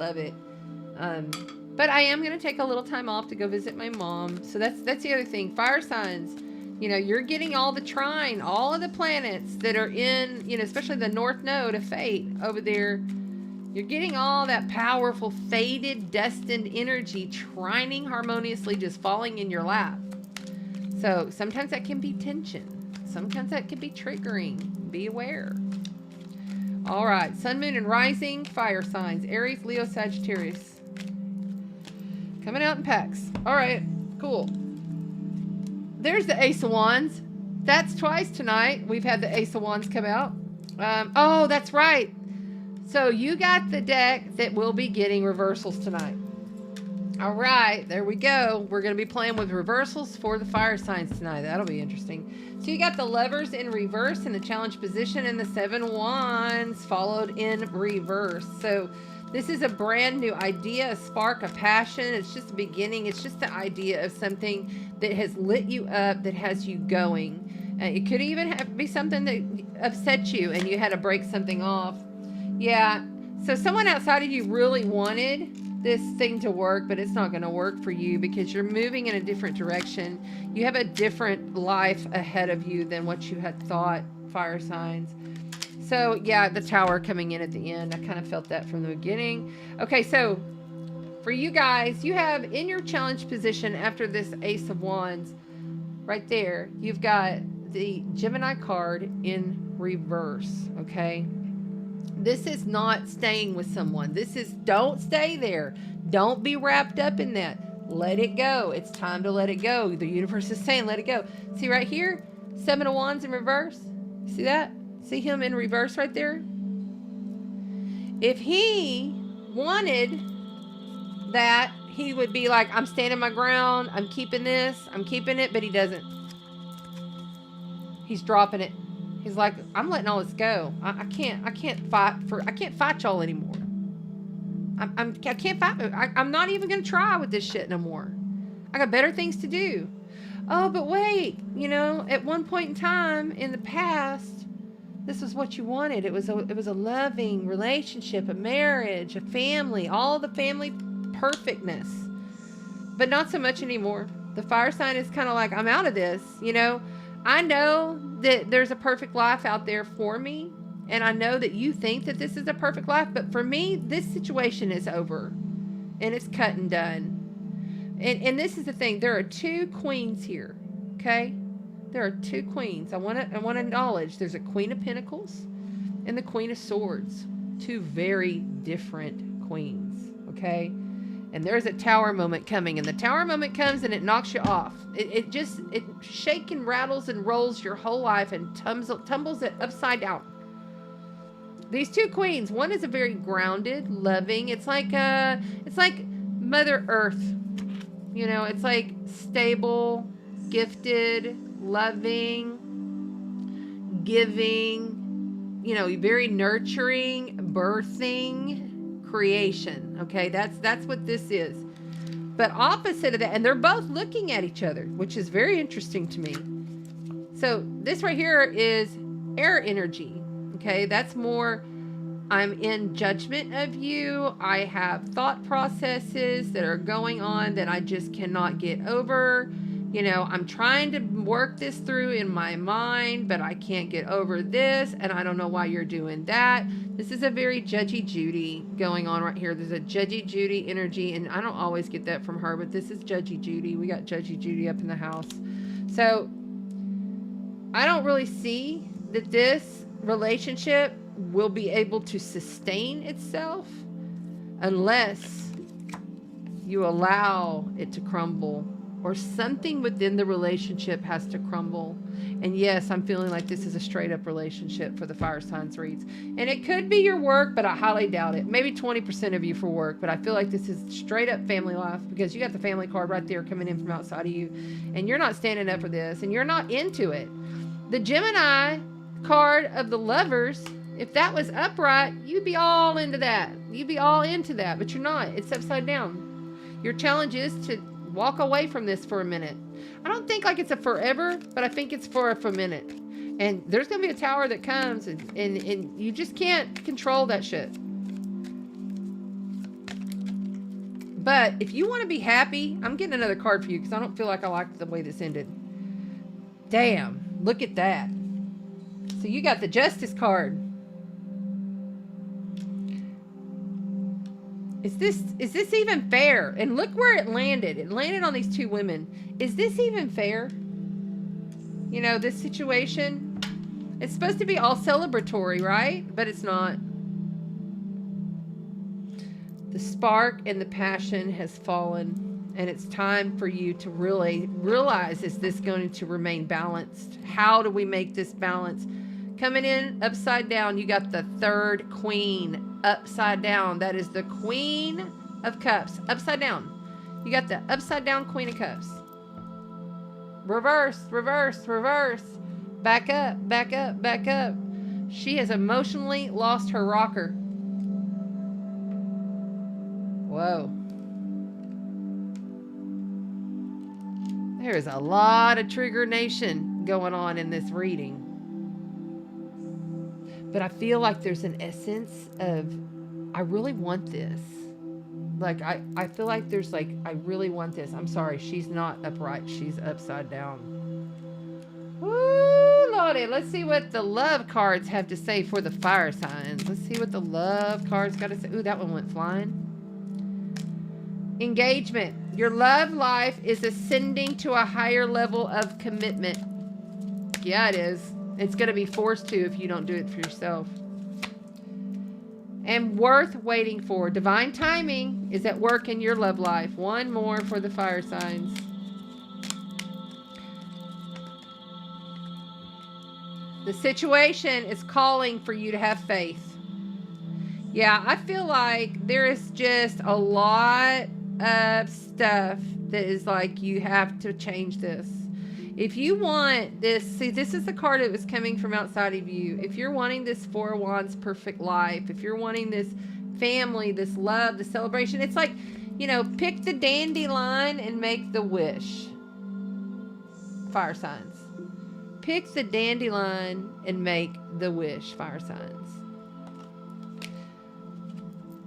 [SPEAKER 1] But I am going to take a little time off to go visit my mom. So that's the other thing. Fire signs, you know, you're getting all the trine, all of the planets that are in, you know, especially the North Node of Fate over there. You're getting all that powerful, fated, destined energy trining harmoniously, just falling in your lap. So sometimes that can be tension. Sometimes that can be triggering. Be aware. All right. Sun, moon, and rising fire signs. Aries, Leo, Sagittarius. Coming out in packs. All right, cool. There's the Ace of Wands. That's twice tonight. We've had the Ace of Wands come out. Oh, that's right. So you got the deck that will be getting reversals tonight. All right, there we go. We're going to be playing with reversals for the fire signs tonight. That'll be interesting. So you got the Lovers in reverse in the challenge position, and the 7 Wands followed in reverse. So this is a brand new idea, a spark, a passion. It's just a beginning. It's just the idea of something that has lit you up, that has you going. It could even be something that upset you and you had to break something off. Yeah. So someone outside of you really wanted this thing to work, but it's not going to work for you because you're moving in a different direction. You have a different life ahead of you than what you had thought, fire signs. So yeah, the Tower coming in at the end. I kind of felt that from the beginning. Okay, so for you guys, you have in your challenge position after this Ace of Wands, right there, you've got the Gemini card in reverse, okay? This is not staying with someone. This is, don't stay there. Don't be wrapped up in that. Let it go. It's time to let it go. The universe is saying, let it go. See right here? 7 of Wands in reverse. See that? See him in reverse right there? If he wanted that, he would be like, I'm standing my ground. I'm keeping this. I'm keeping it. But he doesn't. He's dropping it. He's like, I'm letting all this go. I can't fight y'all anymore. I can't fight. I'm not even going to try with this shit no more. I got better things to do. Oh, but wait, you know, at one point in time in the past, this was what you wanted. It was a loving relationship, a marriage, a family, all the family perfectness, but not so much anymore. The fire sign is kind of like, I'm out of this, you know. I know that there's a perfect life out there for me, and I know that you think that this is a perfect life, but for me, this situation is over, and it's cut and done. And this is the thing. There are 2 queens here, okay? There are 2 queens. I want to acknowledge there's a Queen of Pentacles and the Queen of Swords. 2 very different queens, okay? And there's a Tower moment coming, and the Tower moment comes and it knocks you off. It shakes and rattles and rolls your whole life and tumbles it upside down. These 2 queens, one is a very grounded, loving. It's like Mother Earth, you know. It's like stable, gifted, loving, giving, you know, very nurturing, birthing. Creation, okay? That's what this is. But opposite of that, and they're both looking at each other, which is very interesting to me. So this right here is air energy, okay? That's more, I'm in judgment of you. I have thought processes that are going on that I just cannot get over. You know, I'm trying to work this through in my mind, but I can't get over this, and I don't know why you're doing that. This is a very judgy Judy going on right here. There's a judgy Judy energy, and I don't always get that from her, but this is judgy Judy. We got judgy Judy up in the house. So I don't really see that this relationship will be able to sustain itself unless you allow it to crumble, or something within the relationship has to crumble. And yes, I'm feeling like this is a straight up relationship for the fire signs reads. And it could be your work, but I highly doubt it. Maybe 20% of you for work, but I feel like this is straight up family life, because you got the family card right there coming in from outside of you, and you're not standing up for this, and you're not into it. The Gemini card of the Lovers, if that was upright, you'd be all into that. You'd be all into that, but you're not. It's upside down. Your challenge is to walk away from this for a minute. I don't think like it's a forever, but I think it's for a minute. And there's going to be a Tower that comes, and you just can't control that shit. But if you want to be happy, I'm getting another card for you because I don't feel like I like the way this ended. Damn, look at that. So you got the Justice card. Is this even fair? And look where it landed. It landed on these 2 women. Is this even fair? You know, this situation, it's supposed to be all celebratory, right? But it's not. The spark and the passion has fallen, and it's time for you to really realize, is this going to remain balanced? How do we make this balance? Coming in upside down, you got the 3rd queen upside down. That is the Queen of Cups upside down. You got the upside down Queen of Cups. Reverse, reverse, reverse. Back up, back up, back up. She has emotionally lost her rocker. Whoa. There is a lot of trigger nation going on in this reading. But I feel like there's an essence of, I really want this. Like, I feel like there's like, I really want this. I'm sorry, she's not upright. She's upside down. Woo, Lordy. Let's see what the love cards have to say for the fire signs. Let's see what the love cards got to say. Ooh, that one went flying. Engagement. Your love life is ascending to a higher level of commitment. Yeah, it is. It's going to be forced to if you don't do it for yourself. And worth waiting for. Divine timing is at work in your love life. One more for the fire signs. The situation is calling for you to have faith. Yeah, I feel like there is just a lot of stuff that is like, you have to change this. If you want this, see, this is the card that was coming from outside of you. If you're wanting this Four of Wands perfect life, if you're wanting this family, this love, the celebration, it's like, you know, pick the dandelion and make the wish. Fire signs. Pick the dandelion and make the wish. Fire signs.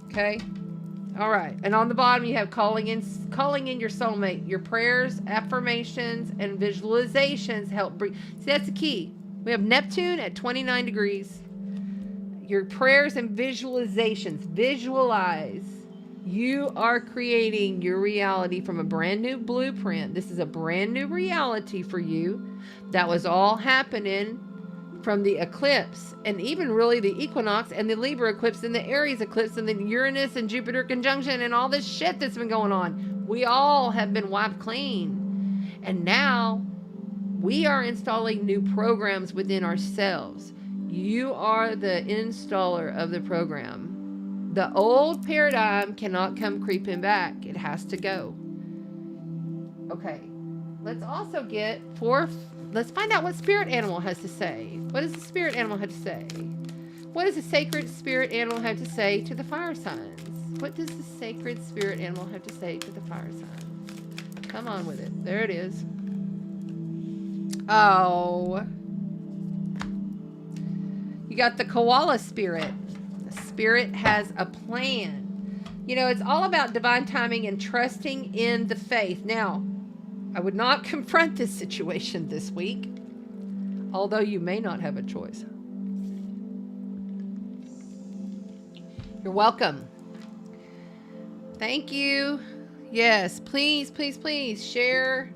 [SPEAKER 1] Okay. All right. And on the bottom, you have calling in your soulmate. Your prayers, affirmations, and visualizations help bring. See, that's the key. We have Neptune at 29 degrees. Your prayers and visualizations. Visualize. You are creating your reality from a brand new blueprint. This is a brand new reality for you. That was all happening from the eclipse, and even really the equinox and the Libra eclipse and the Aries eclipse and the Uranus and Jupiter conjunction and all this shit that's been going on. We all have been wiped clean. And now we are installing new programs within ourselves. You are the installer of the program. The old paradigm cannot come creeping back. It has to go. Okay. Let's also get let's find out what spirit animal has to say. What does the spirit animal have to say? What does the sacred spirit animal have to say to the fire signs? What does the sacred spirit animal have to say to the fire signs? Come on with it. There it is. Oh. You got the koala spirit. The spirit has a plan. You know, it's all about divine timing and trusting in the faith. Now, I would not confront this situation this week, although you may not have a choice. You're welcome. Thank you. Yes, please, please, please share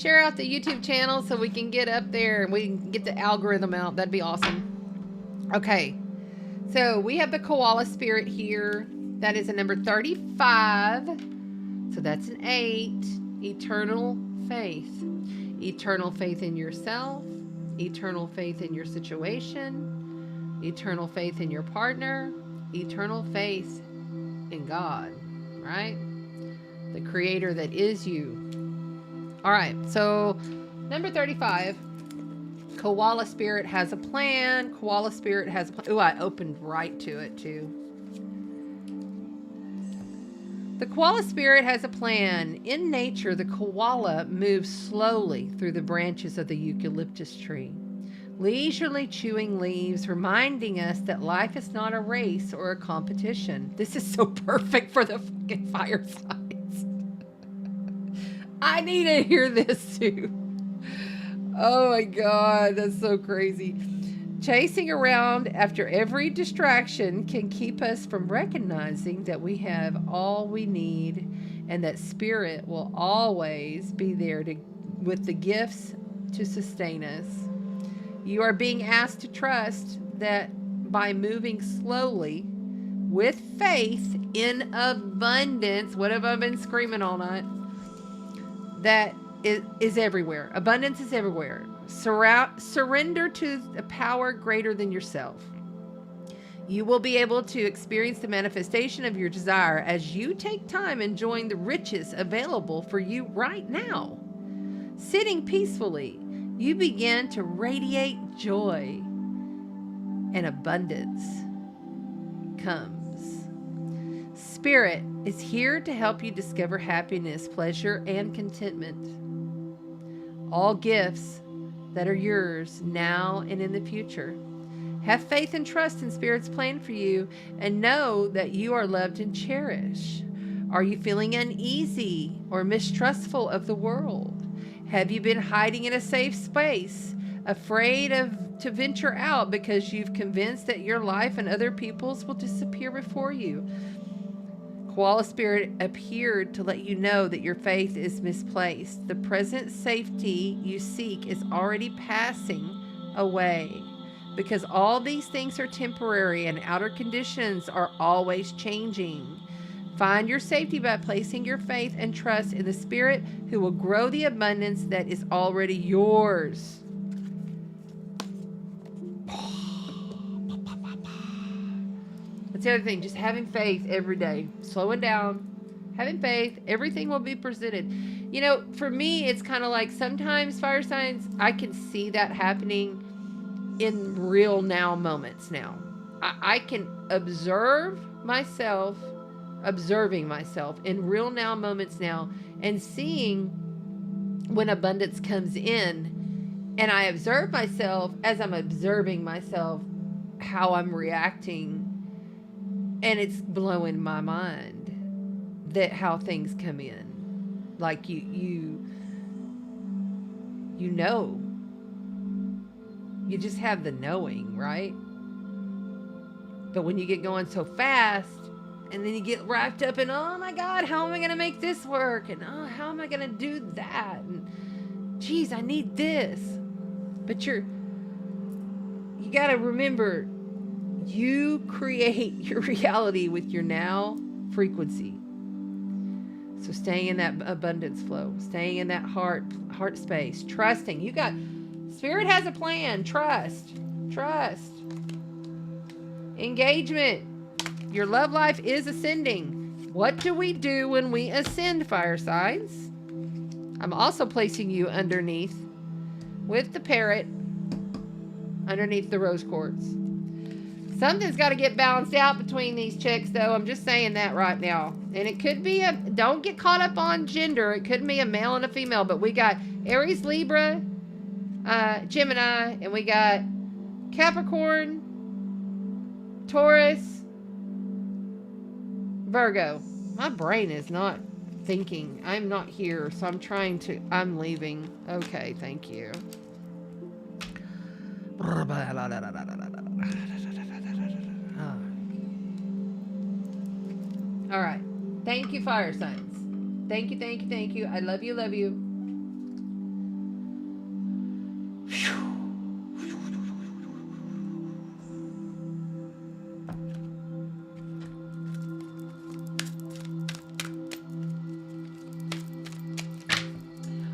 [SPEAKER 1] out the YouTube channel so we can get up there and we can get the algorithm out. That'd be awesome. Okay, so we have the koala spirit here. That is a number 35. So that's an 8. Eternal faith. Eternal faith in yourself. Eternal faith in your situation. Eternal faith in your partner. Eternal faith in God, right? The creator that is you. All right, so number 35. Koala spirit has a plan. Koala spirit has a plan. Ooh, I opened right to it too. The koala spirit has a plan. In nature, the koala moves slowly through the branches of the eucalyptus tree, leisurely chewing leaves, reminding us that life is not a race or a competition. This is so perfect for the fucking fire signs. I need to hear this too. Oh my God, that's so crazy. Chasing around after every distraction can keep us from recognizing that we have all we need and that spirit will always be there with the gifts to sustain us. You are being asked to trust that by moving slowly with faith in abundance, what have I been screaming all night? That is everywhere. Abundance is everywhere. Surrender to a power greater than yourself. You will be able to experience the manifestation of your desire as you take time enjoying the riches available for you right now. Sitting peacefully, you begin to radiate joy, and abundance comes. Spirit is here to help you discover happiness, pleasure, and contentment. All gifts that are yours now and in the future. Have faith and trust in Spirit's plan for you and know that you are loved and cherished. Are you feeling uneasy or mistrustful of the world? Have you been hiding in a safe space, afraid to venture out because you've convinced that your life and other people's will disappear before you? Koala Spirit appeared to let you know that your faith is misplaced. The present safety you seek is already passing away, because all these things are temporary and outer conditions are always changing. Find your safety by placing your faith and trust in the Spirit who will grow the abundance that is already yours. That's the other thing, just having faith every day, slowing down, having faith, everything will be presented. You know, for me, it's kind of like sometimes fire signs, I can see that happening in real now moments now. I can observing myself in real now moments now and seeing when abundance comes in. And I observe myself as I'm observing myself, how I'm reacting. And it's blowing my mind that how things come in. Like you know. You just have the knowing, right? But when you get going so fast, and then you get wrapped up in, oh my God, how am I going to make this work? And oh, how am I going to do that? And geez, I need this. But you got to remember, you create your reality with your now frequency. So staying in that abundance flow, staying in that heart space, trusting. Spirit has a plan. Trust. Engagement. Your love life is ascending. What do we do when we ascend, fire signs? I'm also placing you underneath with the parrot, underneath the rose quartz. Something's got to get balanced out between these chicks, though. I'm just saying that right now. And it could be don't get caught up on gender. It could be a male and a female, but we got Aries, Libra, Gemini, and we got Capricorn, Taurus, Virgo. My brain is not thinking. I'm not here, so I'm leaving. Okay, thank you. All right. Thank you, fire signs. Thank you. I love you.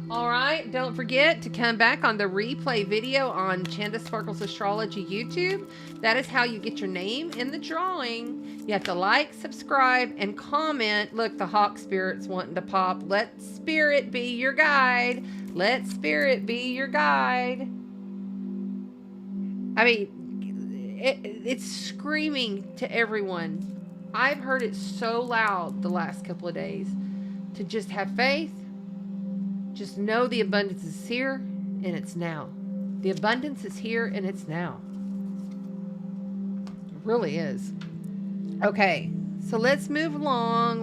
[SPEAKER 1] All right, don't forget to come back on the replay video on Chandra Sparkles Astrology YouTube. That is how you get your name in the drawing. You have to like, subscribe, and comment. Look, the hawk spirit's wanting to pop. Let spirit be your guide. Let spirit be your guide. I mean, it's screaming to everyone. I've heard it so loud the last couple of days to just have faith. Just know the abundance is here and it's now. The abundance is here and it's now. It really is. Okay, so let's move along.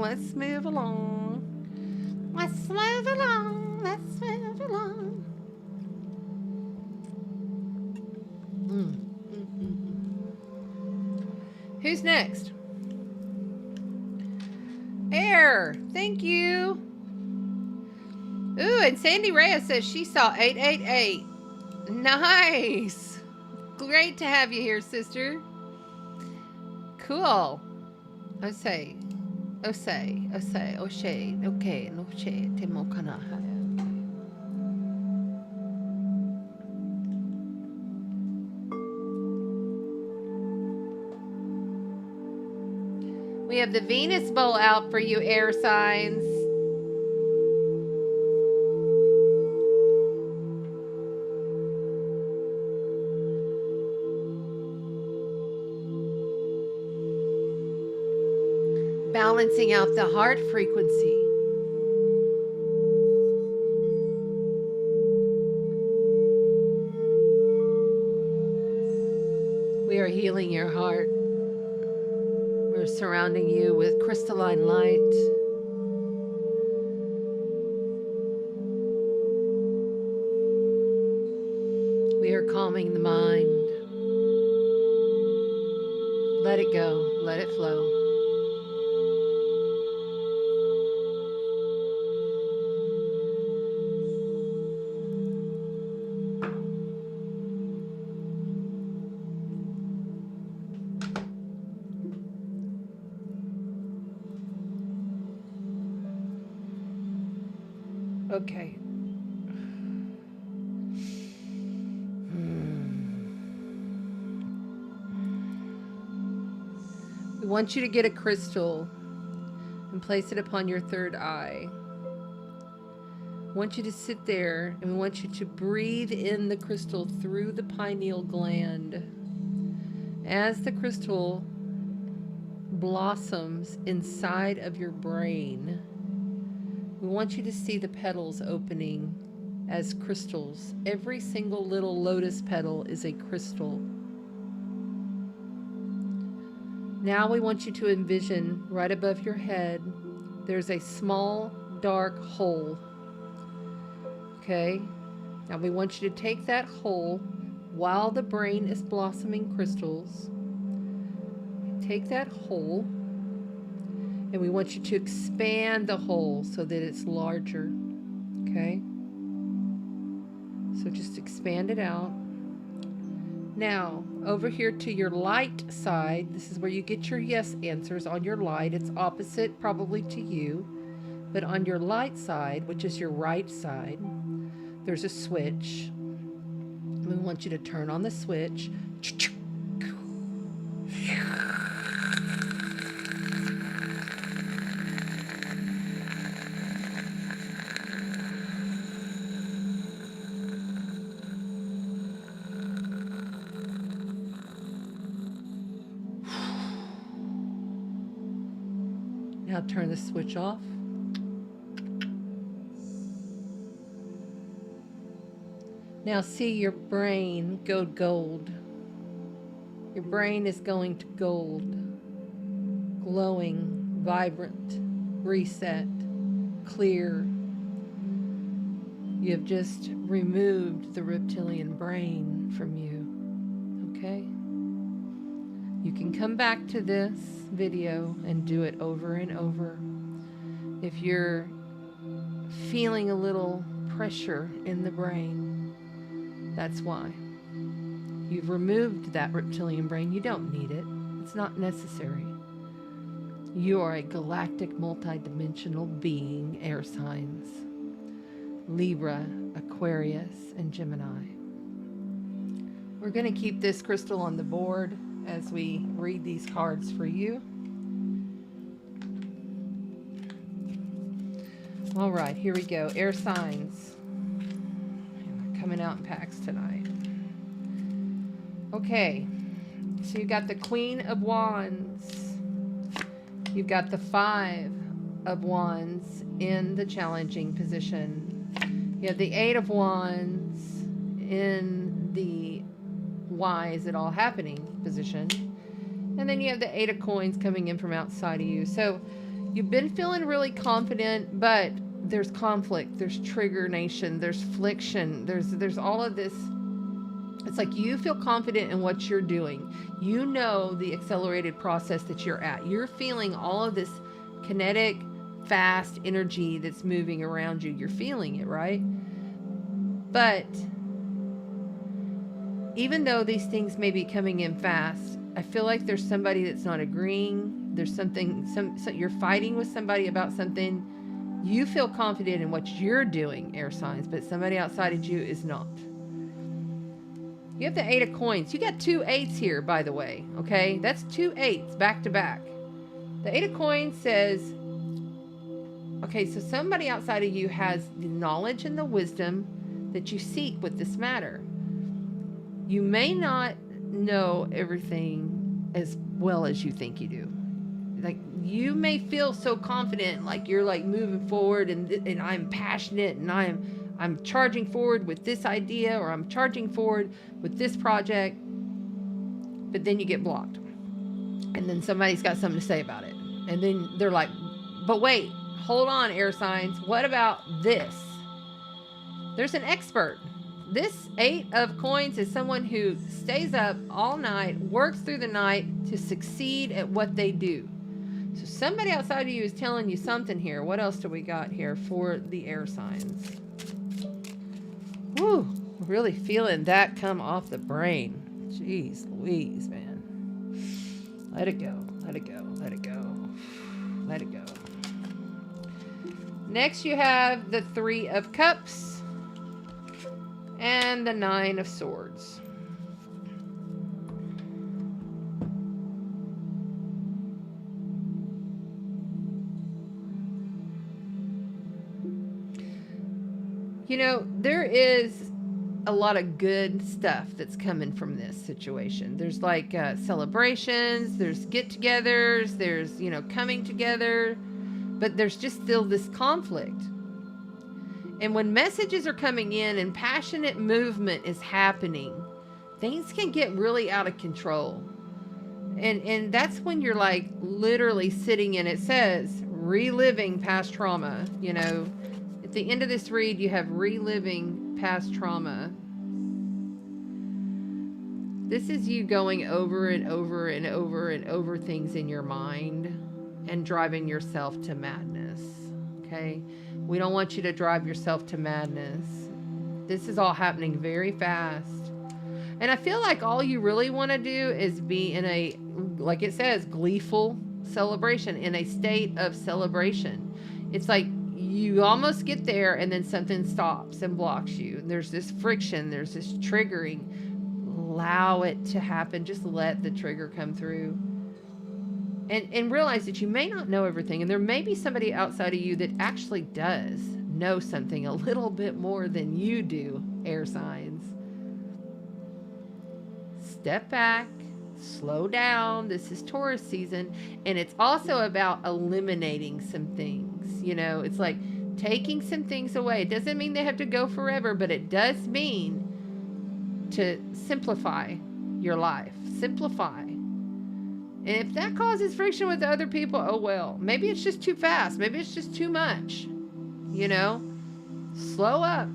[SPEAKER 1] Who's next? Air. Thank you. Ooh, and Sandy Reyes says she saw 888. Nice. Great to have you here, sister. Cool. Okay, temo kana. We have the Venus bowl out for you, air signs. Balancing out the heart frequency. We are healing your heart. We're surrounding you with crystalline light. We are calming the mind. Let it go. Let it flow. Okay. We want you to get a crystal and place it upon your third eye. I want you to sit there and we want you to breathe in the crystal through the pineal gland. As the crystal blossoms inside of your brain, we want you to see the petals opening as crystals. Every single little lotus petal is a crystal. Now we want you to envision right above your head, there's a small dark hole. Okay? Now we want you to take that hole while the brain is blossoming crystals. Take that hole and we want you to expand the hole so that it's larger. Okay? So just expand it out. Now, over here to your light side, this is where you get your yes answers on your light. It's opposite probably to you. But on your light side, which is your right side, there's a switch. We want you to turn on the switch. Now turn the switch off. Now see your brain go gold. Your brain is going to gold. Glowing, vibrant, reset, clear. You have just removed the reptilian brain from you. Okay? You can come back to this video and do it over and over. If you're feeling a little pressure in the brain, that's why. You've removed that reptilian brain. You don't need it. It's not necessary. You are a galactic multidimensional being, air signs. Libra, Aquarius, and Gemini. We're going to keep this crystal on the board as we read these cards for you. All right, here we go. Air signs. We're coming out in packs tonight. Okay, so you've got the Queen of Wands. You've got the Five of Wands in the challenging position. You have the Eight of Wands in the why is it all happening position. And then you have the Eight of Coins coming in from outside of you. So you've been feeling really confident, but there's conflict, there's triggeration, there's friction, there's all of this. It's like you feel confident in what you're doing. You know the accelerated process that you're at. You're feeling all of this kinetic, fast energy that's moving around you. You're feeling it, right? But even though these things may be coming in fast, I feel like there's somebody that's not agreeing. There's something, you're fighting with somebody about something. You feel confident in what you're doing, air signs, but somebody outside of you is not. You have the Eight of Coins. You got two eights here, by the way, okay? That's two eights back to back. The Eight of Coins says, okay, so somebody outside of you has the knowledge and the wisdom that you seek with this matter. You may not know everything as well as you think you do. Like, you may feel so confident, like you're like moving forward, and I'm passionate, and I'm charging forward with this idea, or I'm charging forward with this project, but then you get blocked. And then somebody's got something to say about it. And then they're like, but wait, hold on, air signs. What about this? There's an expert. This Eight of Coins is someone who stays up all night, works through the night to succeed at what they do. So somebody outside of you is telling you something here. What else do we got here for the air signs? Woo, really feeling that come off the brain. Jeez Louise, man. Let it go, let it go, let it go, let it go. Next you have the Three of Cups and the Nine of Swords. You know, there is a lot of good stuff that's coming from this situation. There's like celebrations, there's get-togethers, there's, you know, coming together, but there's just still this conflict. And when messages are coming in and passionate movement is happening, things can get really out of control. And that's when you're like literally sitting in, it says, reliving past trauma, you know. At the end of this read, you have reliving past trauma. This is you going over and over and over and over things in your mind and driving yourself to madness. Okay? We don't want you to drive yourself to madness. This is all happening very fast. And I feel like all you really want to do is be in a, like it says, gleeful celebration, in a state of celebration. It's like you almost get there and then something stops and blocks you. And there's this friction, there's this triggering. Allow it to happen. Just let the trigger come through. And realize that you may not know everything. And there may be somebody outside of you that actually does know something a little bit more than you do, air signs. Step back. Slow down. This is Taurus season. And it's also about eliminating some things. You know, it's like taking some things away. It doesn't mean they have to go forever, but it does mean to simplify your life. Simplify. And if that causes friction with other people, oh well. Maybe it's just too fast. Maybe it's just too much. You know? Slow up.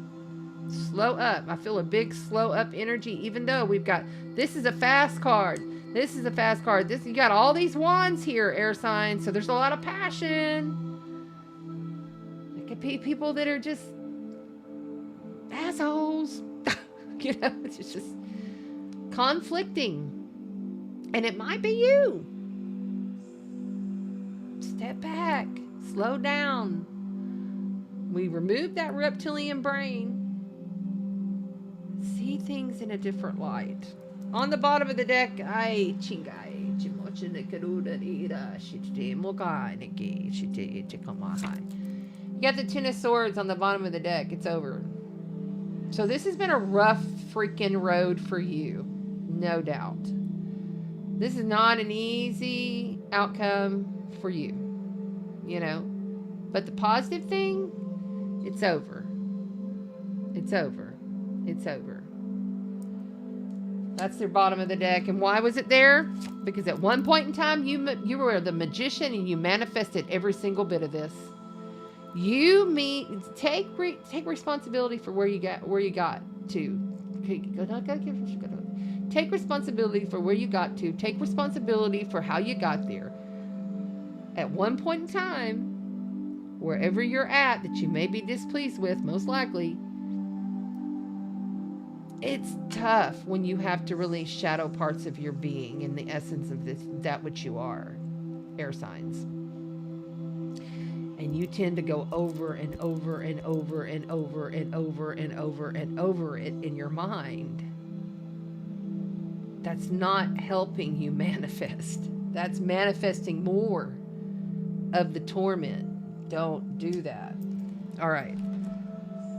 [SPEAKER 1] Slow up. I feel a big slow up energy, even though we've got, this is a fast card. This is a fast card. This, you got all these wands here, air signs. So there's a lot of passion. It could be people that are just assholes. You know, it's just conflicting. And it might be you. Step back. Slow down. We remove that reptilian brain. See things in a different light. On the bottom of the deck, you got the Ten of Swords on the bottom of the deck. It's over. So this has been a rough freaking road for you. No doubt. This is not an easy outcome for you. You know? But the positive thing, it's over. It's over. It's over. That's the bottom of the deck. And why was it there? Because at one point in time, you were the magician and you manifested every single bit of this. Take responsibility for where you got to. Take responsibility for where you got to. Take responsibility for how you got there. At one point in time, wherever you're at that you may be displeased with, most likely, it's tough when you have to release shadow parts of your being in the essence of that which you are, air signs. And you tend to go over and over and over and over and over and over and over it in your mind. That's not helping you manifest. That's manifesting more. of the torment. Don't do that. All right.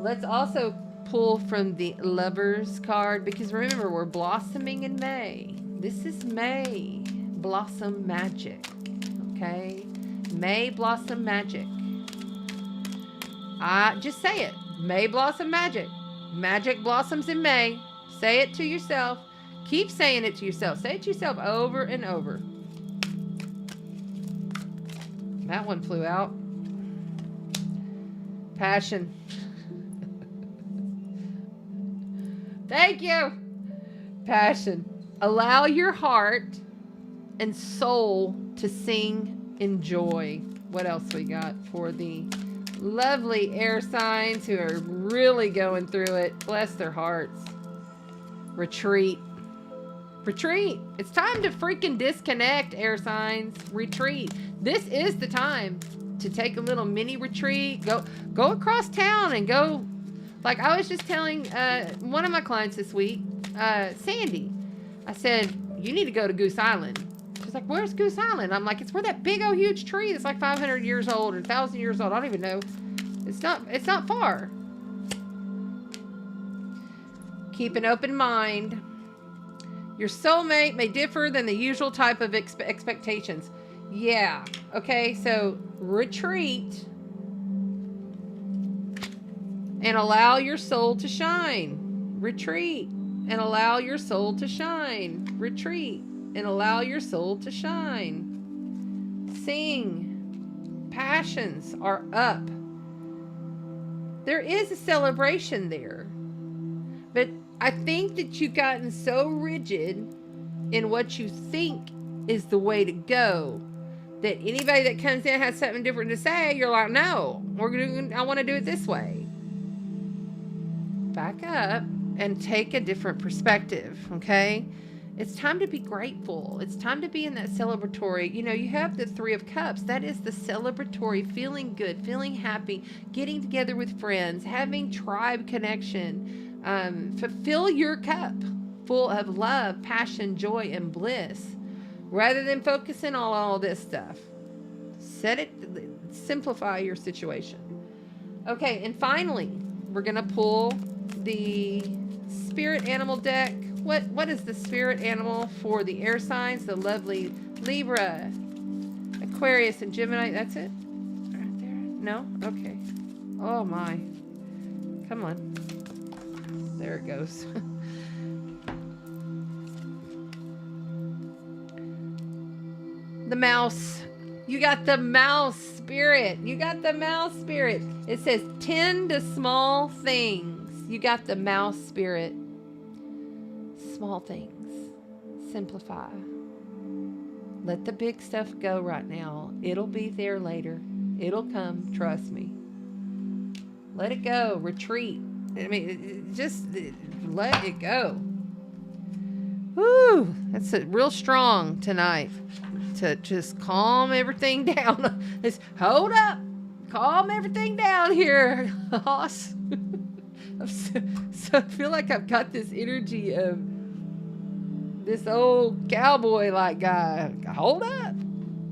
[SPEAKER 1] Let's also pull from the Lovers card, because remember, we're blossoming in May. This is May blossom magic. Okay? May blossom magic. Just say it. May blossom magic. Magic blossoms in May. Say it to yourself. Keep saying it to yourself. Say it to yourself over and over. That one flew out. Passion. Thank you. Passion. Allow your heart and soul to sing in joy. What else we got for the lovely air signs who are really going through it? Bless their hearts. Retreat. Retreat. It's time to freaking disconnect, air signs. Retreat. This is the time to take a little mini retreat. Go across town and go. Like I was just telling one of my clients this week, Sandy. I said, you need to go to Goose Island. She's like, where's Goose Island? I'm like, it's where that big old huge tree that's like 500 years old or 1,000 years old. I don't even know. It's not far. Keep an open mind. Your soulmate may differ than the usual type of expectations. Yeah. Okay. So retreat and allow your soul to shine. Retreat and allow your soul to shine. Retreat and allow your soul to shine. Sing. Passions are up. There is a celebration there. But I think that you've gotten so rigid in what you think is the way to go that anybody that comes in has something different to say, you're like, no, I want to do it this way. Back up and take a different perspective, okay? It's time to be grateful. It's time to be in that celebratory. You know, you have the 3 of Cups. That is the celebratory, feeling good, feeling happy, getting together with friends, having tribe connection. Fulfill your cup full of love, passion, joy, and bliss, rather than focusing on all this stuff. Simplify your situation. Okay, and finally, we're gonna pull the spirit animal deck. What is the spirit animal for the air signs? The lovely Libra, Aquarius, and Gemini. That's it? Right there? No? Okay. Oh my. Come on. There it goes. The mouse. You got the mouse spirit. You got the mouse spirit. It says tend to small things. You got the mouse spirit. Small things. Simplify. Let the big stuff go right now. It'll be there later. It'll come. Trust me. Let it go. Retreat. I mean, just let it go. Woo! That's real strong tonight. To just calm everything down. Just hold up. Calm everything down here, Hoss. So I feel like I've got this energy of this old cowboy-like guy. Hold up.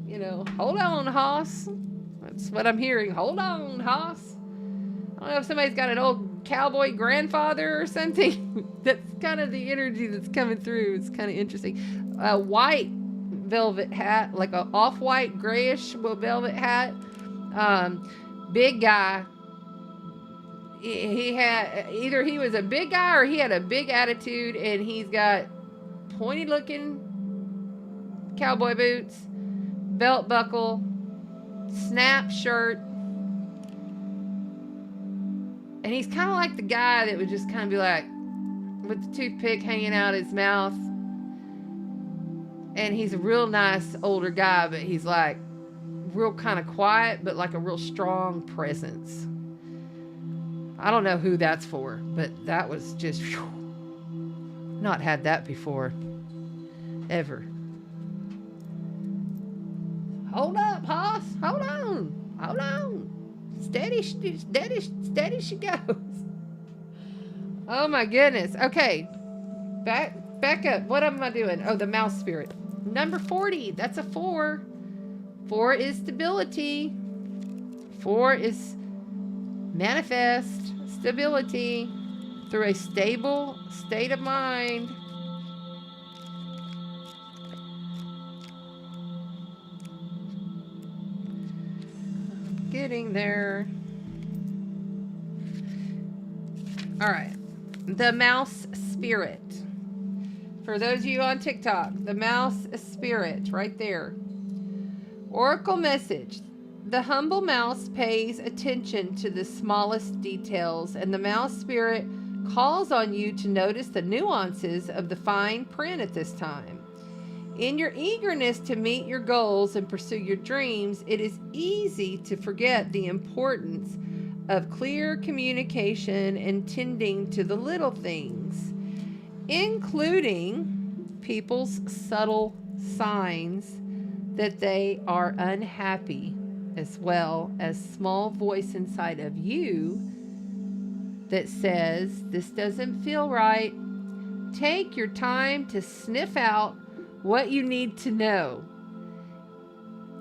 [SPEAKER 1] You know, hold on, Hoss. That's what I'm hearing. Hold on, Hoss. I don't know if somebody's got an old cowboy grandfather or something. That's kind of the energy that's coming through. It's kind of interesting. White velvet hat, like a off-white grayish velvet hat. Big guy. He had either he was a big guy or he had a big attitude, and he's got pointy looking cowboy boots, belt buckle, snap shirt. And he's kind of like the guy that would just kind of be like, with the toothpick hanging out his mouth. And he's a real nice older guy, but he's like real kind of quiet, but like a real strong presence. I don't know who that's for, but that was just, whew, not had that before. Ever. Hold up, Hoss. Hold on. Hold on. Steady she goes. Oh my goodness. Okay. Back up. What am I doing? Oh, the mouse spirit. Number 40. That's a 4. 4 is stability. 4 is manifest stability through a stable state of mind. Getting there. All right. The mouse spirit. For those of you on TikTok, the mouse spirit right there. Oracle message. The humble mouse pays attention to the smallest details, and the mouse spirit calls on you to notice the nuances of the fine print at this time. In your eagerness to meet your goals and pursue your dreams, it is easy to forget the importance of clear communication and tending to the little things, including people's subtle signs that they are unhappy, as well as small voice inside of you that says, this doesn't feel right. Take your time to sniff out what you need to know.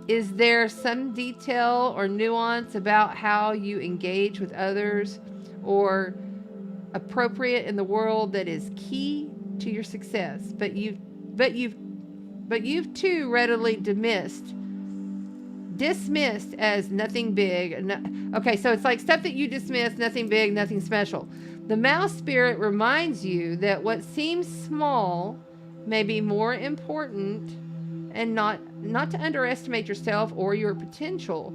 [SPEAKER 1] Is there some detail or nuance about how you engage with others or appropriate in the world that is key to your success, but you've too readily dismissed as nothing big? Okay, so it's like stuff that you dismiss, nothing big, nothing special. The mouse spirit reminds you that what seems small may be more important, and not to underestimate yourself or your potential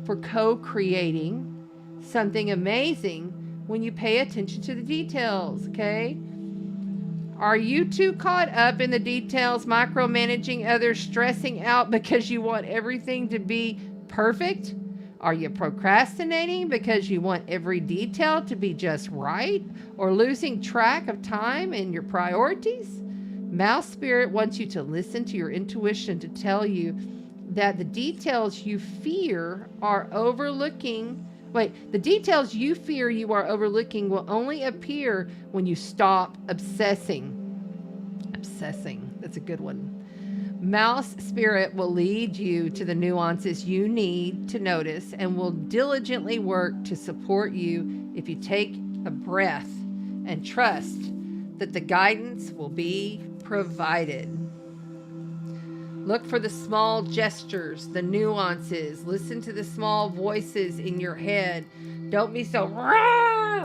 [SPEAKER 1] for co-creating something amazing when you pay attention to the details, okay? Are you too caught up in the details, micromanaging others, stressing out because you want everything to be perfect? Are you procrastinating because you want every detail to be just right, or losing track of time and your priorities? Mouse spirit wants you to listen to your intuition to tell you that the details you fear you are overlooking will only appear when you stop obsessing. That's a good one. Mouse spirit will lead you to the nuances you need to notice and will diligently work to support you if you take a breath and trust that the guidance will be provided. Look for the small gestures, the nuances. Listen to the small voices in your head. Don't be so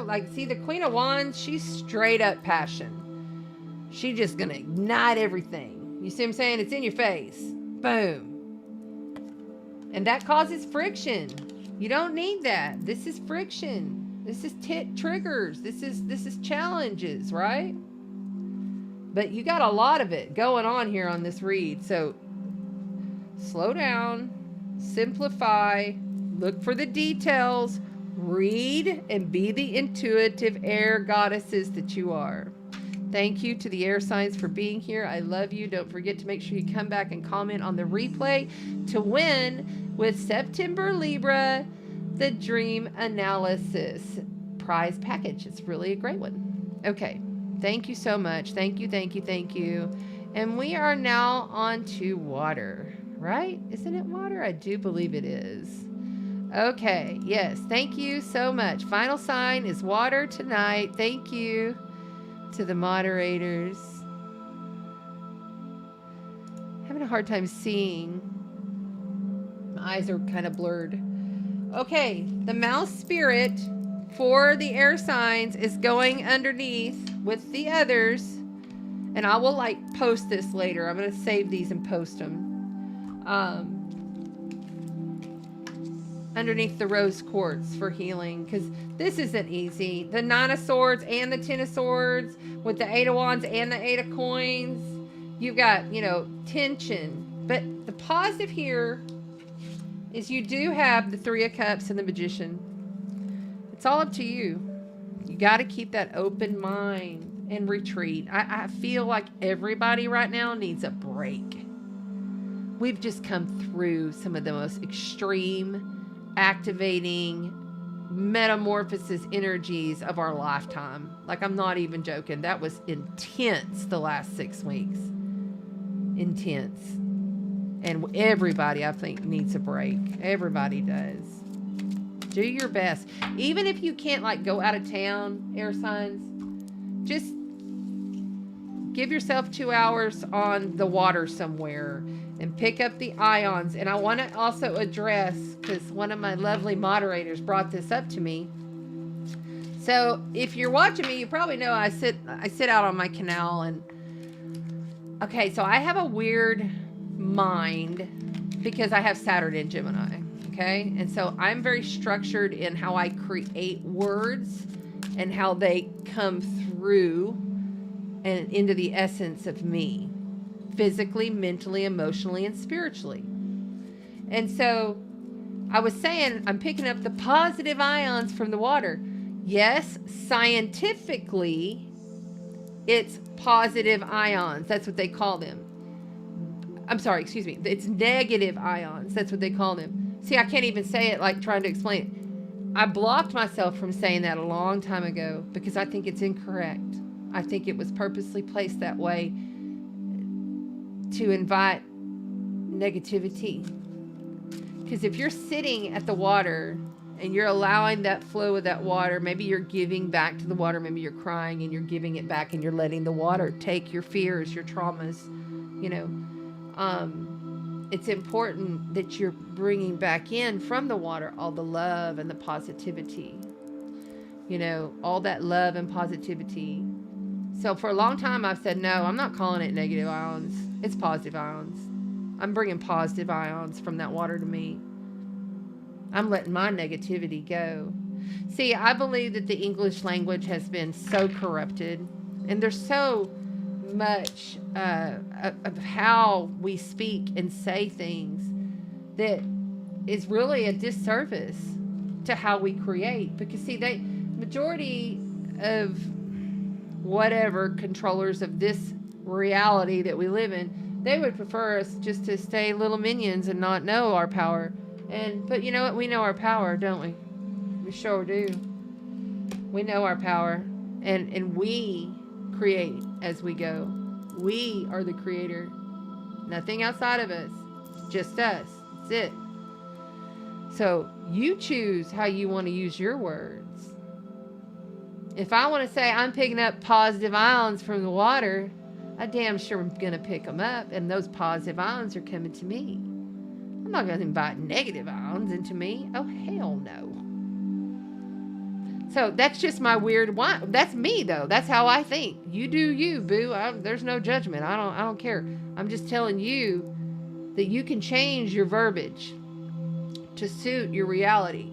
[SPEAKER 1] like, see, the Queen of Wands, she's straight up passion. She's just gonna ignite everything. You see what I'm saying? It's in your face. Boom. And that causes friction. You don't need that. This is friction. This is triggers. This is challenges, right? But you got a lot of it going on here on this read. So slow down, simplify, look for the details, read, and be the intuitive air goddesses that you are. Thank you to the air signs for being here. I love you. Don't forget to make sure you come back and comment on the replay to win with September Libra, the Dream Analysis prize package. It's really a great one. Okay. Thank you so much. Thank you, thank you, thank you. And we are now on to water, right? Isn't it water? I do believe it is. Okay, yes. Thank you so much. Final sign is water tonight. Thank you to the moderators. Having a hard time seeing. My eyes are kind of blurred. Okay, the mouse spirit for the air signs is going underneath with the others, and I will post this later. I'm going to save these and post them underneath the rose quartz for healing, because this isn't easy. The 9 of Swords and the 10 of Swords with the 8 of Wands and the 8 of Coins. You've got, tension. But the positive here is you do have the 3 of Cups and the Magician. It's all up to you. You got to keep that open mind and retreat. I feel like everybody right now needs a break. We've just come through some of the most extreme, activating, metamorphosis energies of our lifetime. Like, I'm not even joking. That was intense the last 6 weeks. Intense. And everybody, I think, needs a break. Everybody does. Do your best. Even if you can't, like, go out of town, air signs, just give yourself 2 hours on the water somewhere and pick up the ions. And I want to also address, because one of my lovely moderators brought this up to me. So if you're watching me, you probably know I sit out on my canal, and okay, so I have a weird mind because I have Saturn in Gemini, okay? And so I'm very structured in how I create words and how they come through and into the essence of me, physically, mentally, emotionally, and spiritually. And so I was saying I'm picking up the positive ions from the water. Yes, scientifically, it's positive ions. That's what they call them. I'm sorry, excuse me. It's negative ions. That's what they call them. See, I can't even say it like trying to explain it. I blocked myself from saying that a long time ago because I think it's incorrect. I think it was purposely placed that way to invite negativity. Because if you're sitting at the water and you're allowing that flow of that water, maybe you're giving back to the water, maybe you're crying and you're giving it back and you're letting the water take your fears, your traumas, you know. It's important that you're bringing back in from the water all the love and the positivity, you know, all that love and positivity. So for a long time I've said, no, I'm not calling it negative ions. It's positive ions. I'm bringing positive ions from that water to me. I'm letting my negativity go. See, I believe that the English language has been so corrupted, and there's so much of how we speak and say things that is really a disservice to how we create. Because see, majority of whatever controllers of this reality that we live in, they would prefer us just to stay little minions and not know our power. But you know what? We know our power, don't we? We sure do. We know our power, and we create as we go. We are the creator. Nothing outside of us. Just us. That's it. So you choose how you want to use your words. If I want to say I'm picking up positive ions from the water, I damn sure am going to pick them up, and those positive ions are coming to me. I'm not going to invite negative ions into me. Oh, hell no. So that's just my weird one. That's me, though. That's how I think. You do you, boo. There's no judgment. I don't care. I'm just telling you that you can change your verbiage to suit your reality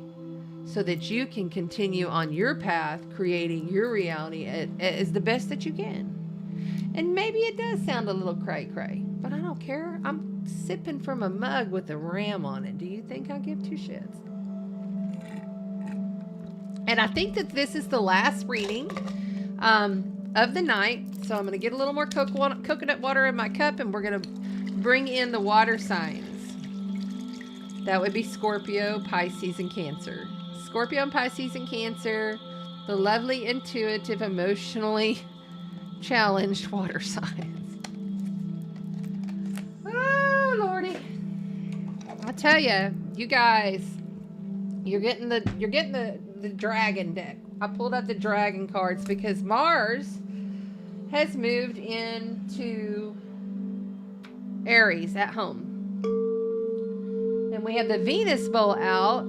[SPEAKER 1] so that you can continue on your path, creating your reality as the best that you can. And maybe it does sound a little cray-cray, but I don't care. I'm sipping from a mug with a ram on it. Do you think I give two shits? And I think that this is the last reading of the night. So I'm going to get a little more coconut water in my cup, and we're going to bring in the water signs. That would be Scorpio, Pisces, and Cancer. Scorpio and Pisces and Cancer, the lovely, intuitive, emotionally challenged water signs. Oh, Lordy. I tell you, you guys, you're getting the dragon deck. I pulled out the dragon cards because Mars has moved into Aries at home. And we have the Venus bowl out.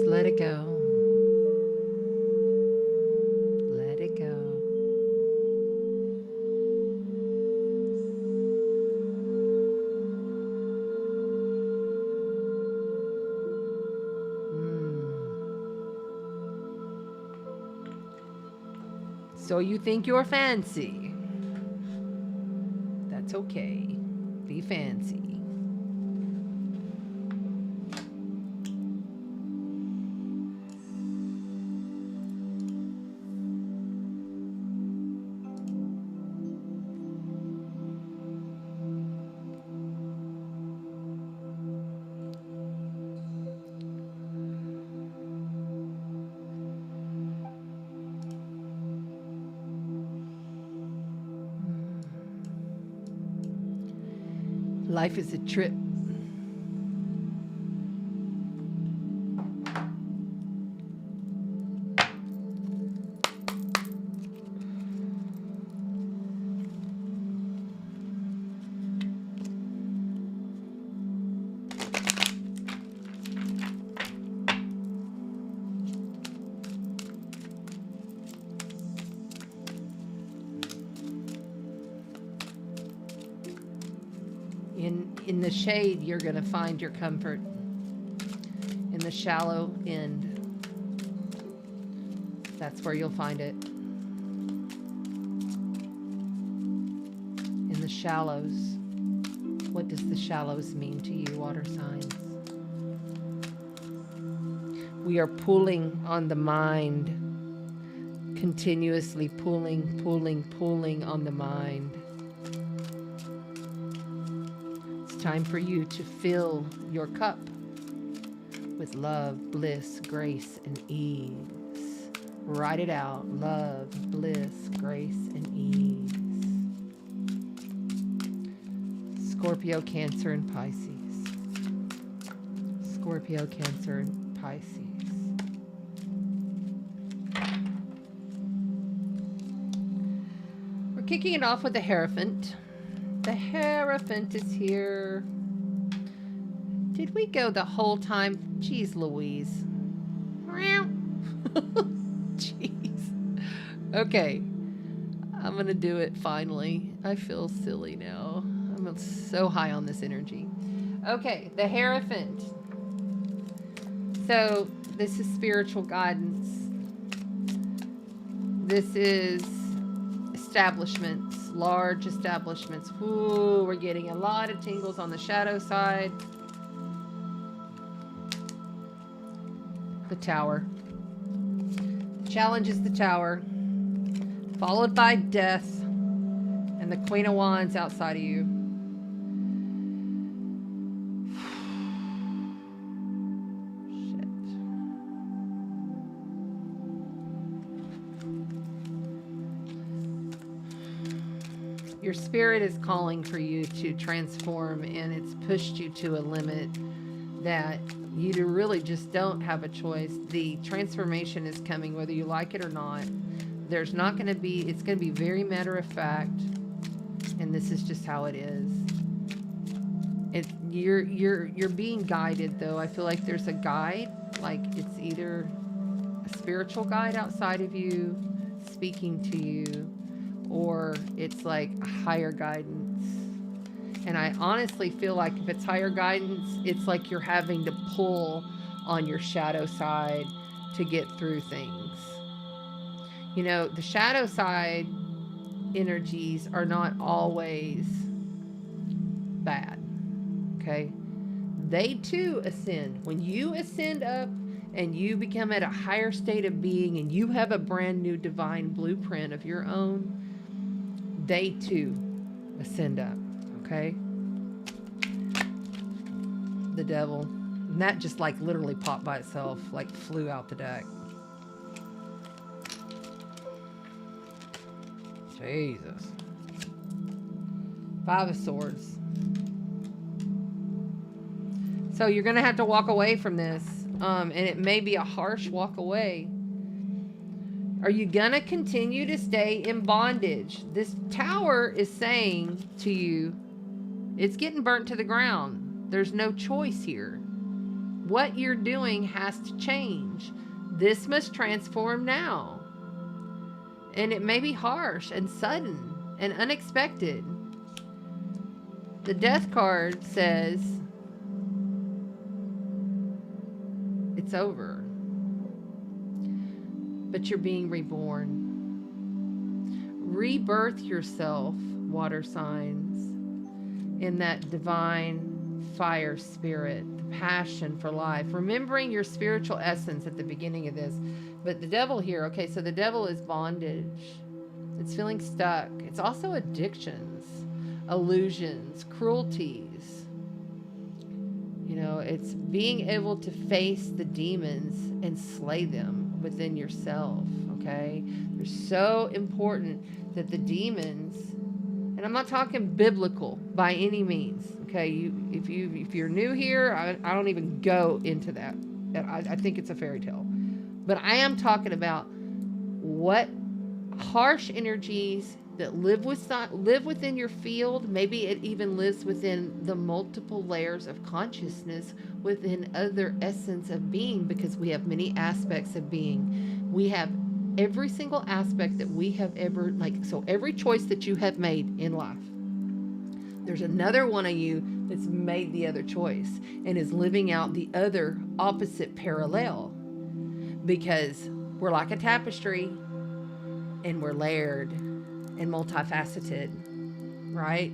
[SPEAKER 1] Let it go. Let it go. So you think you're fancy? That's okay. Be fancy. Life is a trip. In the shade, you're going to find your comfort. In the shallow end, that's where you'll find it. In the shallows. What does the shallows mean to you, water signs? We are pulling on the mind. Continuously pulling on the mind. Time for you to fill your cup with love, bliss, grace, and ease. Write it out. Love, bliss, grace, and ease. Scorpio, Cancer, and Pisces. Scorpio, Cancer, and Pisces. We're kicking it off with the Hierophant. The Hierophant is here. Did we go the whole time? Jeez Louise. Jeez. Okay. I'm going to do it finally. I feel silly now. I'm so high on this energy. Okay, the Hierophant. So, this is spiritual guidance. This is establishments. Large establishments. Ooh, we're getting a lot of tingles on the shadow side. The Tower. Challenge is the Tower. Followed by Death. And the Queen of Wands outside of you. Your spirit is calling for you to transform, and it's pushed you to a limit that you really just don't have a choice. The transformation is coming whether you like it or not. There's not going to be, it's going to be very matter of fact, and this is just how it is. You're being guided though. I feel like there's a guide, like it's either a spiritual guide outside of you speaking to you, or it's like a higher guidance. And I honestly feel like if it's higher guidance, it's like you're having to pull on your shadow side to get through things. You know, the shadow side energies are not always bad, okay? They too ascend. When you ascend up and you become at a higher state of being and you have a brand new divine blueprint of your own, they too ascend up, okay? The Devil. And that just like literally popped by itself, like flew out the deck. Jesus. Five of Swords. So you're going to have to walk away from this. And it may be a harsh walk away. Are you going to continue to stay in bondage? This Tower is saying to you, it's getting burnt to the ground. There's no choice here. What you're doing has to change. This must transform now. And it may be harsh and sudden and unexpected. The Death card says it's over. But you're being reborn. Rebirth yourself, water signs, in that divine fire spirit, the passion for life. Remembering your spiritual essence at the beginning of this. But the Devil here, okay, so the Devil is bondage. It's feeling stuck. It's also addictions, illusions, cruelties. You know, it's being able to face the demons and slay them within yourself, okay? They're so important that the demons And I'm not talking biblical by any means. Okay, if you're new here, I don't even go into that. I think it's a fairy tale. But I am talking about what harsh energies that live within your field. Maybe it even lives within the multiple layers of consciousness within other essence of being, because we have many aspects of being. We have every single aspect that we have ever, so every choice that you have made in life, there's another one of you that's made the other choice and is living out the other opposite parallel, because we're like a tapestry and we're layered and multifaceted, right?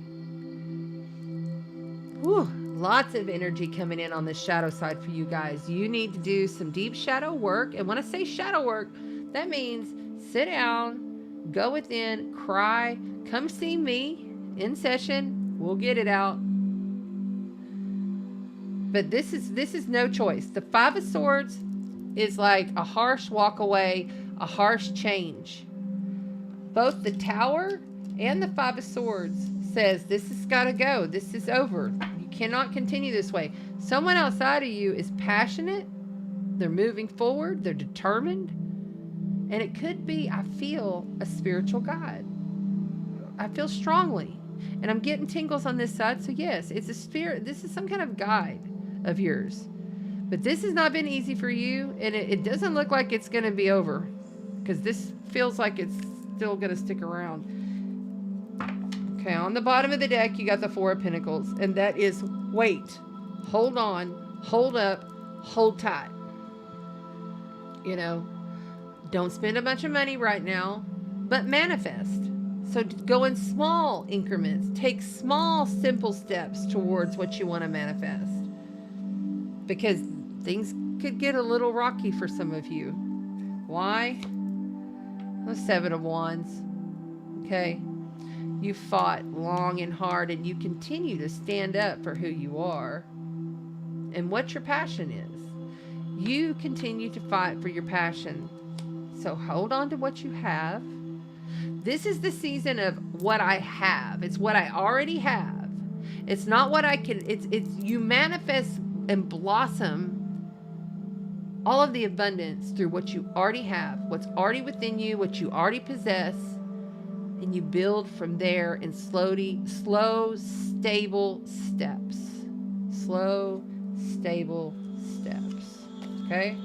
[SPEAKER 1] Whew, lots of energy coming in on the shadow side for you guys. You need to do some deep shadow work. And when I say shadow work, that means sit down, go within, cry, come see me in session. We'll get it out. But this is no choice. The Five of Swords is like a harsh walk away, a harsh change. Both the Tower and the Five of Swords says this has got to go. This is over. You cannot continue this way. Someone outside of you is passionate. They're moving forward. They're determined. And it could be, I feel, a spiritual guide. I feel strongly. And I'm getting tingles on this side. So yes, it's a spirit. This is some kind of guide of yours. But this has not been easy for you. And it doesn't look like it's going to be over. Because this feels like it's still going to stick around. Okay, on the bottom of the deck, you got the Four of Pentacles. And that is wait, hold on, hold up, hold tight. You know, don't spend a bunch of money right now, but manifest. So go in small increments. Take small, simple steps towards what you want to manifest. Because things could get a little rocky for some of you. Why? The Seven of Wands. Okay. You fought long and hard, and you continue to stand up for who you are and what your passion is. You continue to fight for your passion. So hold on to what you have. This is the season of what I have. It's what I already have. It's not what I can. It's you manifest and blossom all of the abundance through what you already have, what's already within you, what you already possess, and you build from there in slow, stable steps. Slow, stable steps. Okay?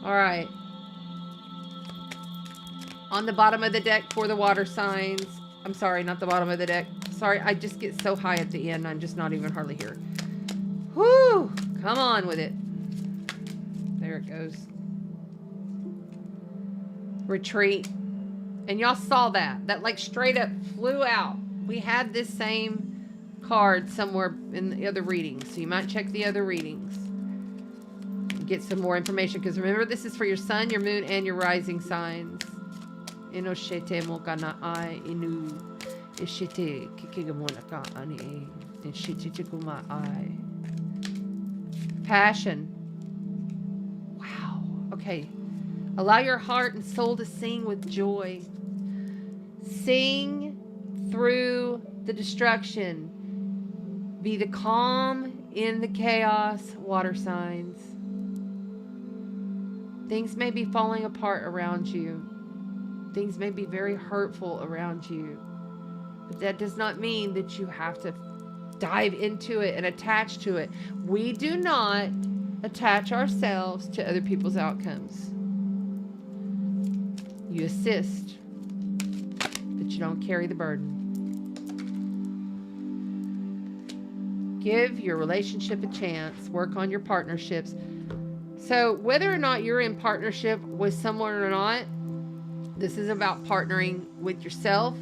[SPEAKER 1] All right. On the bottom of the deck for the water signs. I'm sorry, not the bottom of the deck. Sorry, I just get so high at the end, I'm just not even hardly here. Whoo! Come on with it. There it goes. Retreat. And y'all saw that. That like straight up flew out. We had this same card somewhere in the other readings. So you might check the other readings. Get some more information. Because remember, this is for your sun, your moon, and your rising signs. Inoshete mokana ai inu. Ishite kikigamonaka ani. Ishite tikuma ai. Passion. Wow. Okay. Allow your heart and soul to sing with joy. Sing through the destruction. Be the calm in the chaos, water signs. Things may be falling apart around you. Things may be very hurtful around you. But that does not mean that you have to dive into it and attach to it. We do not attach ourselves to other people's outcomes. You assist, but you don't carry the burden. Give your relationship a chance. Work on your partnerships. So whether or not you're in partnership with someone or not, this is about partnering with yourself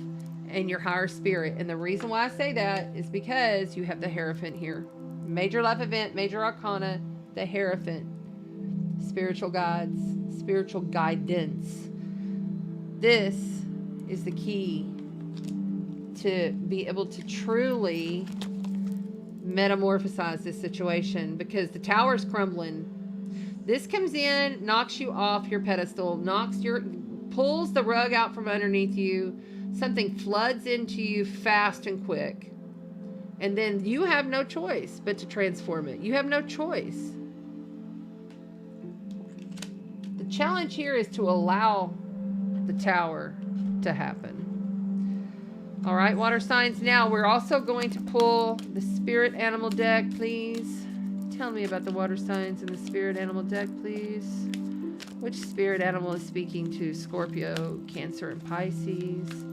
[SPEAKER 1] and your higher spirit. And the reason why I say that is because you have the Hierophant here. Major life event, major arcana, the Hierophant. Spiritual guides, spiritual guidance. This is the key to be able to truly metamorphosize this situation, because the tower's crumbling. This comes in, knocks you off your pedestal, pulls the rug out from underneath you, something floods into you fast and quick. And then you have no choice but to transform it. You have no choice. The challenge here is to allow the Tower to happen. All right, water signs. Now we're also going to pull the spirit animal deck, please. Tell me about the water signs in the spirit animal deck, please. Which spirit animal is speaking to Scorpio, Cancer, and Pisces?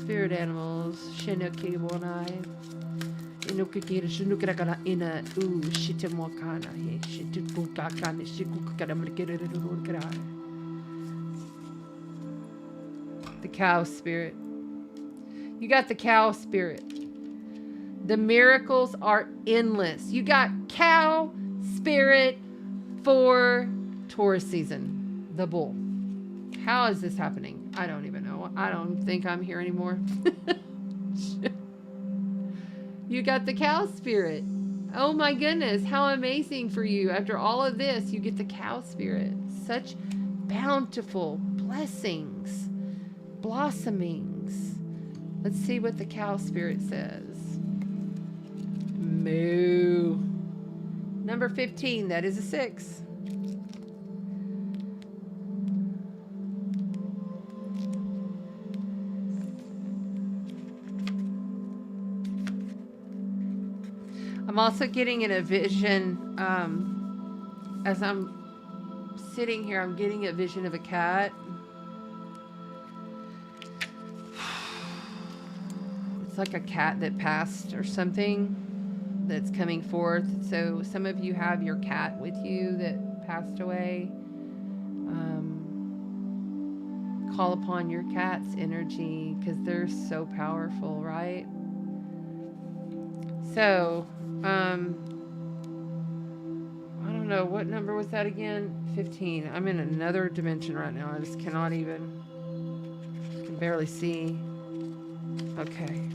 [SPEAKER 1] Spirit animals. Shinokibonai. Inukikira Shinukakana ina u shitimokana. Shitukakana shikukakana. The cow spirit. You got the cow spirit. The miracles are endless. You got cow spirit for Taurus season. The bull. How is this happening? I don't even know. I don't think I'm here anymore. You got the cow spirit. Oh my goodness. How amazing for you. After all of this, you get the cow spirit. Such bountiful blessings. Blossomings. Let's see what the cow spirit says. Moo. Number 15, that is a 6. I'm also getting in a vision, as I'm sitting here, I'm getting a vision of a cat. It's like a cat that passed or something that's coming forth. So some of you have your cat with you that passed away. Call upon your cat's energy because they're so powerful, right? So, I don't know. What number was that again? 15. I'm in another dimension right now. I just cannot even, can barely see. Okay.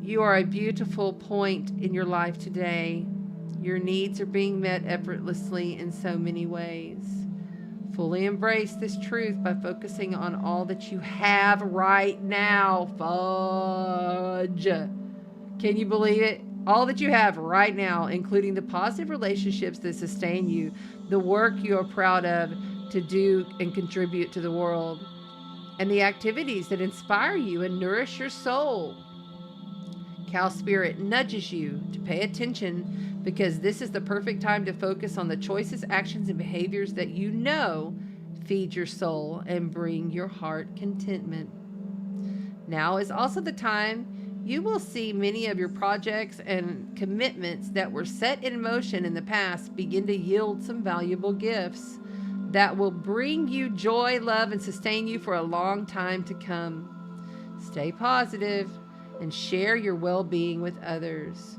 [SPEAKER 1] You are a beautiful point in your life today. Your needs are being met effortlessly in so many ways. Fully embrace this truth by focusing on all that you have right now. Fudge. Can you believe it? All that you have right now, including the positive relationships that sustain you, the work you are proud of to do and contribute to the world, and the activities that inspire you and nourish your soul. Cow spirit nudges you to pay attention because this is the perfect time to focus on the choices, actions, and behaviors that you know feed your soul and bring your heart contentment. Now is also the time you will see many of your projects and commitments that were set in motion in the past begin to yield some valuable gifts that will bring you joy, love, and sustain you for a long time to come. Stay positive and share your well-being with others.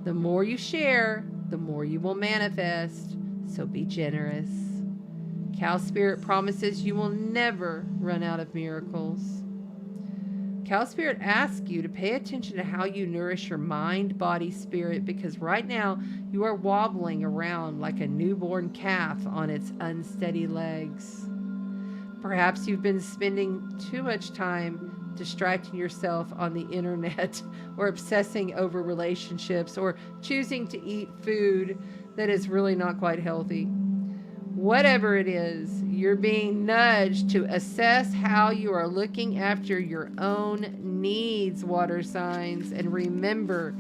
[SPEAKER 1] The more you share, the more you will manifest, so be generous. Cow spirit promises you will never run out of miracles. Cow spirit asks you to pay attention to how you nourish your mind, body, spirit, because right now you are wobbling around like a newborn calf on its unsteady legs. Perhaps you've been spending too much time distracting yourself on the internet or obsessing over relationships or choosing to eat food that is really not quite healthy. Whatever it is, you're being nudged to assess how you are looking after your own needs, water signs, and remember,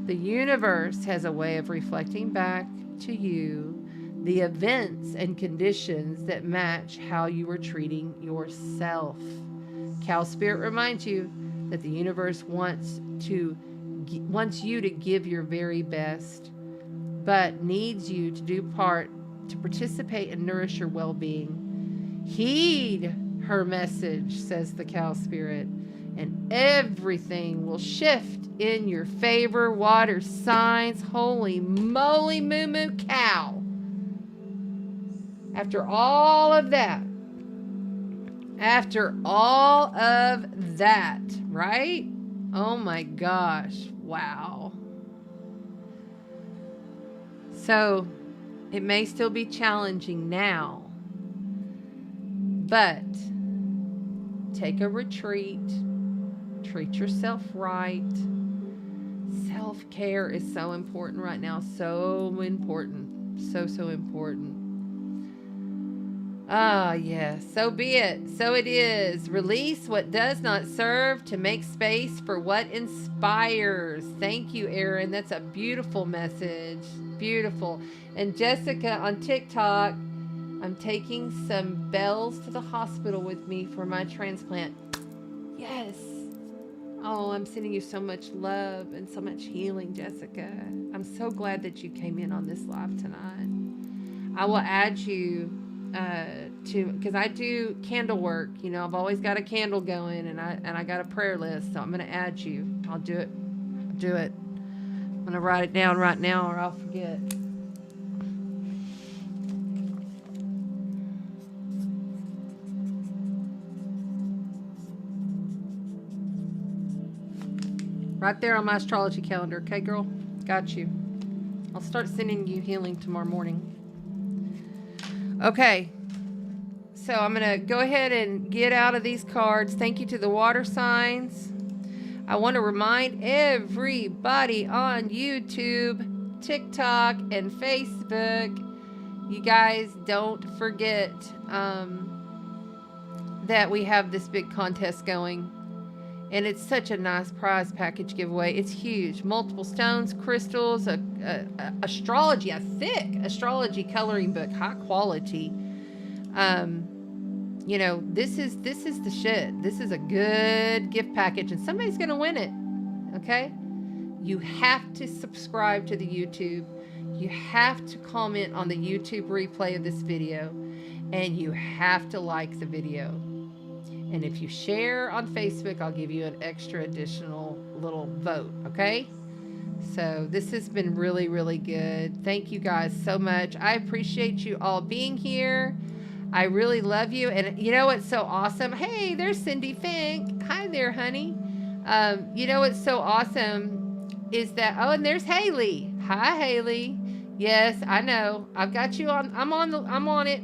[SPEAKER 1] the universe has a way of reflecting back to you the events and conditions that match how you are treating yourself. Cow spirit reminds you that the universe wants you to give your very best, but needs you to do part to participate and nourish your well-being. Heed her message, says the cow spirit, and everything will shift in your favor, water signs. Holy moly, moo moo cow. After all of that, right? Oh my gosh. Wow. So it may still be challenging now, but take a retreat, treat yourself right. Self-care is so important right now. So important. So, so important. Ah, yes. So be it. So it is. Release what does not serve to make space for what inspires. Thank you, Erin. That's a beautiful message. Beautiful. And Jessica on TikTok, I'm taking some bells to the hospital with me for my transplant. Yes. Oh, I'm sending you so much love and so much healing, Jessica. I'm so glad that you came in on this live tonight. I will add you because I do candle work. You know, I've always got a candle going, and I got a prayer list, so I'm going to add you. I'll do it. I'm going to write it down right now, or I'll forget. Right there on my astrology calendar. Okay, girl? Got you. I'll start sending you healing tomorrow morning. Okay. So I'm going to go ahead and get out of these cards. Thank you to the water signs. I want to remind everybody on YouTube, TikTok, and Facebook, you guys don't forget that we have this big contest going. And it's such a nice prize package giveaway. It's huge. Multiple stones, crystals, astrology, a thick astrology coloring book, high quality. You know, this is the shit. This is a good gift package, and somebody's going to win it. Okay? You have to subscribe to the YouTube. You have to comment on the YouTube replay of this video, and you have to like the video. And if you share on Facebook, I'll give you an extra additional little vote, okay? So this has been really, really good. Thank you guys so much. I appreciate you all being here. I really love you. And you know what's so awesome? Hey, there's Cindy Fink. Hi there, honey. You know what's so awesome is that, oh, and there's Haley. Hi, Haley. Yes, I know. I've got you on. I'm on it.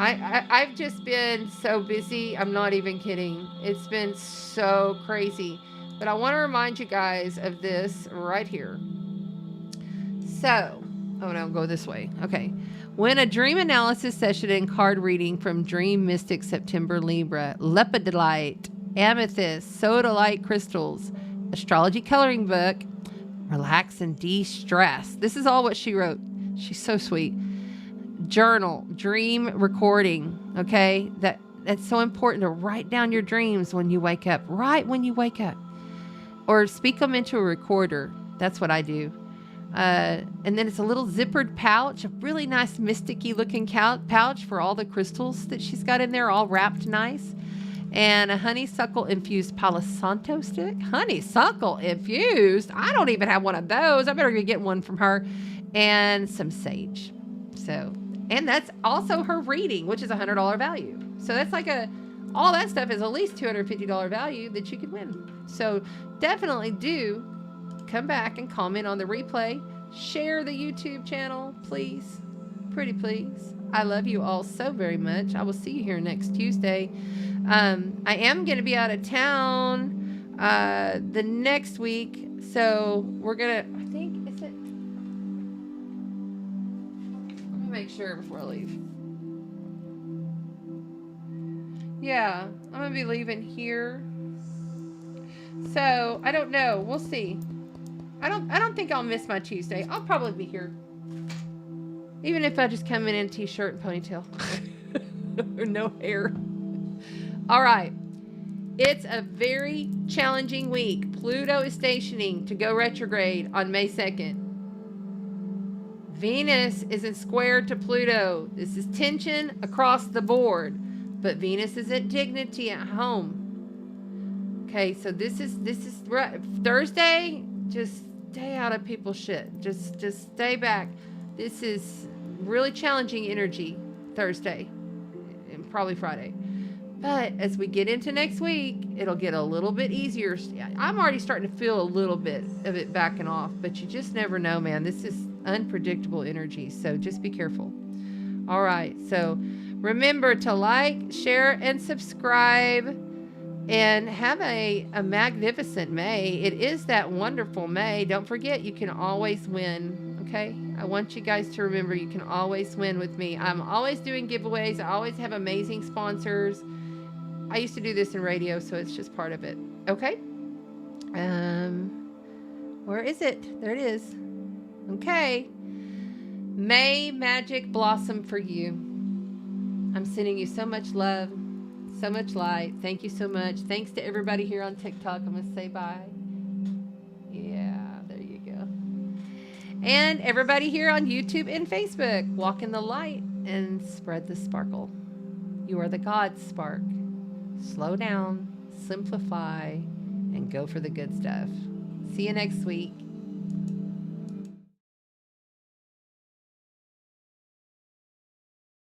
[SPEAKER 1] I've just been so busy. I'm not even kidding. It's been so crazy. But I want to remind you guys of this right here. So, oh no, go this way. Okay. Win a dream analysis session and card reading from Dream Mystic September Libra, lepidolite, amethyst, sodalite crystals, astrology coloring book, relax and de-stress. This is all what she wrote. She's so sweet. Journal, dream recording, okay? That's so important to write down your dreams when you wake up, right when you wake up. Or speak them into a recorder. That's what I do. And then it's a little zippered pouch, a really nice mysticky looking pouch for all the crystals that she's got in there, all wrapped nice. And a honeysuckle infused Palo Santo stick. Honeysuckle infused? I don't even have one of those. I better go get one from her. And some sage. So, and that's also her reading, which is $100 value. So that's like all that stuff is at least $250 value that you could win. So definitely do come back and comment on the replay. Share the YouTube channel, please. Pretty please. I love you all so very much. I will see you here next Tuesday. I am going to be out of town the next week. So we're going to, I think, is it? Let me make sure before I leave. Yeah, I'm going to be leaving here. So I don't know. We'll see. I don't think I'll miss my Tuesday. I'll probably be here. Even if I just come in a t-shirt and ponytail. Or no hair. All right. It's a very challenging week. Pluto is stationing to go retrograde on May 2nd. Venus is in square to Pluto. This is tension across the board. But Venus is at dignity at home. Okay, so this is Thursday. Just stay out of people's shit. Just stay back. This is really challenging energy Thursday and probably Friday. But as we get into next week, it'll get a little bit easier. I'm already starting to feel a little bit of it backing off, but you just never know, man. This is unpredictable energy, so just be careful. All right, so Remember to like, share, and subscribe. And have a magnificent May. It is that wonderful May. Don't forget, you can always win. Okay? I want you guys to remember you can always win with me. I'm always doing giveaways. I always have amazing sponsors. I used to do this in radio, so it's just part of it. Okay? Where is it? There it is. Okay. May magic blossom for you. I'm sending you so much love. So much light. Thank you so much. Thanks to everybody here on TikTok. I'm going to say bye. Yeah, there you go. And everybody here on YouTube and Facebook. Walk in the light and spread the sparkle. You are the God spark. Slow down, simplify, and go for the good stuff. See you next week.